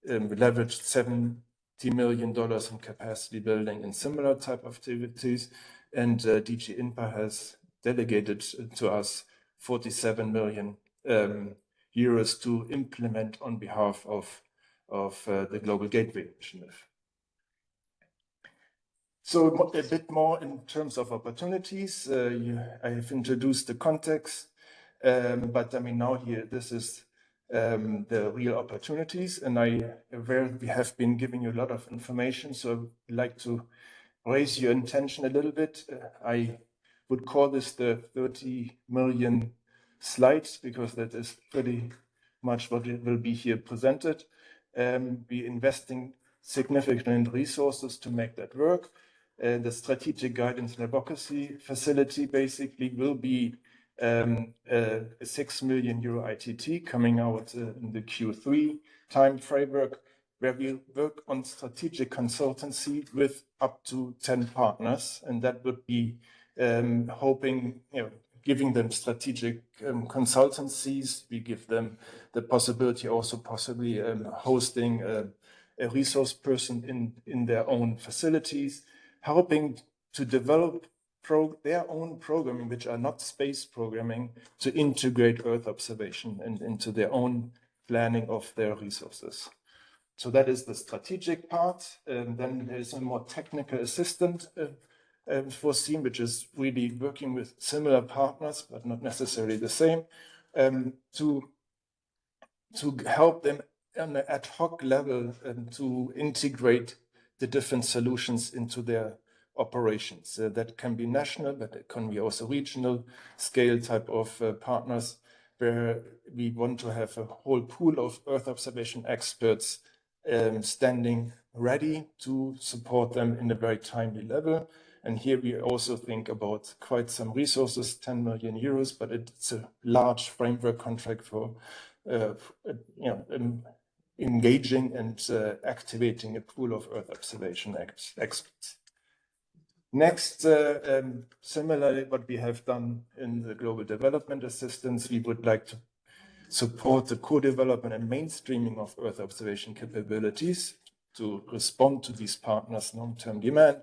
leveraged $70 million in capacity building and similar type of activities, and DG INPA has delegated to us 47 million euros to implement on behalf of the Global Gateway Initiative. So a bit more in terms of opportunities. I have introduced the context, but I mean now here this is the real opportunities, and we have been giving you a lot of information, so I'd like to raise your attention a little bit. I would call this the 30 million slides, because that is pretty much what it will be here presented. We're investing significant resources to make that work. The strategic guidance and advocacy facility basically will be a 6 million euro ITT coming out in the Q3 time framework, where we work on strategic consultancy with up to 10 partners, and that would be hoping, giving them strategic consultancies. We give them the possibility also possibly hosting a resource person in their own facilities, helping to develop their own programming, which are not space programming, to integrate Earth observation and into their own planning of their resources. So that is the strategic part. Then there's a more technical assistant foreseen, which is really working with similar partners, but not necessarily the same, to help them on an ad hoc level to integrate the different solutions into their operations. That can be national, but it can be also regional scale type of partners, where we want to have a whole pool of Earth observation experts standing ready to support them in a very timely level. And here we also think about quite some resources, 10 million euros, but it's a large framework contract for engaging and activating a pool of Earth observation experts. Next, similarly, what we have done in the global development assistance, we would like to support the co-development and mainstreaming of Earth observation capabilities to respond to these partners' long-term demand.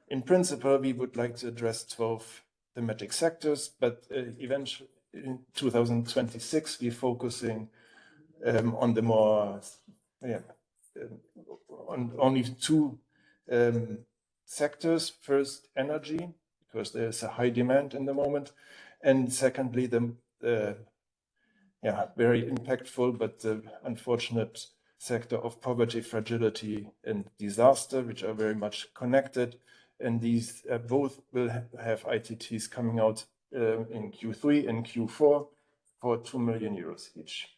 In principle, we would like to address 12 thematic sectors, but eventually in 2026, we're focusing on the more, on only 2 sectors. First, energy, because there's a high demand in the moment. And secondly, the very impactful but unfortunate sector of poverty, fragility, and disaster, which are very much connected. And these both will have ITTs coming out in Q3 and Q4 for 2 million euros each.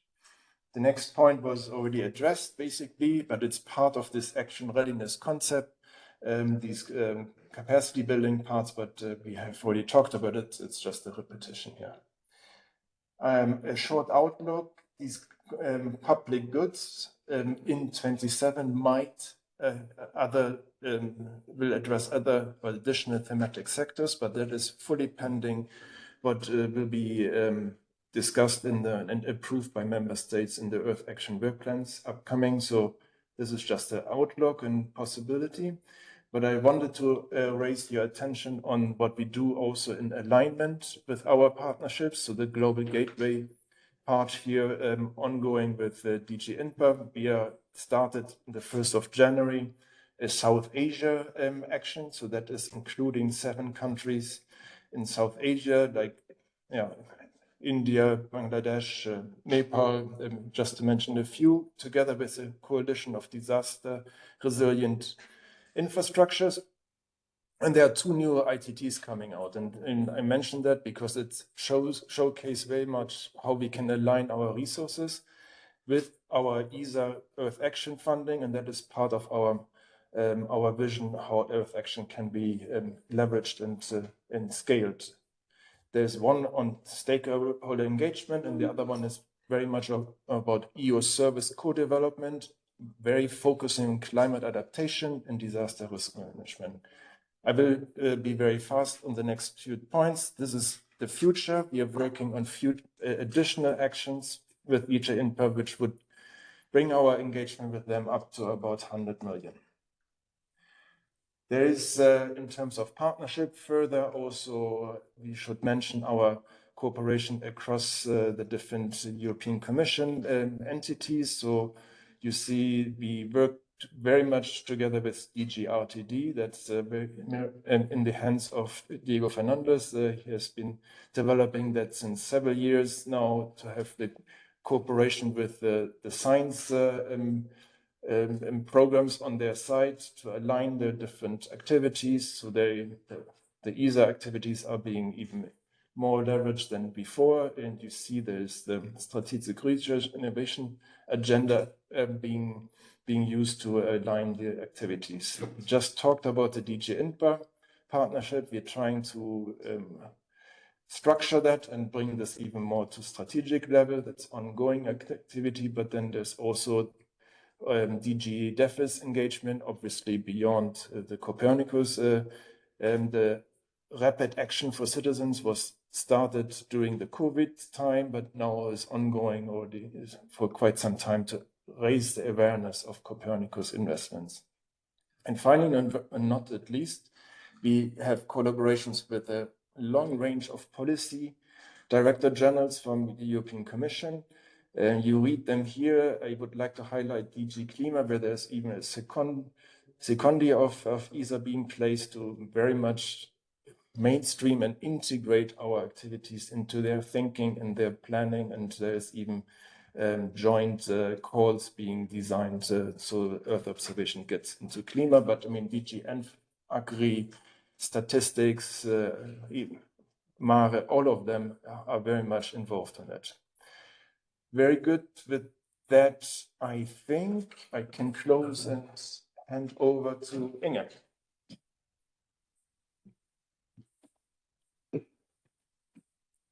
The next point was already addressed, basically, but it's part of this action readiness concept, these capacity building parts, but we have already talked about it. It's just a repetition here. A short outlook, these public goods in 27 might will address other or additional thematic sectors, but that is fully pending what will be discussed and approved by member states in the Earth Action Work Plans upcoming. So this is just an outlook and possibility. But I wanted to raise your attention on what we do also in alignment with our partnerships. So the Global Gateway part here, ongoing with DG INPA. We started the 1st of January, a South Asia action. So that is including 7 countries in South Asia, like India, Bangladesh, Nepal, just to mention a few, together with a coalition of disaster resilient infrastructures. And there are 2 new ITTs coming out. And I mentioned that because it showcase very much how we can align our resources with our ESA Earth Action funding. And that is part of our vision, how Earth Action can be leveraged and scaled. There's one on stakeholder engagement, and the other one is very much about EO service co-development, very focusing on climate adaptation and disaster risk management. I will be very fast on the next few points. This is the future. We are working on additional actions with DG INPA, which would bring our engagement with them up to about 100 million. There is, in terms of partnership, further also, we should mention our cooperation across the different European Commission entities. So you see, we work very much together with DG RTD. That's very in the hands of Diego Fernandez. He has been developing that since several years now to have the cooperation with the science programs on their side to align the different activities. So the ESA activities are being even more leveraged than before. And you see there's the strategic research innovation agenda being used to align the activities. We just talked about the DG INPA partnership. We're trying to structure that and bring this even more to strategic level. That's ongoing activity, but then there's also DG DEFIS engagement, obviously beyond the Copernicus. The rapid action for citizens was started during the COVID time, but now is ongoing already for quite some time to raise the awareness of Copernicus investments. And finally, and not at least, we have collaborations with a long range of policy director generals from the European Commission. You read them here. I would like to highlight DG Klima, where there's even a secondary of ESA being placed to very much mainstream and integrate our activities into their thinking and their planning. And there's even joint calls being designed so Earth observation gets into Klima. But I mean, DG and Agri, statistics, Mare, all of them are very much involved in that. Very good. With that, I think I can close and hand over to Inge.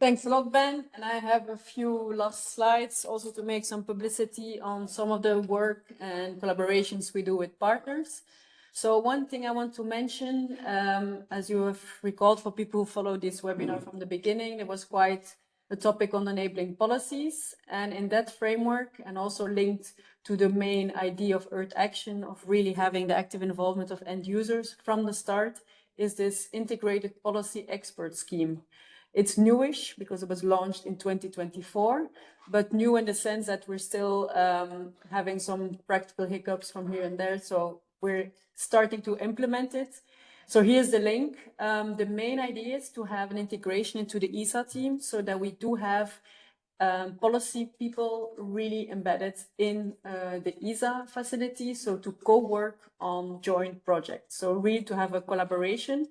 Thanks a lot, Ben. And I have a few last slides also to make some publicity on some of the work and collaborations we do with partners. So one thing I want to mention, as you have recalled for people who follow this webinar from the beginning, there was quite a topic on enabling policies. And in that framework, and also linked to the main idea of Earth Action, of really having the active involvement of end users from the start, is this integrated policy expert scheme. It's newish because it was launched in 2024, but new in the sense that we're still having some practical hiccups from here and there. So we're starting to implement it. So here's the link. The main idea is to have an integration into the ESA team so that we do have policy people really embedded in the ESA facility. So to co-work on joint projects. So really to have a collaboration.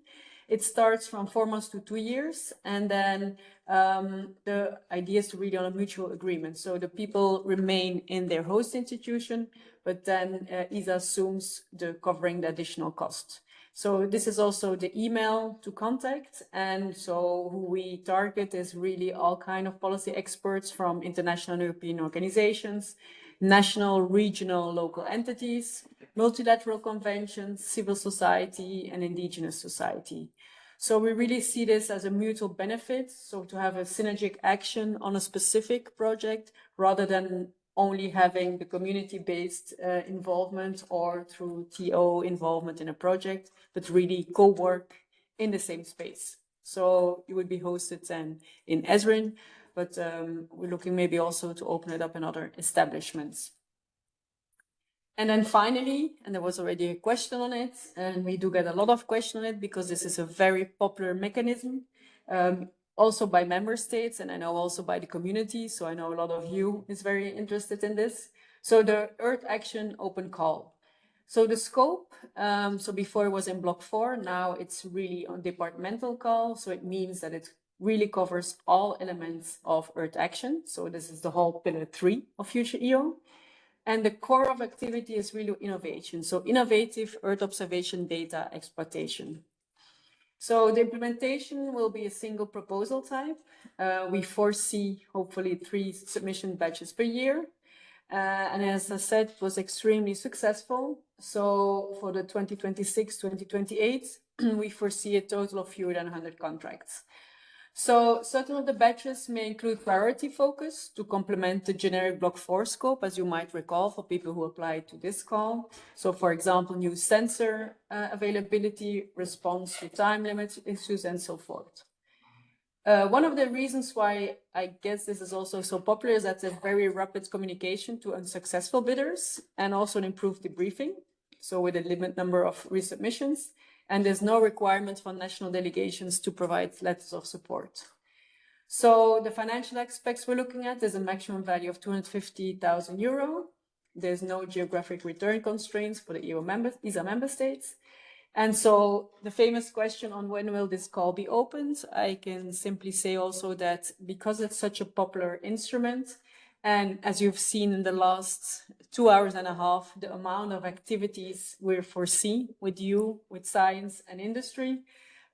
It starts from 4 months to 2 years. And then the idea is to really on a mutual agreement. So the people remain in their host institution, but then ESA assumes the covering the additional cost. So this is also the email to contact. And so who we target is really all kind of policy experts from international and European organizations, national, regional, local entities, multilateral conventions, civil society, and indigenous society. So we really see this as a mutual benefit. So to have a synergic action on a specific project rather than only having the community-based involvement or through TO involvement in a project, but really co-work in the same space. So it would be hosted then in Ezrin, but we're looking maybe also to open it up in other establishments. And then finally, and there was already a question on it, and we do get a lot of questions on it because this is a very popular mechanism, also by member states, and I know also by the community. So I know a lot of you is very interested in this. So the Earth Action Open Call. So the scope, so before it was in block 4, now it's really on departmental call. So it means that it really covers all elements of Earth Action. So this is the whole pillar 3 of FutureEO. And the core of activity is really innovation. So innovative Earth observation data exploitation. So the implementation will be a single proposal type. We foresee hopefully 3 submission batches per year. And as I said, it was extremely successful. So for the 2026-2028, we foresee a total of fewer than 100 contracts. So certain of the batches may include priority focus to complement the generic block 4 scope, as you might recall, for people who applied to this call. So for example, new sensor availability, response to time limit issues, and so forth. One of the reasons why I guess this is also so popular is that there's very rapid communication to unsuccessful bidders and also an improved debriefing. So with a limited number of resubmissions. And there's no requirement for national delegations to provide letters of support. So the financial aspects we're looking at is a maximum value of €250,000. There's no geographic return constraints for the ESA member states. And so the famous question on when will this call be opened, I can simply say also that because it's such a popular instrument, and as you've seen in the last 2 hours and a half, the amount of activities we foresee with you, with science and industry,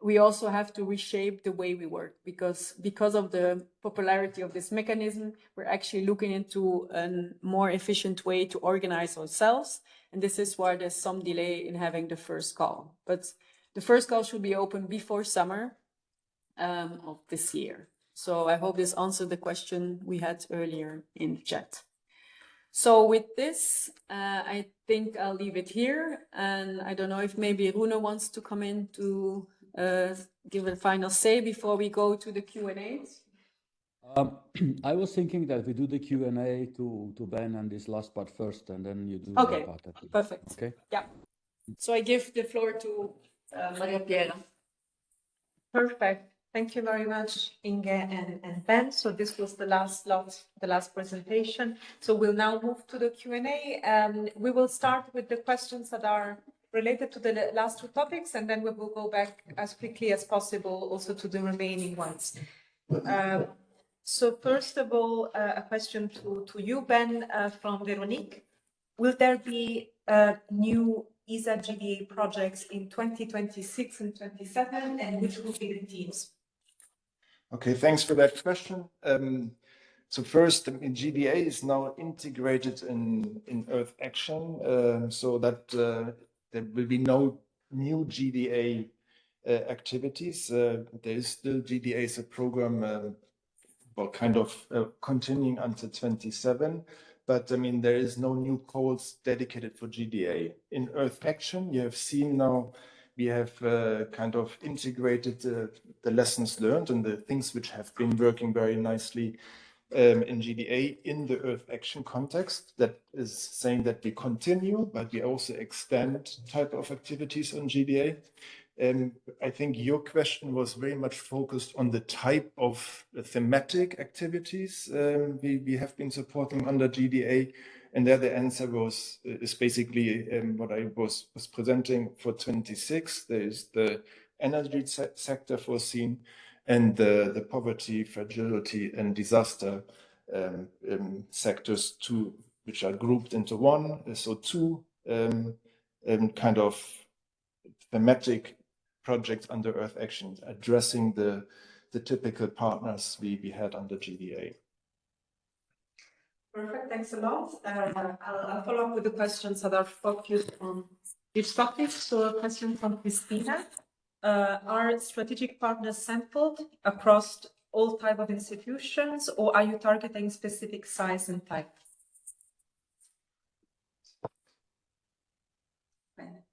we also have to reshape the way we work, because of the popularity of this mechanism, we're actually looking into a more efficient way to organize ourselves. And this is why there's some delay in having the first call. But the first call should be open before summer of this year. So I hope this answered the question we had earlier in the chat. So with this, I think I'll leave it here. And I don't know if maybe Rune wants to come in to give a final say before we go to the Q&As. I was thinking that we do the Q&A to Ben and this last part first, and then you do Okay, the part at the end. perfect. Okay. Yeah. So I give the floor to Maria Piera. Perfect. Thank you very much, Inge and Ben. So this was the last slot, the last presentation. So we'll now move to the Q&A. We will start with the questions that are related to the last two topics, and then we will go back as quickly as possible also to the remaining ones. So first of all, a question to you, Ben, from Veronique. Will there be new ESA GDA projects in 2026 and 2027, and which will be the teams? Okay, thanks for that question. So first, GDA is now integrated in Earth Action, so that there will be no new GDA activities. There is still GDA as a program, well, kind of continuing until 27. But I mean, there is no new calls dedicated for GDA. In Earth Action, you have seen now we have kind of integrated the lessons learned and the things which have been working very nicely in GDA in the Earth Action context. That is saying that we continue, but we also extend type of activities on GDA. I think your question was very much focused on the type of thematic activities we have been supporting under GDA. And there the answer is basically what I was presenting for 26. There is the energy sector foreseen and the poverty, fragility and disaster sectors too, which are grouped into one. So two kind of thematic projects under Earth Action addressing the typical partners we had under GDA. Perfect, thanks a lot. I'll follow up with the questions that are focused on each topic. So a question from Christina. Are strategic partners sampled across all type of institutions, or are you targeting specific size and type?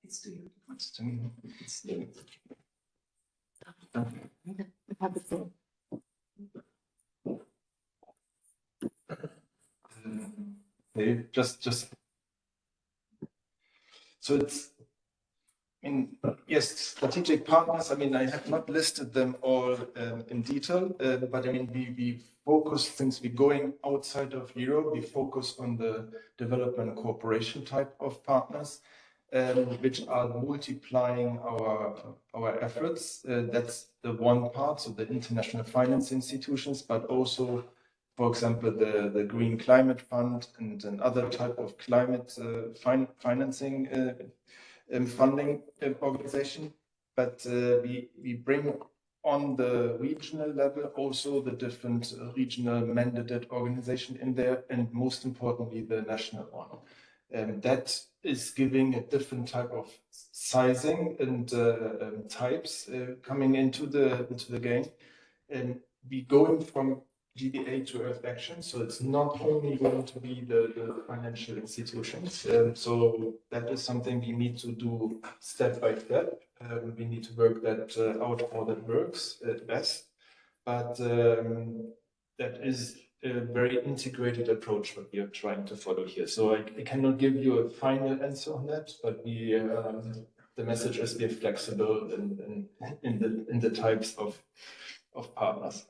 It's to you. It's to me. It's to me. Okay, just so it's, I mean, yes, strategic partners. I mean, I have not listed them all in detail, but I mean, we focus, since we're going outside of Europe, we focus on the development cooperation type of partners, which are multiplying our efforts. That's the one part, so the international finance institutions, but also, for example, the Green Climate Fund and other type of climate financing funding organization. But we bring on the regional level also the different regional mandated organization in there, and most importantly, the national one. That is giving a different type of sizing and types coming into the game. And we going from GDA to Earth Action, so it's not only going to be the financial institutions. So that is something we need to do step by step. We need to work that out how that works best. But that is a very integrated approach what we are trying to follow here. So I cannot give you a final answer on that, but the message is be flexible in the types of partners.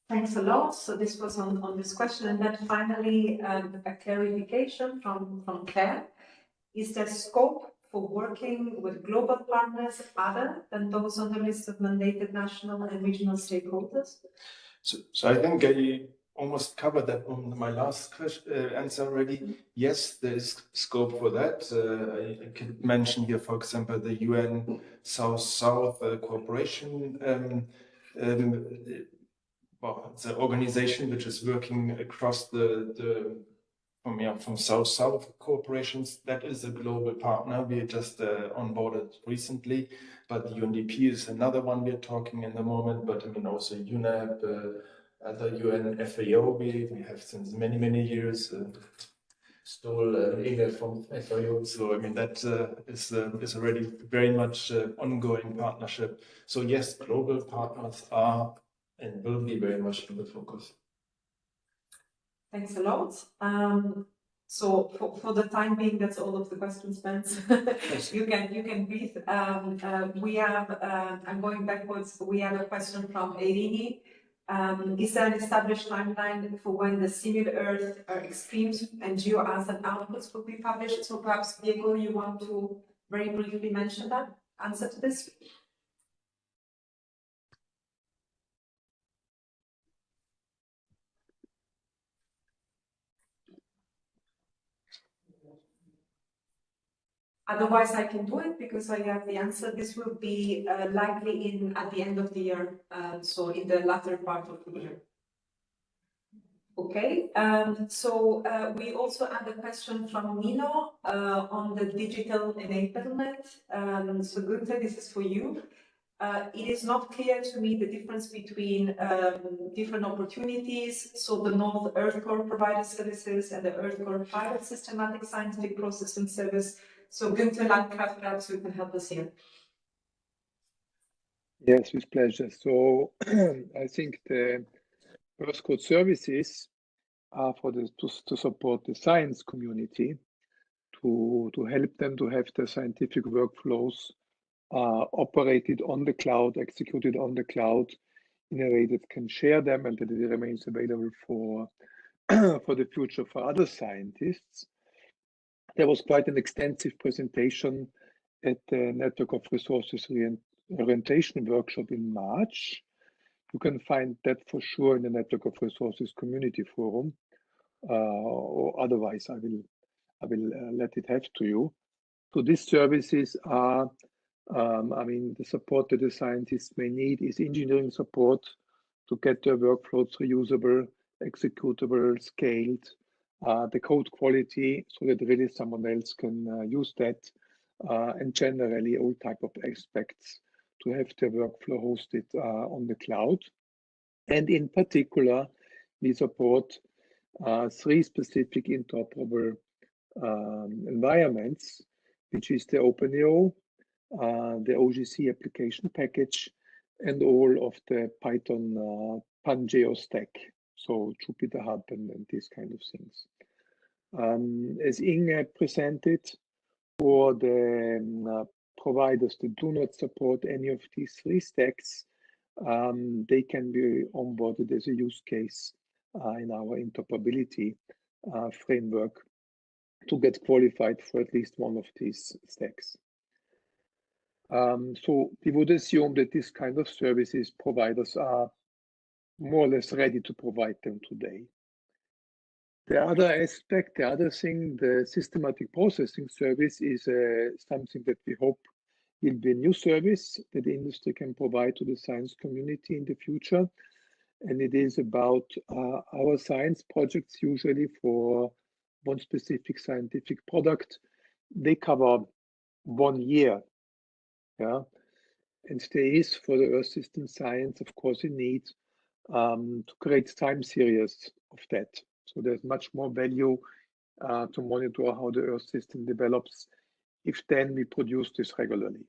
Thanks a lot. So this was on this question. And then finally, a clarification from Claire. Is there scope for working with global partners other than those on the list of mandated national and regional stakeholders? So I think almost covered that on my last answer already. Yes, there is scope for that. I can mention here, for example, the UN South-South cooperation. Well, it's an organization which is working across from South-South corporations. That is a global partner. We just onboarded recently, but UNDP is another one we're talking in the moment. But I mean also UNEP, other UN FAO we have since many years. Stole Inge from FAO. So I mean that is already very much ongoing partnership. So yes, global partners are and will be very much in the focus. Thanks a lot. So for the time being, that's all of the questions, Spence. you can breathe. We have I'm going backwards. We have a question from Eirini. Is there an established timeline for when the Simul Earth extremes and GeoAs and outputs will be published? So perhaps Diego, you want to very briefly mention that answer to this? Otherwise, I can do it because I have the answer. This will be likely at the end of the year, so in the latter part of the year. Okay, so we also had a question from Nino on the digital enablement. So Gunther, this is for you. It is not clear to me the difference between different opportunities. So the North Earth Core provider services and the Earth Core private systematic scientific processing service. So Günther Landgraf, perhaps you can help us here. Yes, with pleasure. So I think the Earth Code services are to support the science community, to help them to have the scientific workflows operated on the cloud, executed on the cloud in a way that can share them and that it remains available for the future for other scientists. There was quite an extensive presentation at the Network of Resources Orientation Workshop in March. You can find that for sure in the Network of Resources Community Forum, or otherwise I will let it have to you. So these services are, I mean, the support that the scientists may need is engineering support to get their workflows reusable, executable, scaled, the code quality so that really someone else can use that, and generally all type of aspects to have their workflow hosted on the cloud. And in particular, we support 3 specific interoperable environments, which is the OpenEO, the OGC application package, and all of the Python PanGeo stack, so Jupyter Hub and these kind of things. As Inge presented, for the providers that do not support any of these 3 stacks, they can be onboarded as a use case in our interoperability framework to get qualified for at least one of these stacks. So we would assume that this kind of services providers are more or less ready to provide them today. The other aspect, the other thing, the systematic processing service is something that we hope will be a new service that the industry can provide to the science community in the future. And it is about our science projects, usually for one specific scientific product. They cover 1 year. Yeah, and there is for the Earth system science, of course, a need to create time series of that. So there's much more value to monitor how the Earth system develops if then we produce this regularly.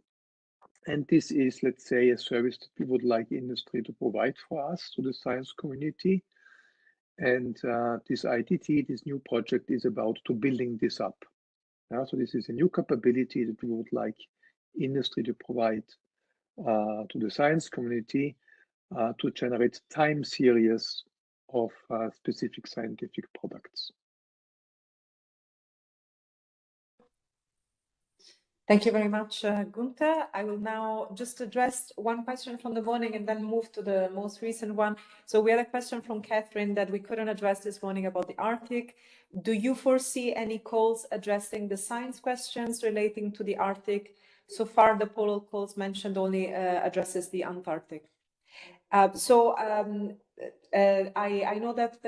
And this is, let's say, a service that we would like industry to provide for us, to the science community. And this ITT, this new project, is about to building this up. So this is a new capability that we would like industry to provide to the science community to generate time series of specific scientific products. Thank you very much, Gunther. I will now just address one question from the morning and then move to the most recent one. So we had a question from Catherine that we couldn't address this morning about the Arctic. Do you foresee any calls addressing the science questions relating to the Arctic? So far, the poll calls mentioned only addresses the Antarctic. I know that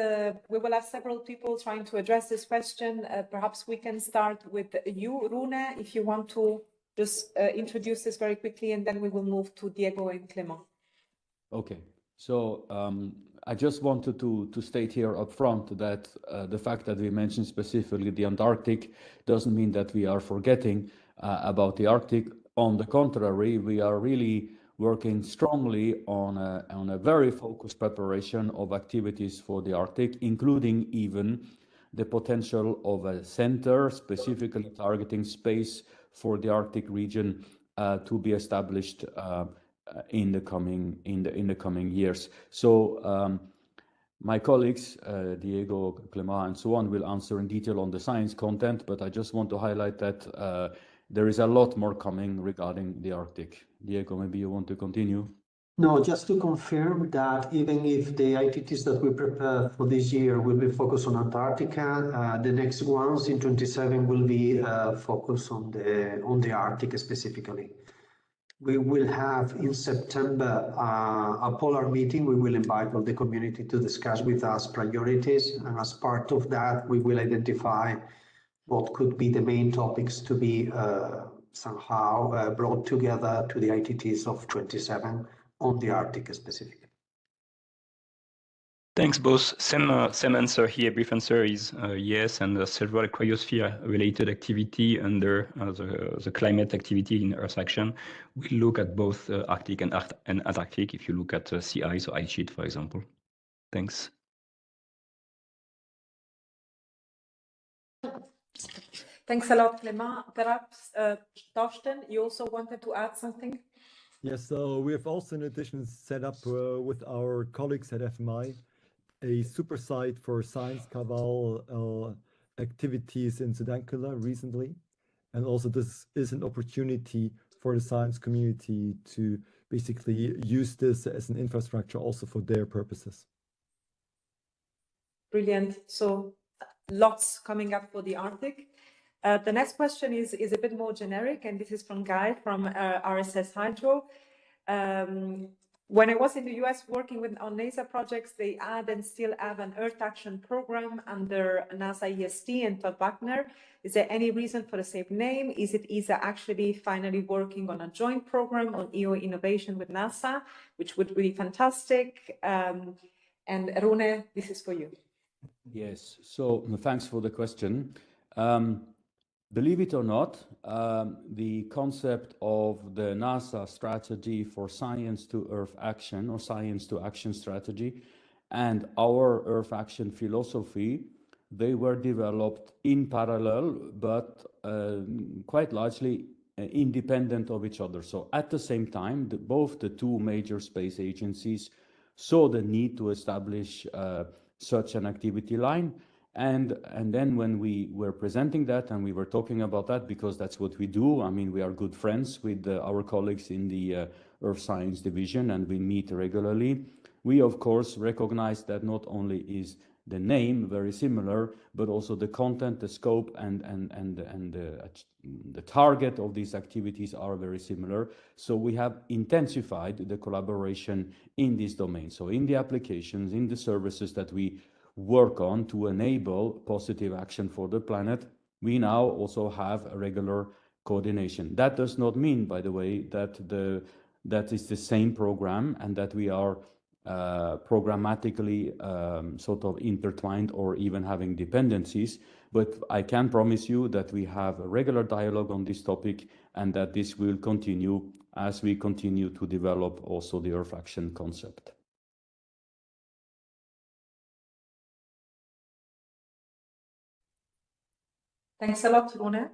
we will have several people trying to address this question. Perhaps we can start with you, Rune, if you want to just introduce this very quickly, and then we will move to Diego and Clément. Okay, so I just wanted to state here up front that the fact that we mentioned specifically the Antarctic doesn't mean that we are forgetting about the Arctic. On the contrary, we are really working strongly on a very focused preparation of activities for the Arctic, including even the potential of a center specifically targeting space for the Arctic region to be established in the coming years. So my colleagues, Diego, Clément, and so on, will answer in detail on the science content, but I just want to highlight that there is a lot more coming regarding the Arctic. Diego, maybe you want to continue? No, just to confirm that even if the ITTs that we prepare for this year will be focused on Antarctica, the next ones in 27 will be focused on the Arctic specifically. We will have in September a polar meeting. We will invite all the community to discuss with us priorities, and as part of that, we will identify what could be the main topics to be somehow brought together to the ITTs of 27 on the Arctic specifically. Thanks both. Same answer here. Brief answer is yes, and several cryosphere-related activity under the climate activity in Earth Action. We look at both Arctic and Antarctic. If you look at sea ice or ice sheet, for example. Thanks. Thanks a lot, Clément. Perhaps, Torsten, you also wanted to add something? Yes, so we have also, in addition, set up with our colleagues at FMI a super site for science Cavall activities in Sudankula recently. And also this is an opportunity for the science community to basically use this as an infrastructure also for their purposes. Brilliant. So lots coming up for the Arctic. The next question is a bit more generic, and this is from Guy from RSS Hydro. When I was in the US working on NASA projects, they had and still have an Earth Action program under NASA EST and Todd Buckner. Is there any reason for the same name? Is it ESA actually finally working on a joint program on EO innovation with NASA, which would be fantastic? And Rune, this is for you. Yes, so thanks for the question. Believe it or not, the concept of the NASA strategy for science to Earth action or science to action strategy and our Earth action philosophy, they were developed in parallel, but quite largely independent of each other. So at the same time, both the two major space agencies saw the need to establish such an activity line. And then when we were presenting that and we were talking about that, because that's what we do, I mean, we are good friends with our colleagues in the Earth Science Division and we meet regularly. We, of course, recognize that not only is the name very similar, but also the content, the scope, and the target of these activities are very similar. So we have intensified the collaboration in this domain. So in the applications, in the services that we work on to enable positive action for the planet, we now also have a regular coordination. That does not mean, by the way, that is the same program and that we are programmatically sort of intertwined or even having dependencies. But I can promise you that we have a regular dialogue on this topic and that this will continue as we continue to develop also the Earth Action concept. Thanks a lot, Rune.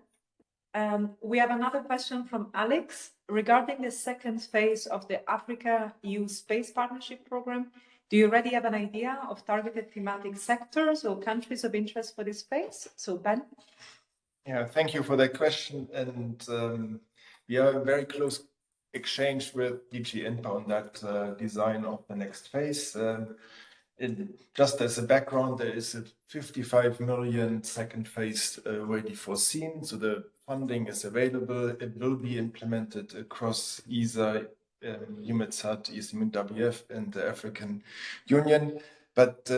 We have another question from Alex regarding the second phase of the Africa-EU Space Partnership Program. Do you already have an idea of targeted thematic sectors or countries of interest for this phase? So Ben? Yeah, thank you for that question. And we are in very close exchange with DG INPA on that design of the next phase. Just as a background, there is a 55 million second phase already foreseen. So the funding is available. It will be implemented across ESA, EUMETSAT, ECMWF, and the African Union. But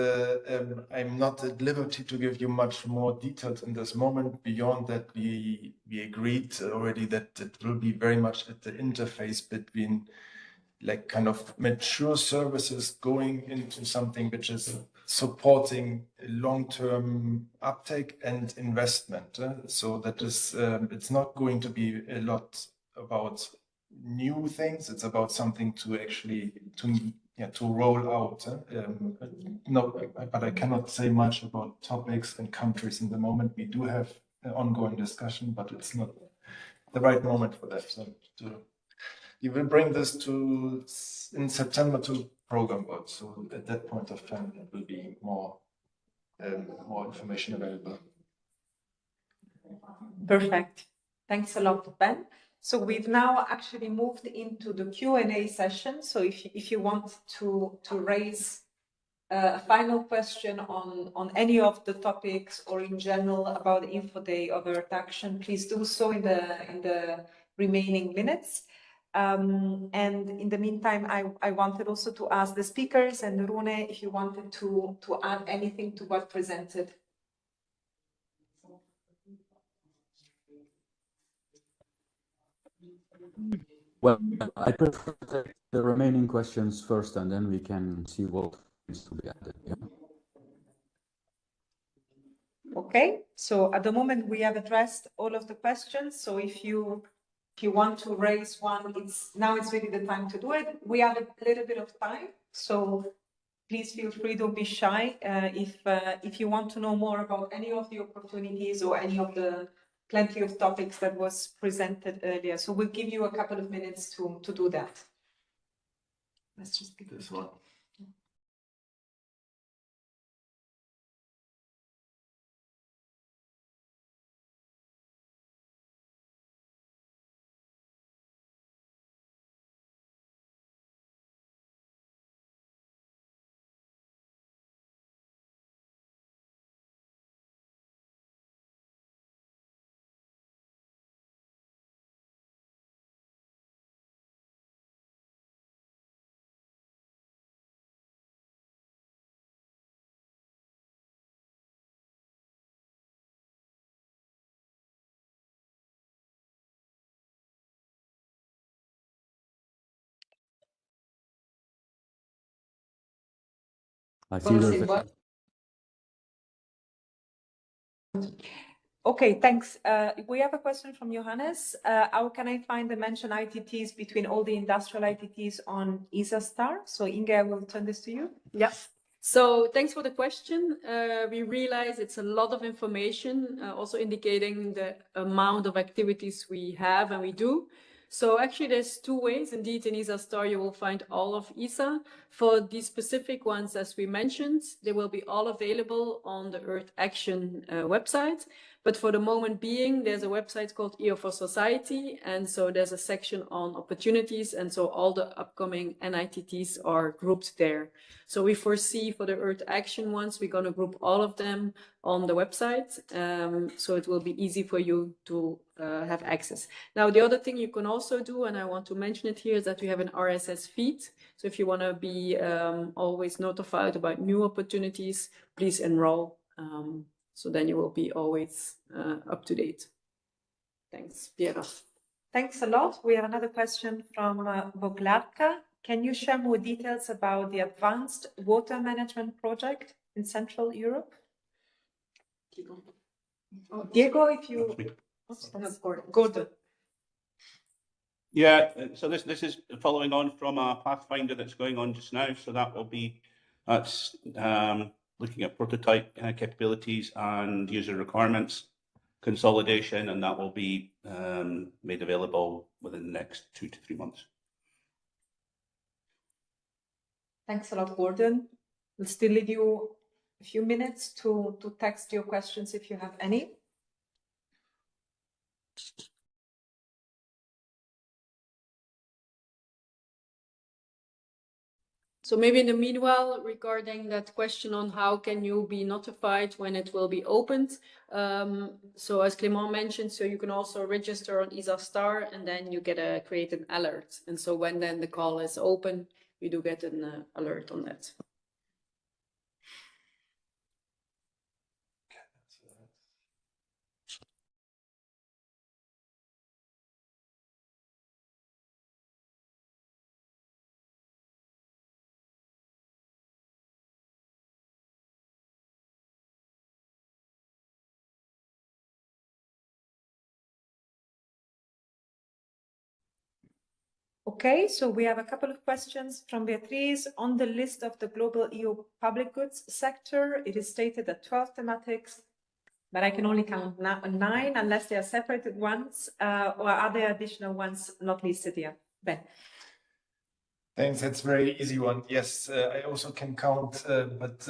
I'm not at liberty to give you much more details in this moment. Beyond that, we agreed already that it will be very much at the interface between like kind of mature services going into something which is supporting long-term uptake and investment. So that is, it's not going to be a lot about new things. It's about something to actually to roll out. No, but I cannot say much about topics and countries in the moment. We do have an ongoing discussion, but it's not the right moment for that. So you will bring this in September to program board. So at that point of time, there will be more information available. Perfect. Thanks a lot, Ben. So we've now actually moved into the Q&A session. So if you want to raise a final question on any of the topics or in general about the Info Day of Earth Action, please do so in the remaining minutes. And in the meantime, I wanted also to ask the speakers and Rune if you wanted to add anything to what presented. Well, I prefer the remaining questions first, and then we can see what needs to be added. Yeah. Okay, so at the moment we have addressed all of the questions. So if you want to raise one, it's really the time to do it. We have a little bit of time, so please feel free, don't be shy. If you want to know more about any of the opportunities or any of the plenty of topics that was presented earlier. So we'll give you a couple of minutes to do that. Let's just give this one. I see there's Okay, thanks. We have a question from Johannes. How can I find the mentioned ITTs between all the industrial ITTs on ESA Star? So Inge, I will turn this to you. Yeah. So thanks for the question. We realize it's a lot of information, also indicating the amount of activities we have and we do. So actually there's two ways. Indeed, in ESA Star, you will find all of ESA. For these specific ones, as we mentioned, they will be all available on the Earth Action website. But for the moment being, there's a website called EO for Society. And so there's a section on opportunities. And so all the upcoming NITTs are grouped there. So we foresee for the Earth Action ones, we're going to group all of them on the website. So it will be easy for you to have access. Now, the other thing you can also do, and I want to mention it here, is that we have an RSS feed. So if you want to be always notified about new opportunities, please enroll. So then you will be always up to date. Thanks, Piera. Thanks a lot. We have another question from Boglarka. Can you share more details about the advanced water management project in Central Europe? Diego, if you... Gordon. Yeah, so this is following on from a Pathfinder that's going on just now. So that will be, that's looking at prototype capabilities and user requirements consolidation, and that will be made available within the next 2 to 3 months. Thanks a lot, Gordon. We'll still leave you a few minutes to text your questions if you have any. So maybe in the meanwhile, regarding that question on how can you be notified when it will be opened. So as Clément mentioned, so you can also register on ESA Star and then you create an alert. And so when then the call is open, we do get an alert on that. Okay, so we have a couple of questions from Beatrice. On the list of the global EU public goods sector, it is stated that 12 thematics, but I can only count 9 unless they are separated ones, or are there additional ones not listed here? Ben. Thanks, that's a very easy one. Yes, I also can count, but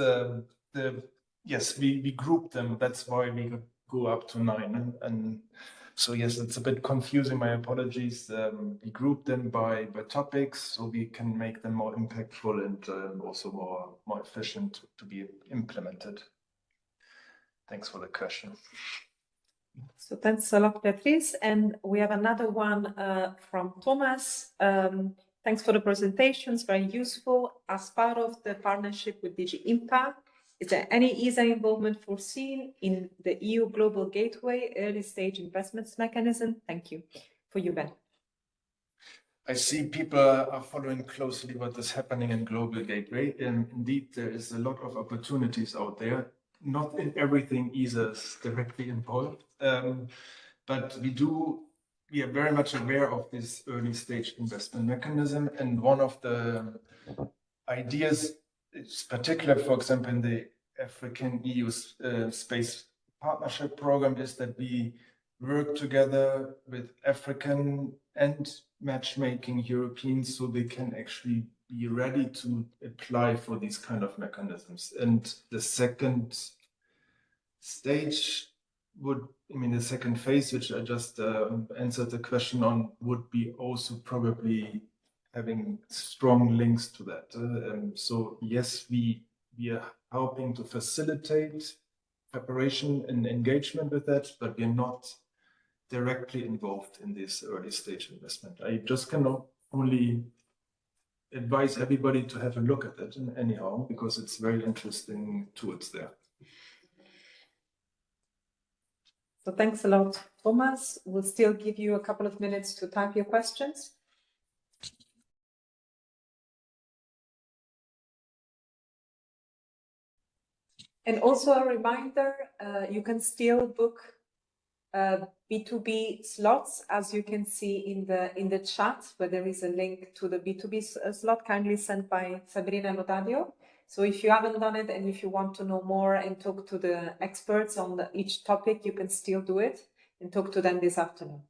yes, we group them. That's why we go up to 9. And so yes, it's a bit confusing. My apologies. We group them by topics, so we can make them more impactful and also more efficient to be implemented. Thanks for the question. So thanks a lot, Beatrice. And we have another one from Thomas. Thanks for the presentations, very useful. As part of the partnership with DG Impact, is there any ESA involvement foreseen in the EU Global Gateway early stage investments mechanism? Thank you. For you, Ben. I see people are following closely what is happening in Global Gateway, and indeed there is a lot of opportunities out there. Not in everything ESA is directly involved, but we are very much aware of this early stage investment mechanism, and one of the ideas is particular, for example, in the African EU Space Partnership Program, is that we work together with African and matchmaking Europeans so they can actually be ready to apply for these kind of mechanisms. And the second stage the second phase, which I just answered the question on, would be also probably having strong links to that. So yes, we are helping to facilitate preparation and engagement with that, but we're not directly involved in this early stage investment. I just cannot only advise everybody to have a look at it anyhow, because it's very interesting tools there. So thanks a lot, Thomas. We'll still give you a couple of minutes to type your questions. And also a reminder, you can still book B2B slots, as you can see in the chat, where there is a link to the B2B slot kindly sent by Sabrina Lodadio. So if you haven't done it and if you want to know more and talk to the experts on each topic, you can still do it and talk to them this afternoon.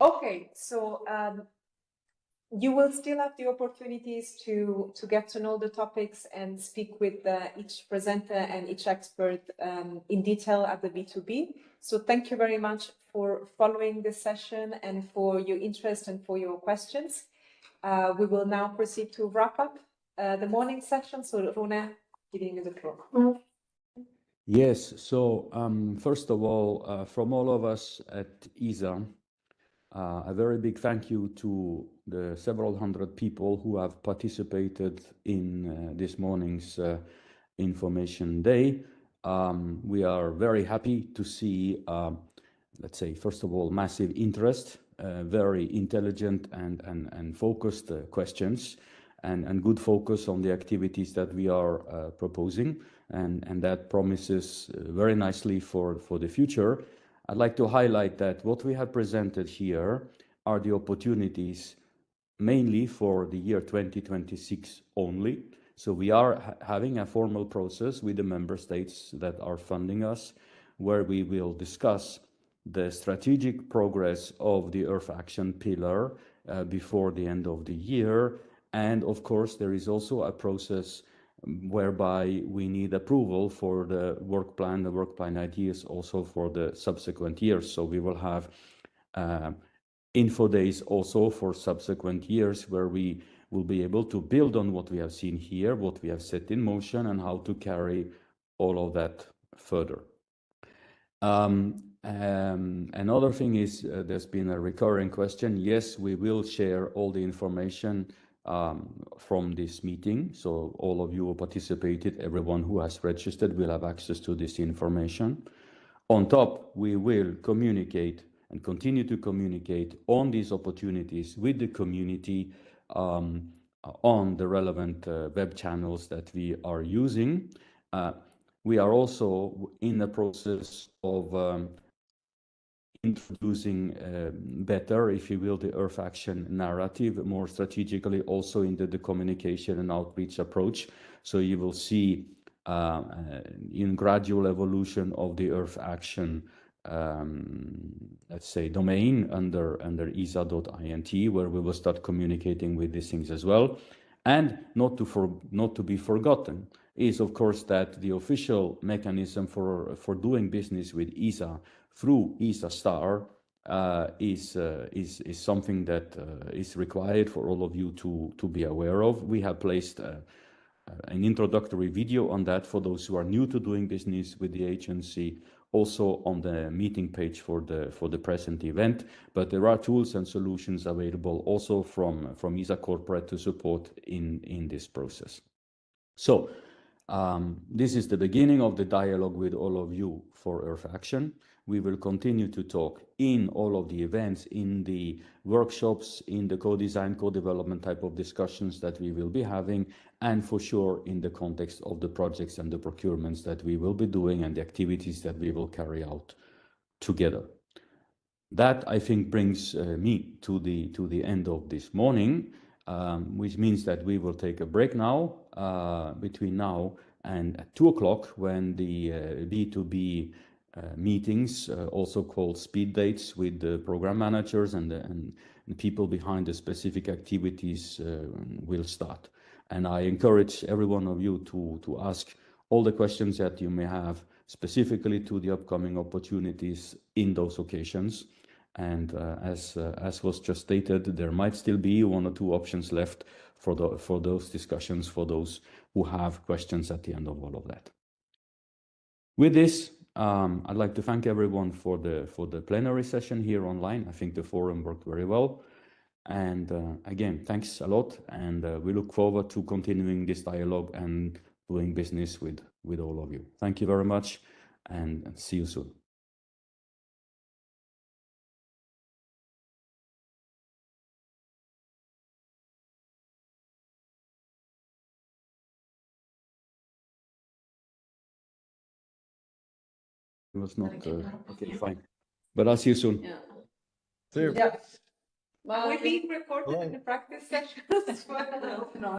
Okay, so you will still have the opportunities to get to know the topics and speak with each presenter and each expert in detail at the B2B. So thank you very much for following this session and for your interest and for your questions. We will now proceed to wrap up the morning session. So Rune, giving you the floor. Yes, so first of all, from all of us at ESA, a very big thank you to the several hundred people who have participated in this morning's information day. We are very happy to see, let's say, first of all, massive interest, very intelligent and focused questions, and good focus on the activities that we are proposing, and that promises very nicely for the future. I'd like to highlight that what we have presented here are the opportunities mainly for the year 2026 only. So we are having a formal process with the member states that are funding us, where we will discuss the strategic progress of the Earth Action pillar before the end of the year. And of course, there is also a process whereby we need approval for the work plan ideas also for the subsequent years. So we will have info days also for subsequent years, where we will be able to build on what we have seen here, what we have set in motion, and how to carry all of that further. Another thing is, there's been a recurring question. Yes, we will share all the information from this meeting. So all of you who participated, everyone who has registered will have access to this information. On top, we will communicate and continue to communicate on these opportunities with the community on the relevant web channels that we are using. We are also in the process of introducing better, if you will, the Earth Action narrative more strategically also into the communication and outreach approach. So you will see in gradual evolution of the Earth Action, let's say, domain under ESA.int, where we will start communicating with these things as well. And not to be forgotten is, of course, that the official mechanism for doing business with ESA through ESA Star is something that is required for all of you to be aware of. We have placed an introductory video on that for those who are new to doing business with the agency, also on the meeting page for the present event. But there are tools and solutions available also from ESA Corporate to support in this process. So this is the beginning of the dialogue with all of you for Earth Action. We will continue to talk in all of the events, in the workshops, in the co-design, co-development type of discussions that we will be having, and for sure in the context of the projects and the procurements that we will be doing and the activities that we will carry out together. That, I think, brings me to the end of this morning, which means that we will take a break now, between now and 2 o'clock, when the B2B meetings, also called speed dates with the program managers and the people behind the specific activities will start. And I encourage every one of you to ask all the questions that you may have specifically to the upcoming opportunities in those occasions. And as was just stated, there might still be 1 or 2 options left for those discussions, for those who have questions at the end of all of that. With this, I'd like to thank everyone for the plenary session here online. I think the forum worked very well. And again, thanks a lot. And we look forward to continuing this dialogue and doing business with all of you. Thank you very much, and see you soon. It was not okay, fine. But I'll see you soon. Yeah. See you. Yeah. Are we being recorded in the practice session as well? No.